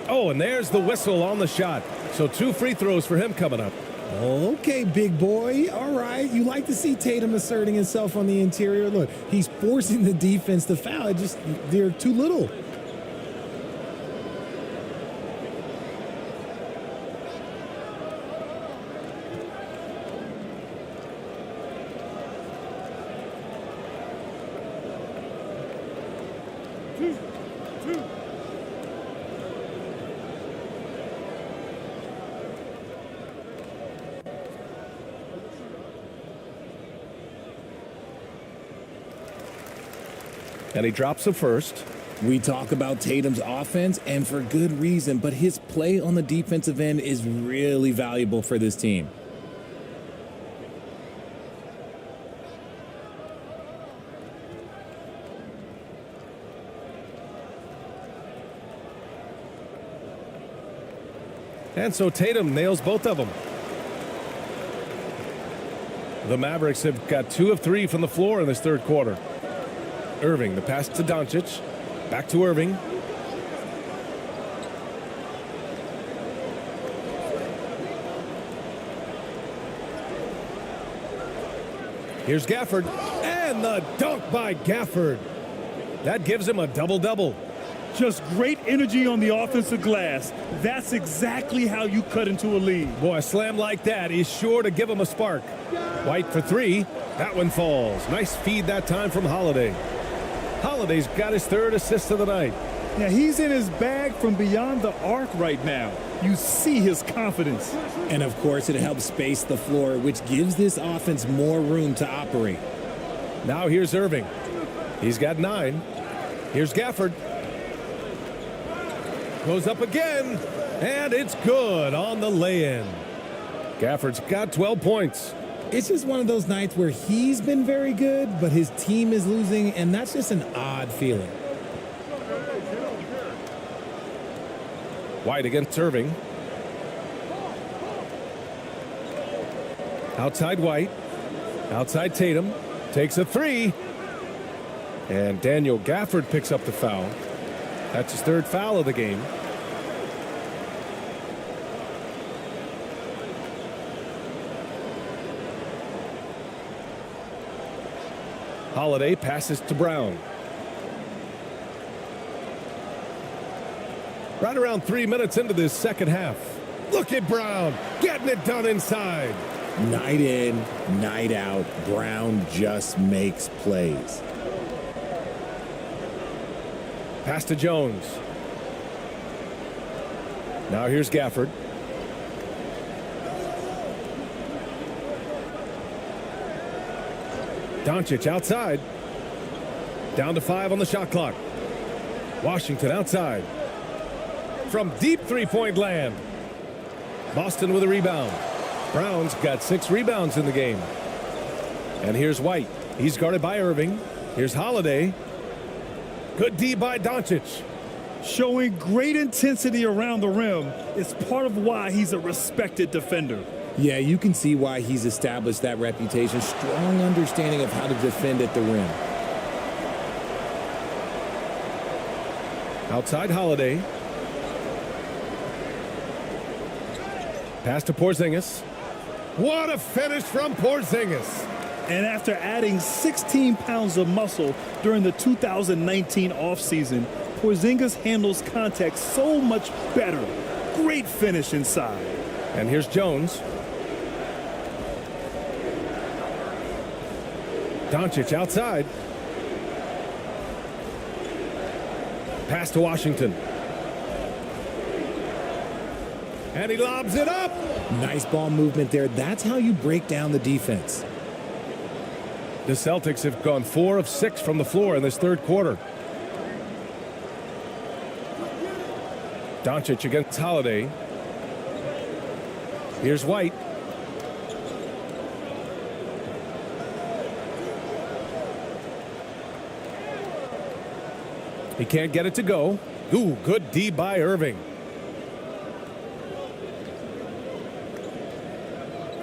Oh, and there's the whistle on the shot. So 2 free throws for him coming up. Okay, big boy. All right. You like to see Tatum asserting himself on the interior. Look, he's forcing the defense to foul. They're too little. And he drops the first. We talk about Tatum's offense, and for good reason, but his play on the defensive end is really valuable for this team. And so Tatum nails both of them. The Mavericks have got 2 of 3 from the floor in this third quarter. Irving, the pass to Doncic. Back to Irving. Here's Gafford. And the dunk by Gafford. That gives him a double-double. Just great energy on the offensive glass. That's exactly how you cut into a lead. Boy, a slam like that is sure to give him a spark. White for 3. That one falls. Nice feed that time from Holiday. Holiday's got his 3rd assist of the night. Yeah, he's in his bag from beyond the arc right now. You see his confidence. And of course, it helps space the floor, which gives this offense more room to operate. Now here's Irving. He's got 9. Here's Gafford. Goes up again, and it's good on the lay-in. Gafford's got 12 points. It's just one of those nights where he's been very good, but his team is losing, and that's just an odd feeling. White against Irving. Outside White. Outside Tatum. Takes a 3. And Daniel Gafford picks up the foul. That's his 3rd foul of the game. Holiday passes to Brown. Right around 3 minutes into this second half. Look at Brown getting it done inside. Night in, night out, Brown just makes plays. Pass to Jones. Now here's Gafford. Doncic outside. Down to 5 on the shot clock. Washington outside. From deep three-point land. Boston with a rebound. Brown's got 6 rebounds in the game. And here's White. He's guarded by Irving. Here's Holiday. Good D by Doncic. Showing great intensity around the rim is part of why he's a respected defender. Yeah, you can see why he's established that reputation. Strong understanding of how to defend at the rim. Outside Holiday. Pass to Porzingis. What a finish from Porzingis. And after adding 16 pounds of muscle during the 2019 offseason, Porzingis handles contact so much better. Great finish inside. And here's Jones. Doncic outside. Pass to Washington. And he lobs it up. Nice ball movement there. That's how you break down the defense. The Celtics have gone 4 of 6 from the floor in this third quarter. Doncic against Holiday. Here's White. He can't get it to go. Ooh, good D by Irving.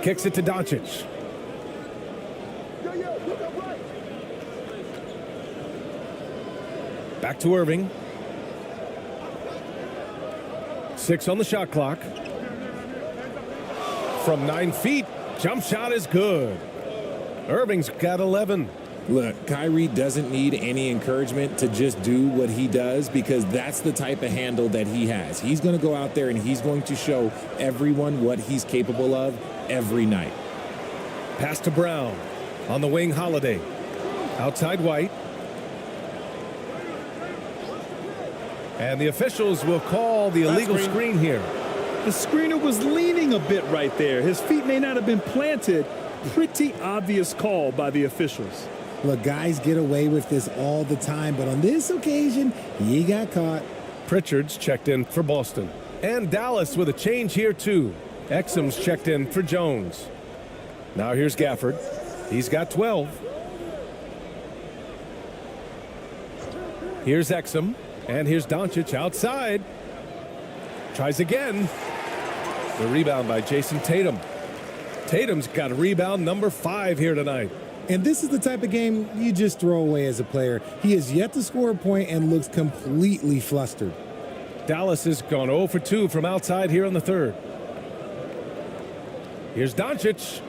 Kicks it to Doncic. Back to Irving. 6 on the shot clock. From 9 feet, jump shot is good. Irving's got 11. Look, Kyrie doesn't need any encouragement to just do what he does because that's the type of handle that he has. He's going to go out there and he's going to show everyone what he's capable of every night. Pass to Brown. On the wing, Holiday. Outside White. And the officials will call the illegal screen here. The screener was leaning a bit right there. His feet may not have been planted. Pretty obvious call by the officials. Look, guys get away with this all the time, but on this occasion, he got caught. Pritchard's checked in for Boston. And Dallas with a change here, too. Exum's checked in for Jones. Now here's Gafford. He's got 12. Here's Exum. And here's Doncic outside. Tries again. The rebound by Jason Tatum. Tatum's got a rebound number 5 here tonight. And this is the type of game you just throw away as a player. He has yet to score a point and looks completely flustered. Dallas has gone 0 for 2 from outside here in the third. Here's Doncic.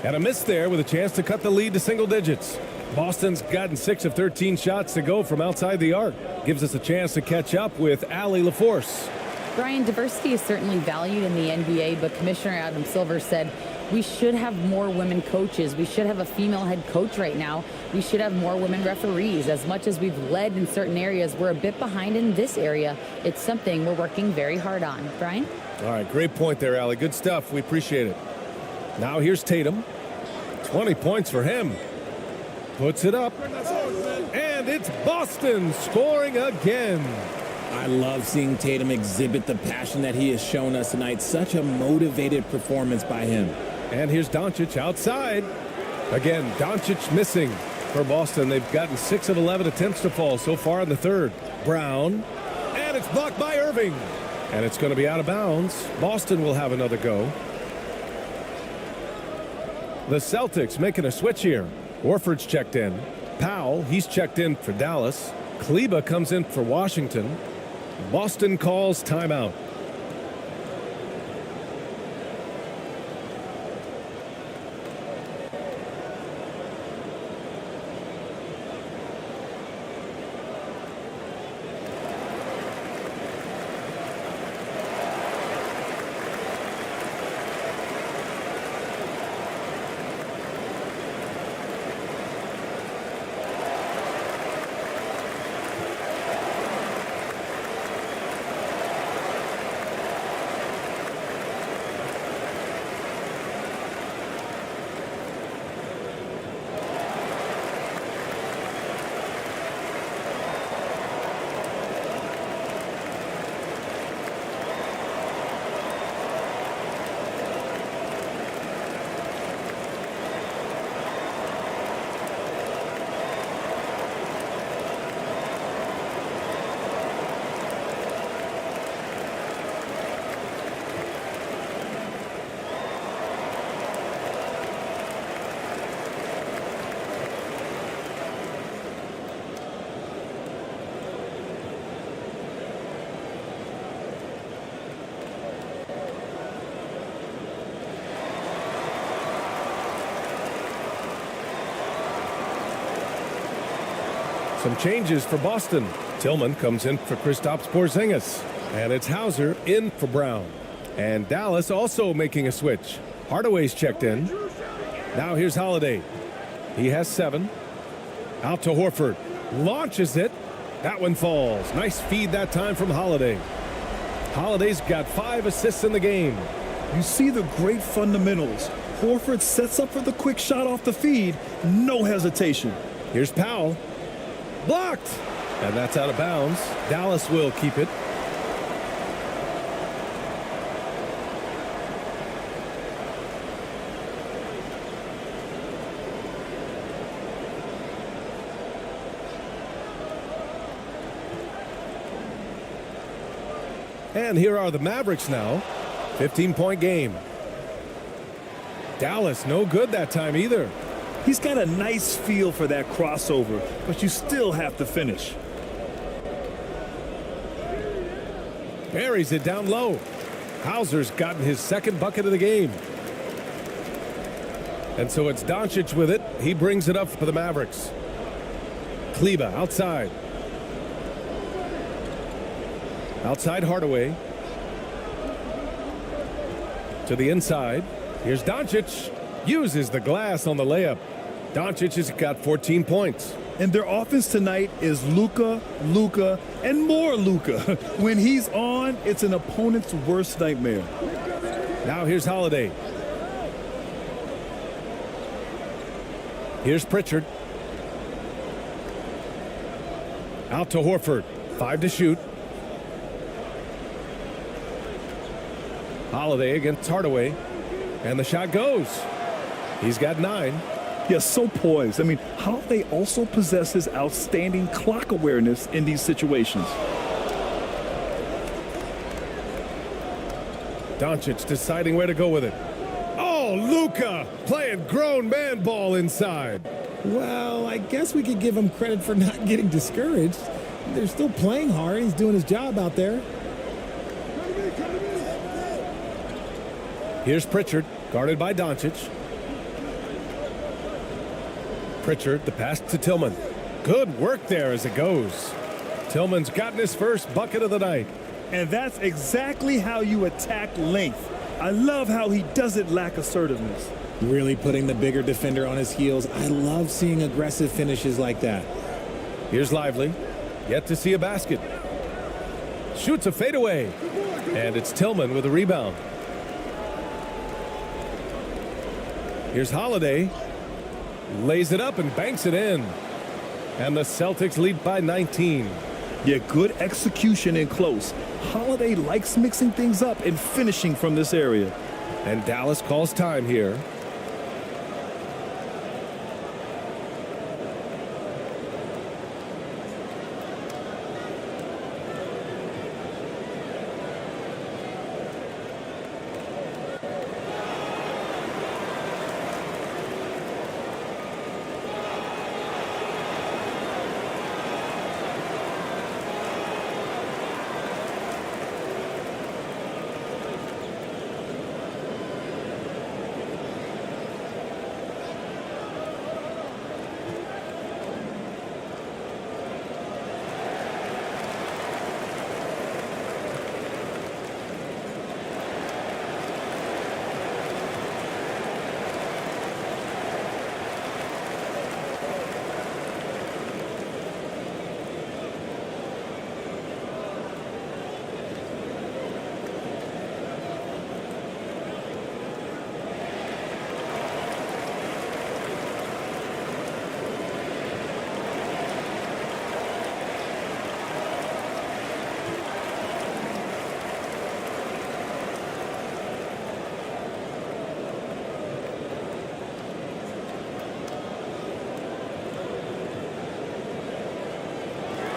And a miss there with a chance to cut the lead to single digits. Boston's gotten 6 of 13 shots to go from outside the arc. Gives us a chance to catch up with Allie LaForce. Brian, diversity is certainly valued in the NBA, but Commissioner Adam Silver said we should have more women coaches. We should have a female head coach right now. We should have more women referees. As much as we've led in certain areas, we're a bit behind in this area. It's something we're working very hard on. Brian? All right, great point there, Allie. Good stuff. We appreciate it. Now here's Tatum. 20 points for him. Puts it up. And it's Boston scoring again. I love seeing Tatum exhibit the passion that he has shown us tonight. Such a motivated performance by him. And here's Doncic outside. Again, Doncic missing for Boston. They've gotten 6 of 11 attempts to fall so far in the third. Brown. And it's blocked by Irving. And it's going to be out of bounds. Boston will have another go. The Celtics making a switch here. Horford's checked in. Powell, he's checked in for Dallas. Kleba comes in for Washington. Boston calls timeout. Some changes for Boston. Tillman comes in for Kristaps Porzingis. And it's Hauser in for Brown. And Dallas also making a switch. Hardaway's checked in. Now here's Holiday. He has 7. Out to Horford. Launches it. That one falls. Nice feed that time from Holiday. Holiday's got 5 assists in the game. You see the great fundamentals. Horford sets up for the quick shot off the feed. No hesitation. Here's Powell. Blocked. And that's out of bounds. Dallas will keep it. And here are the Mavericks now. 15-point game. Dallas no good that time either. He's got a nice feel for that crossover, but you still have to finish. Buries it down low. Hauser's gotten his 2nd bucket of the game. And so it's Doncic with it. He brings it up for the Mavericks. Kleba outside. Outside Hardaway. To the inside. Here's Doncic. Uses the glass on the layup. Doncic has got 14 points. And their offense tonight is Luka, Luka, and more Luka. When he's on, it's an opponent's worst nightmare. Now here's Holiday. Here's Pritchard. Out to Horford. 5 to shoot. Holiday against Hardaway. And the shot goes. He's got 9. Yes, so poised. I mean, Holiday also possesses outstanding clock awareness in these situations. Doncic deciding where to go with it. Oh, Luka playing grown man ball inside. Well, I guess we could give him credit for not getting discouraged. They're still playing hard. He's doing his job out there. Here's Pritchard, guarded by Doncic. Pritchard, the pass to Tillman. Good work there as it goes. Tillman's gotten his first bucket of the night. And that's exactly how you attack length. I love how he doesn't lack assertiveness. Really putting the bigger defender on his heels. I love seeing aggressive finishes like that. Here's Lively. Yet to see a basket. Shoots a fadeaway. And it's Tillman with a rebound. Here's Holiday. Lays it up and banks it in. And the Celtics lead by 19. Yeah, good execution in close. Holiday likes mixing things up and finishing from this area. And Dallas calls time here.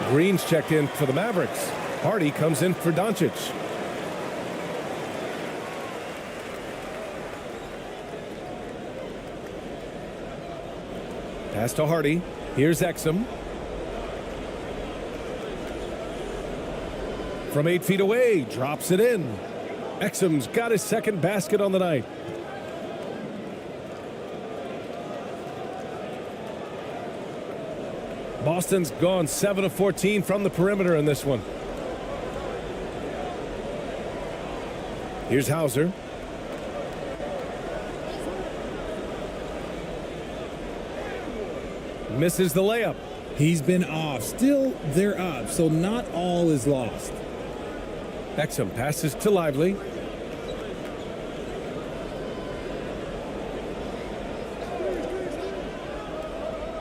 Green's checked in for the Mavericks. Hardy comes in for Doncic. Pass to Hardy. Here's Exum. From 8 feet away, drops it in. Exum's got his 2nd basket on the night. Boston's gone 7 of 14 from the perimeter in this one. Here's Hauser. Misses the layup. He's been off. Still, they're up, so not all is lost. Exum passes to Lively.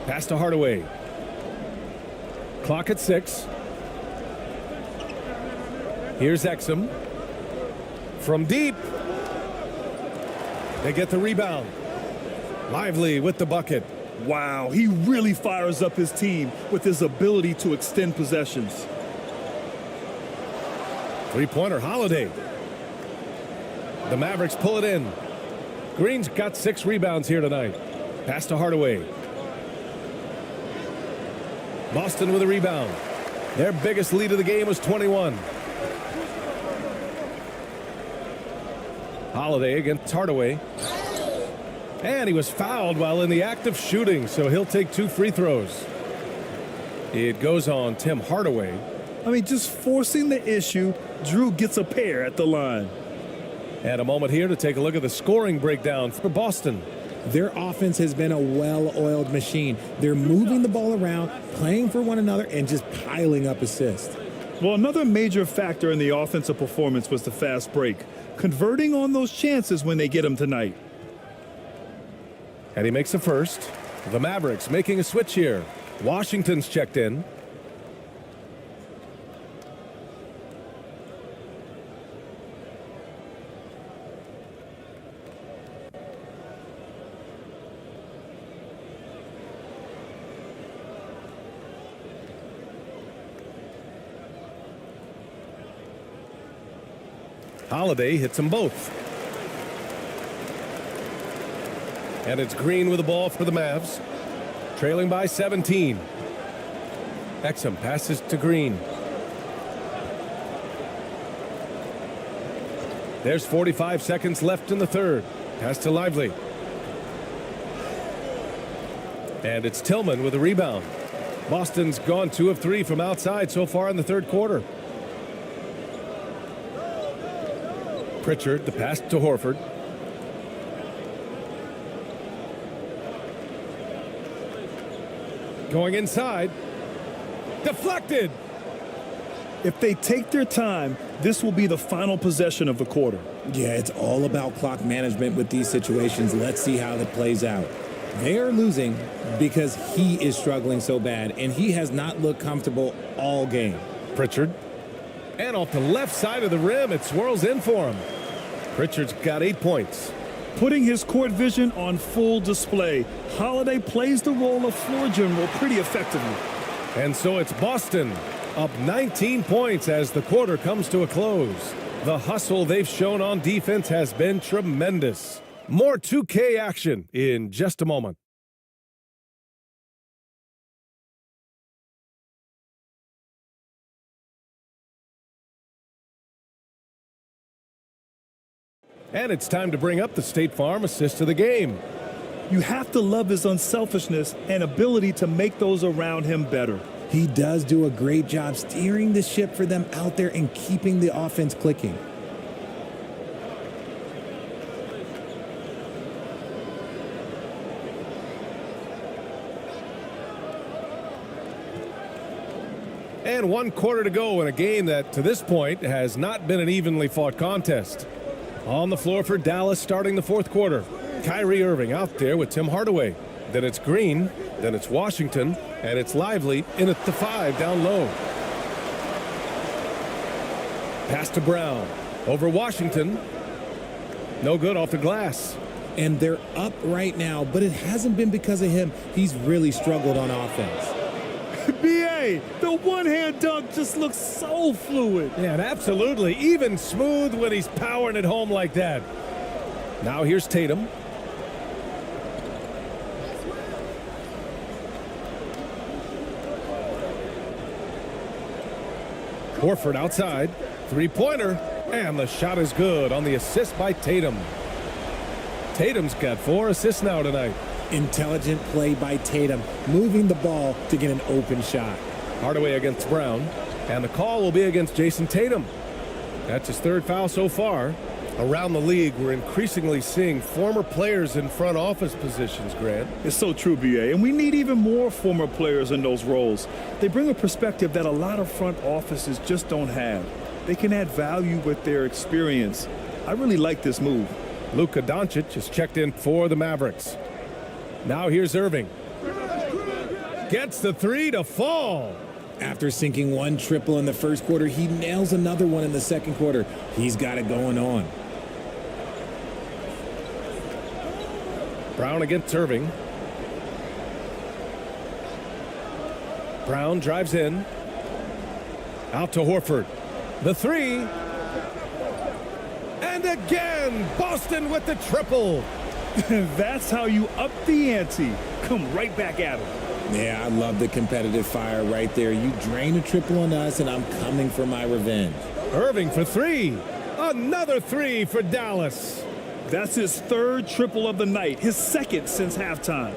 Pass to Hardaway. Clock at 6. Here's Exum. From deep. They get the rebound. Lively with the bucket. Wow, he really fires up his team with his ability to extend possessions. Three-pointer, Holiday. The Mavericks pull it in. Green's got 6 rebounds here tonight. Pass to Hardaway. Boston with a rebound. Their biggest lead of the game was 21. Holiday against Hardaway. And he was fouled while in the act of shooting, so he'll take 2 free throws. It goes on Tim Hardaway. I mean, just forcing the issue, Drew gets a pair at the line. And a moment here to take a look at the scoring breakdown for Boston. Their offense has been a well-oiled machine. They're moving the ball around, playing for one another, and just piling up assists. Well, another major factor in the offensive performance was the fast break, converting on those chances when they get them tonight. And he makes a first. The Mavericks making a switch here. Washington's checked in. Holiday hits them both. And it's Green with the ball for the Mavs. Trailing by 17. Exum passes to Green. There's 45 seconds left in the third. Pass to Lively. And it's Tillman with a rebound. Boston's gone 2 of 3 from outside so far in the third quarter. Pritchard, the pass to Horford. Going inside. Deflected. If they take their time, this will be the final possession of the quarter. Yeah, it's all about clock management with these situations. Let's see how that plays out. They are losing because he is struggling so bad, and he has not looked comfortable all game. Pritchard. And off the left side of the rim, it swirls in for him. Pritchard's got 8 points. Putting his court vision on full display, Holiday plays the role of floor general pretty effectively. And so it's Boston up 19 points as the quarter comes to a close. The hustle they've shown on defense has been tremendous. More 2K action in just a moment. And it's time to bring up the State Farm assist of the game. You have to love his unselfishness and ability to make those around him better. He does do a great job steering the ship for them out there and keeping the offense clicking. And 1 quarter to go in a game that, to this point, has not been an evenly fought contest. On the floor for Dallas starting the fourth quarter. Kyrie Irving out there with Tim Hardaway. Then it's Green. Then it's Washington. And it's Lively in at the 5 down low. Pass to Brown. Over Washington. No good off the glass. And they're up right now, but it hasn't been because of him. He's really struggled on offense. B.A., the one-hand dunk just looks so fluid. Yeah, and absolutely. Even smooth when he's powering it home like that. Now here's Tatum. Horford outside. Three-pointer. And the shot is good on the assist by Tatum. Tatum's got 4 assists now tonight. Intelligent play by Tatum, moving the ball to get an open shot. Hardaway against Brown, and the call will be against Jason Tatum. That's his third foul so far. Around the league, we're increasingly seeing former players in front office positions, Grant. It's so true, BA, and we need even more former players in those roles. They bring a perspective that a lot of front offices just don't have. They can add value with their experience. I really like this move. Luka Doncic is checked in for the Mavericks. Now here's Irving. Gets the three to fall. After sinking one triple in the first quarter, he nails another one in the second quarter. He's got it going on. Brown against Irving. Brown drives in. Out to Horford. The three. And again, Boston with the triple. That's how you up the ante. Come right back at him. Yeah, I love the competitive fire right there. You drain a triple on us, and I'm coming for my revenge. Irving for three. Another three for Dallas. That's his third triple of the night, his second since halftime.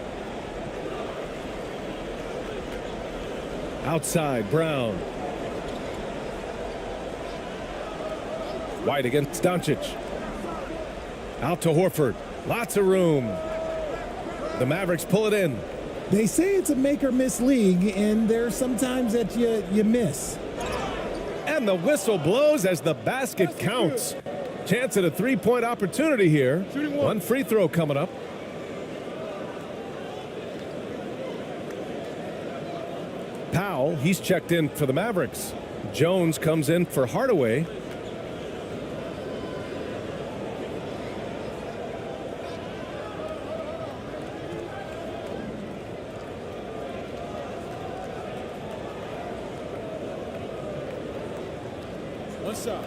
Outside, Brown. White against Doncic. Out to Horford. Lots of room. The Mavericks pull it in. They say it's a make-or-miss league, and there's sometimes that you miss. And the whistle blows as the basket counts. Chance at a three-point opportunity here. One free throw coming up. Powell, he's checked in for the Mavericks. Jones comes in for Hardaway. What's up?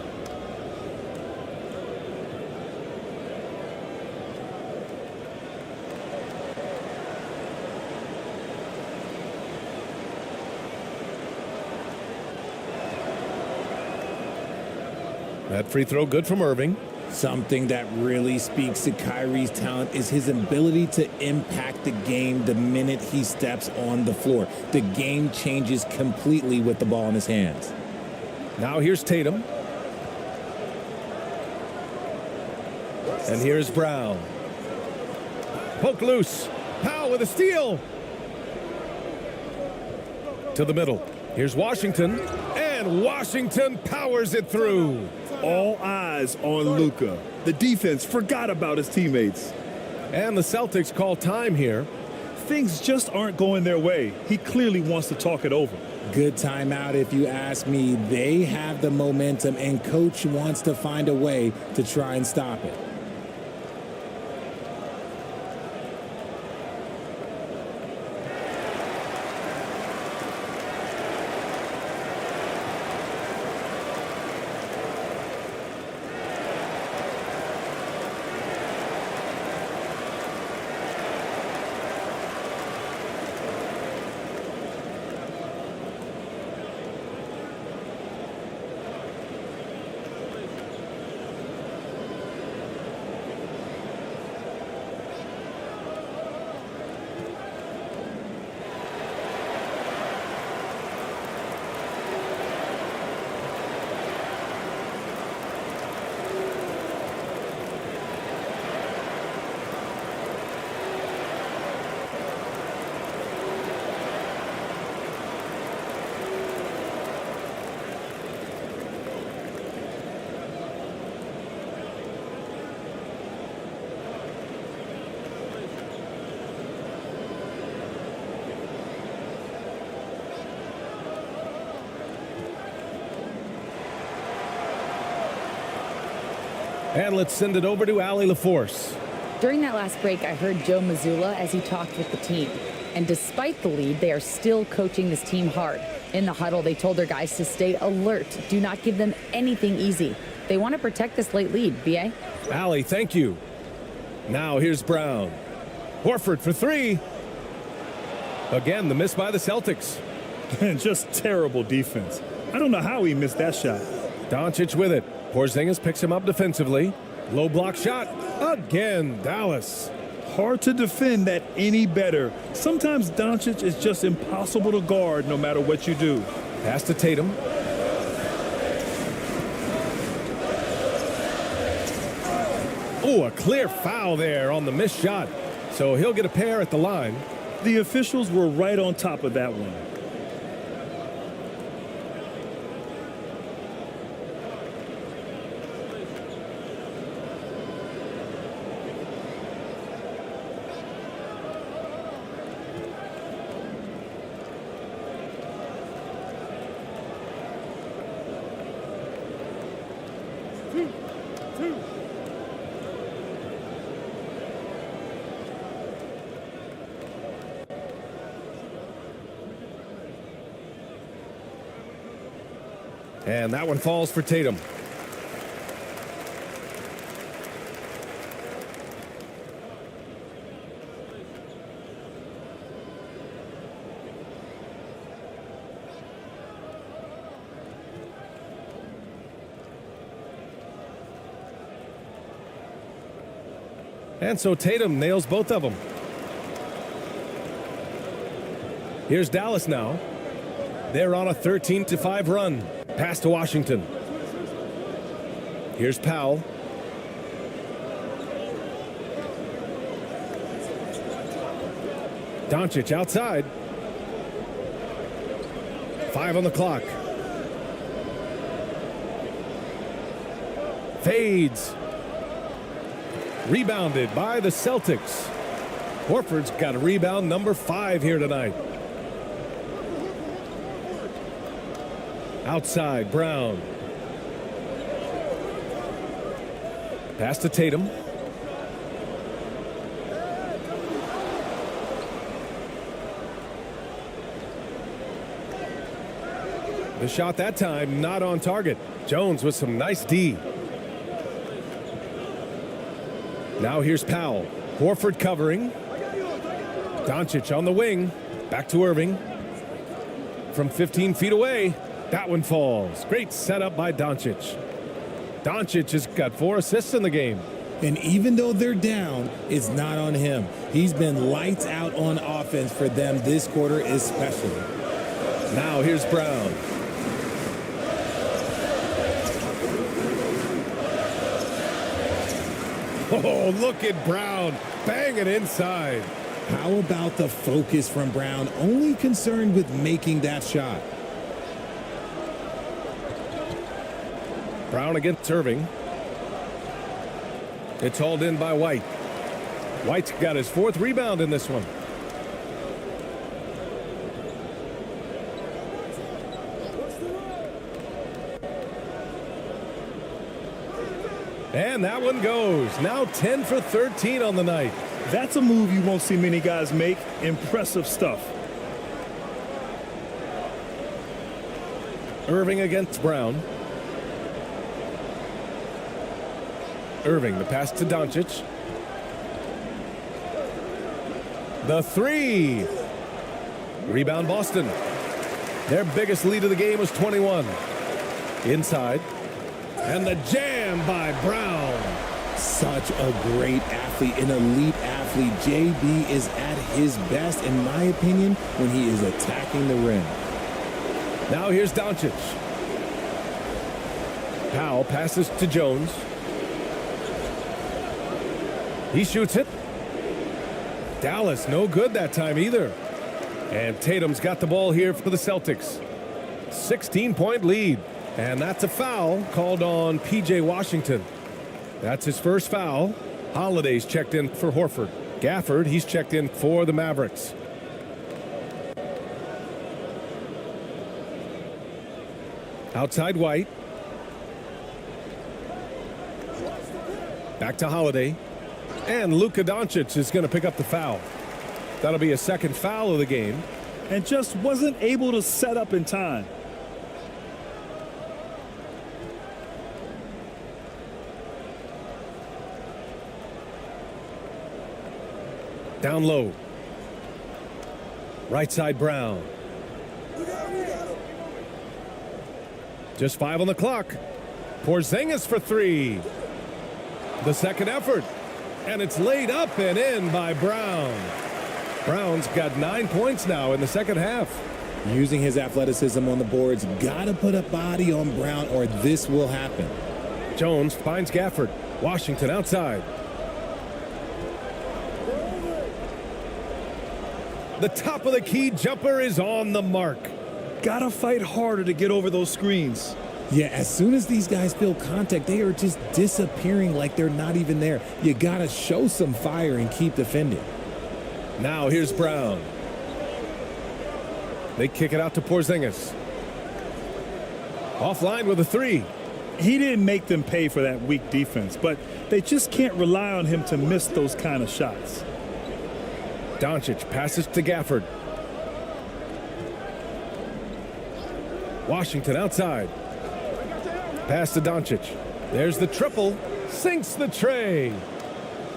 That free throw good from Irving. Something that really speaks to Kyrie's talent is his ability to impact the game the minute he steps on the floor. The game changes completely with the ball in his hands. Now here's Tatum. And here's Brown. Poked loose. Powell with a steal. To the middle. Here's Washington. And Washington powers it through. All eyes on Luka. The defense forgot about his teammates. And the Celtics call time here. Things just aren't going their way. He clearly wants to talk it over. Good timeout if you ask me. They have the momentum, and coach wants to find a way to try and stop it. And let's send it over to Allie LaForce. During that last break, I heard Joe Mazzulla as he talked with the team. And despite the lead, they are still coaching this team hard. In the huddle, they told their guys to stay alert. Do not give them anything easy. They want to protect this late lead, B.A. Allie, thank you. Now here's Brown. Horford for three. Again, the miss by the Celtics. Just terrible defense. I don't know how he missed that shot. Doncic with it. Porzingis picks him up defensively. Low block shot. Again, Dallas. hard to defend that any better. Sometimes Doncic is just impossible to guard no matter what you do. Pass to Tatum. Oh, a clear foul there on the missed shot. So he'll get a pair at the line. The officials were right on top of that one. And that one falls for Tatum. And so Tatum nails both of them. Here's Dallas now. They're on a 13-5 run. Pass to Washington. Here's Powell. Doncic outside. 5 on the clock. Fades. Rebounded by the Celtics. Horford's got a rebound number 5 here tonight. Outside, Brown. Pass to Tatum. The shot that time not on target. Jones with some nice D. Now here's Powell. Horford covering. Doncic on the wing. Back to Irving. From 15 feet away. That one falls. Great setup by Doncic. Doncic has got 4 assists in the game. And even though they're down, it's not on him. He's been lights out on offense for them this quarter especially. Now here's Brown. Oh, look at Brown. Bang it inside. How about the focus from Brown? Only concerned with making that shot. Brown against Irving. It's hauled in by White. White's got his 4th rebound in this one. And that one goes. Now 10 for 13 on the night. That's a move you won't see many guys make. Impressive stuff. Irving against Brown. Irving, the pass to Doncic. The 3. Rebound Boston. Their biggest lead of the game was 21. Inside. And the jam by Brown. Such a great athlete, an elite athlete. JB is at his best, in my opinion, when he is attacking the rim. Now here's Doncic. Powell passes to Jones. He shoots it. Dallas, no good that time either. And Tatum's got the ball here for the Celtics. 16-point lead. And that's a foul called on P.J. Washington. That's his first foul. Holiday's checked in for Horford. Gafford, he's checked in for the Mavericks. Outside White. Back to Holiday. And Luka Doncic is going to pick up the foul. That'll be a second foul of the game. And just wasn't able to set up in time. Down low. Right side Brown. Just 5 on the clock. Porzingis for 3. The second effort. And it's laid up and in by Brown. Brown's got 9 points now in the second half. Using his athleticism on the boards, gotta put a body on Brown or this will happen. Jones finds Gafford. Washington outside. The top of the key jumper is on the mark. Gotta fight harder to get over those screens. Yeah, as soon as these guys feel contact, they are just disappearing like they're not even there. You gotta show some fire and keep defending. Now here's Brown. They kick it out to Porzingis. Offline with a three. He didn't make them pay for that weak defense, but they just can't rely on him to miss those kind of shots. Doncic passes to Gafford. Washington outside. Pass to Doncic. There's the triple. Sinks the tray.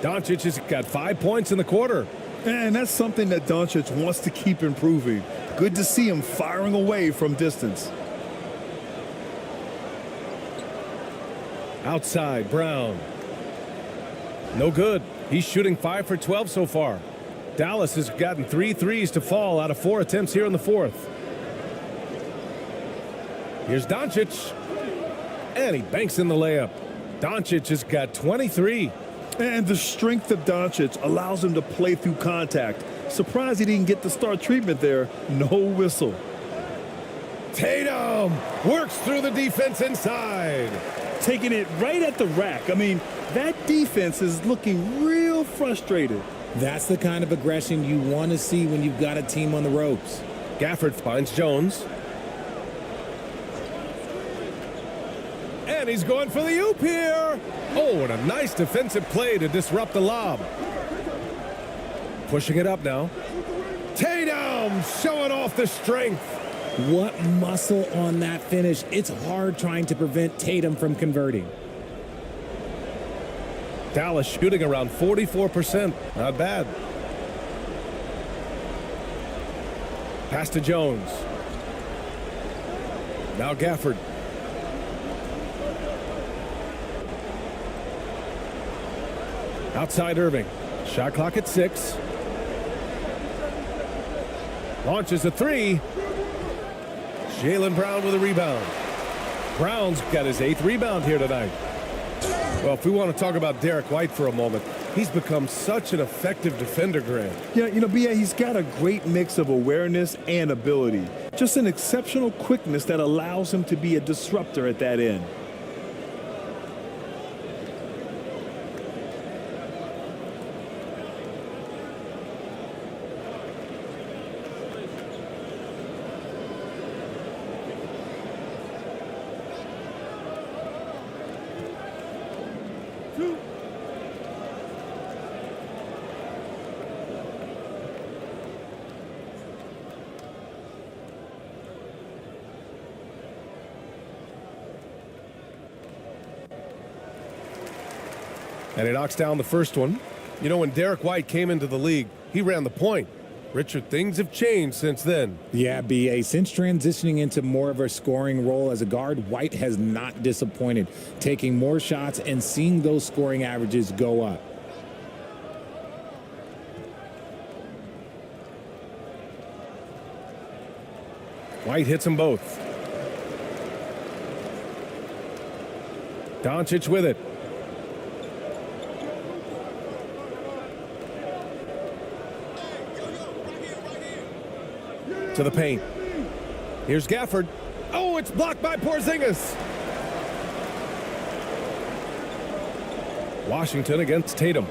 Doncic has got 5 points in the quarter. And that's something that Doncic wants to keep improving. Good to see him firing away from distance. Outside, Brown. No good. He's shooting 5 for 12 so far. Dallas has gotten 3 threes to fall out of 4 attempts here in the fourth. Here's Doncic. And he banks in the layup. Doncic has got 23. And the strength of Doncic allows him to play through contact. Surprised he didn't get the star treatment there. No whistle. Tatum works through the defense inside. Taking it right at the rack. I mean, that defense is looking real frustrated. That's the kind of aggression you want to see when you've got a team on the ropes. Gafford finds Jones. And he's going for the oop here. Oh, and a nice defensive play to disrupt the lob. Pushing it up now. Tatum showing off the strength. What muscle on that finish. It's hard trying to prevent Tatum from converting. Dallas shooting around 44%. Not bad. Pass to Jones. Now Gafford. Outside Irving. Shot clock at 6. Launches a three. Jaylen Brown with a rebound. Brown's got his 8th rebound here tonight. Well, if we want to talk about Derek White for a moment, he's become such an effective defender, Grant. Yeah, you know, B.A., he's got a great mix of awareness and ability. Just an exceptional quickness that allows him to be a disruptor at that end. And he knocks down the first one. You know, when Derek White came into the league, he ran the point. Richard, things have changed since then. Yeah, B.A. Since transitioning into more of a scoring role as a guard, White has not disappointed, taking more shots and seeing those scoring averages go up. White hits them both. Doncic with it. To the paint. Here's Gafford. Oh, it's blocked by Porzingis. Washington against Tatum.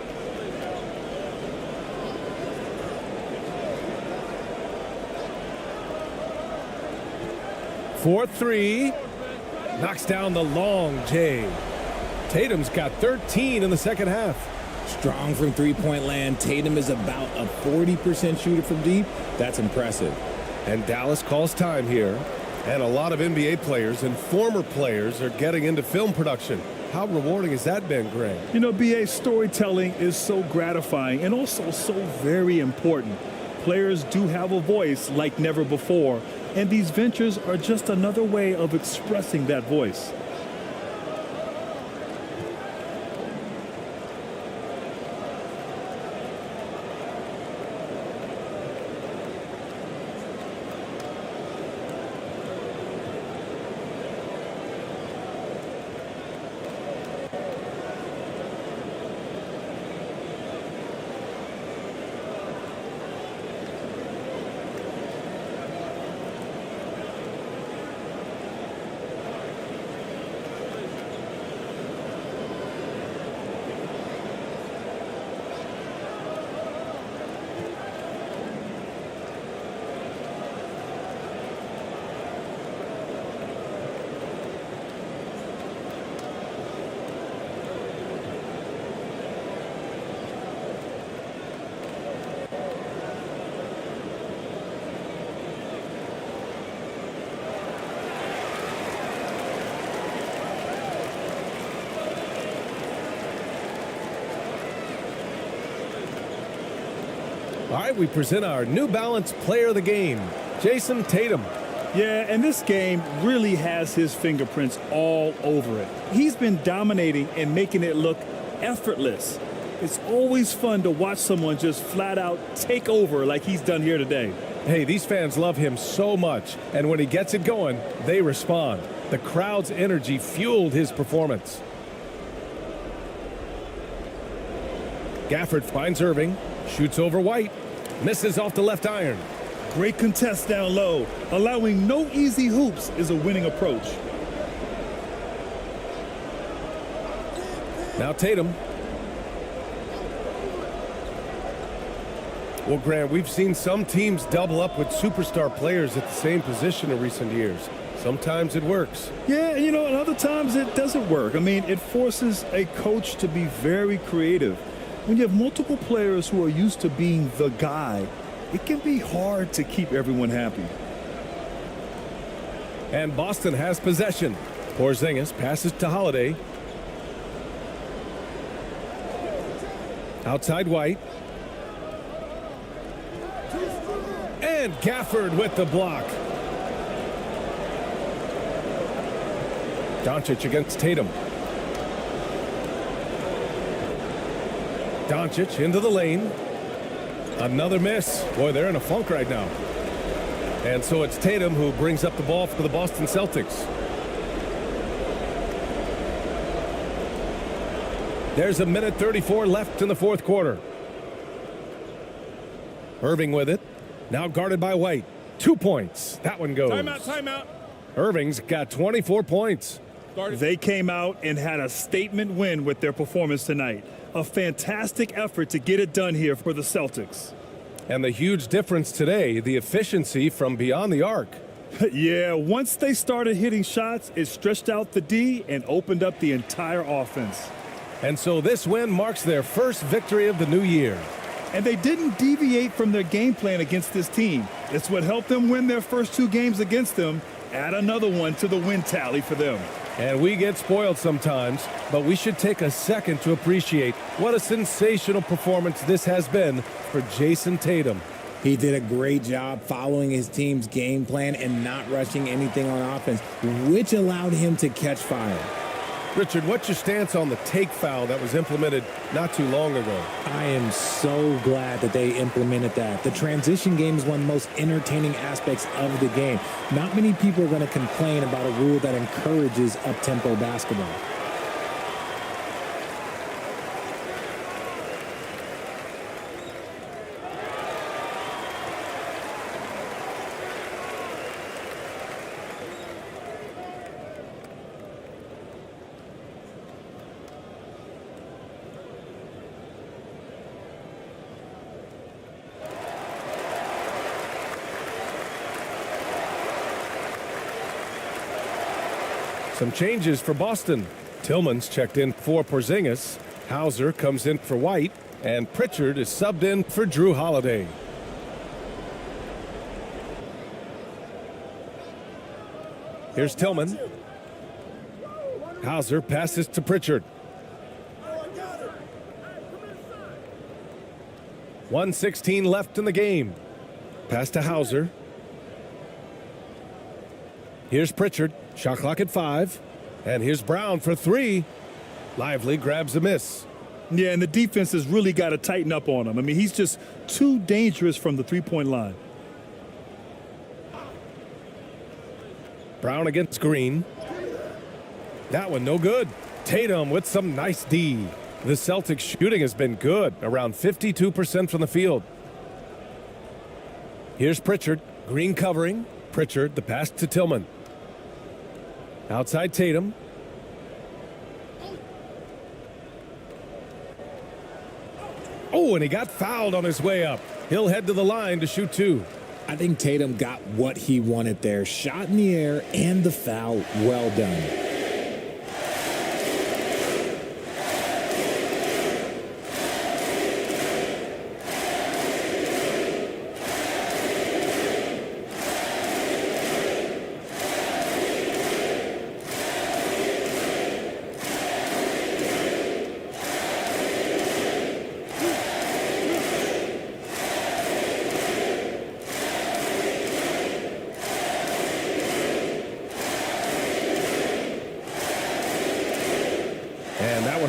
For three. Knocks down the long J. Tatum's got 13 in the second half. Strong from three-point land. Tatum is about a 40% shooter from deep. That's impressive. And Dallas calls time here. And a lot of NBA players and former players are getting into film production. How rewarding has that been, Greg? You know, B.A., storytelling is so gratifying and also so very important. Players do have a voice like never before, and these ventures are just another way of expressing that voice. All right, we present our New Balance Player of the Game, Jason Tatum. Yeah, and this game really has his fingerprints all over it. He's been dominating and making it look effortless. It's always fun to watch someone just flat out take over like he's done here today. Hey, these fans love him so much, and when he gets it going, they respond. The crowd's energy fueled his performance. Gafford finds Irving, shoots over White, misses off the left iron. Great contest down low. Allowing no easy hoops is a winning approach. Now Tatum. Well, Grant, we've seen some teams double up with superstar players at the same position in recent years. Sometimes it works. Yeah, and other times it doesn't work. I mean, it forces a coach to be very creative. When you have multiple players who are used to being the guy, it can be hard to keep everyone happy. And Boston has possession. Porzingis passes to Holiday. Outside White. And Gafford with the block. Doncic against Tatum. Doncic into the lane. Another miss. Boy, they're in a funk right now. And so it's Tatum who brings up the ball for the Boston Celtics. There's a minute 34 left in the fourth quarter. Irving with it. Now guarded by White. 2 points. That one goes. Timeout. Irving's got 24 points. They came out and had a statement win with their performance tonight. A fantastic effort to get it done here for the Celtics. And the huge difference today, the efficiency from beyond the arc. Yeah, once they started hitting shots, it stretched out the D and opened up the entire offense. And so this win marks their first victory of the new year. And they didn't deviate from their game plan against this team. It's what helped them win their first 2 games against them. Add another one to the win tally for them. And we get spoiled sometimes, but we should take a second to appreciate what a sensational performance this has been for Jason Tatum. He did a great job following his team's game plan and not rushing anything on offense, which allowed him to catch fire. Richard, what's your stance on the take foul that was implemented not too long ago? I am so glad that they implemented that. The transition game is one of the most entertaining aspects of the game. Not many people are going to complain about a rule that encourages up-tempo basketball. Some changes for Boston. Tillman's checked in for Porzingis. Hauser comes in for White. And Pritchard is subbed in for Drew Holiday. Here's Tillman. Hauser passes to Pritchard. 1:16 left in the game. Pass to Hauser. Here's Pritchard. Shot clock at 5. And here's Brown for 3. Lively grabs a miss. Yeah, and the defense has really got to tighten up on him. I mean, he's just too dangerous from the three-point line. Brown against Green. That one no good. Tatum with some nice D. The Celtics shooting has been good, around 52% from the field. Here's Pritchard. Green covering. Pritchard, the pass to Tillman. Outside Tatum. Oh, and he got fouled on his way up. He'll head to the line to shoot 2. I think Tatum got what he wanted there. Shot in the air and the foul. Well done.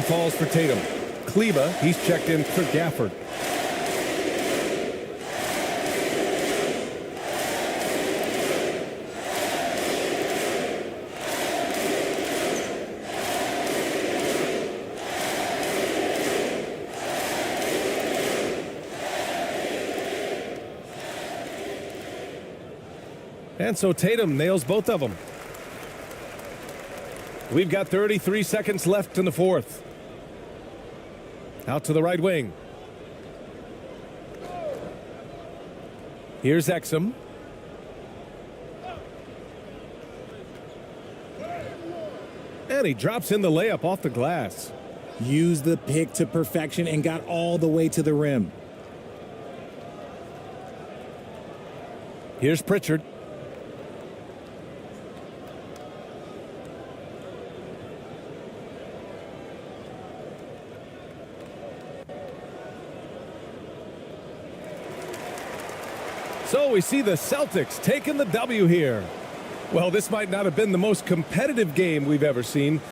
falls for Tatum. Kleba, he's checked in for Gafford. And so Tatum nails both of them. We've got 33 seconds left in the fourth. Out to the right wing. Here's Exum. And he drops in the layup off the glass. Used the pick to perfection and got all the way to the rim. Here's Pritchard. So we see the Celtics taking the W here. Well, this might not have been the most competitive game we've ever seen,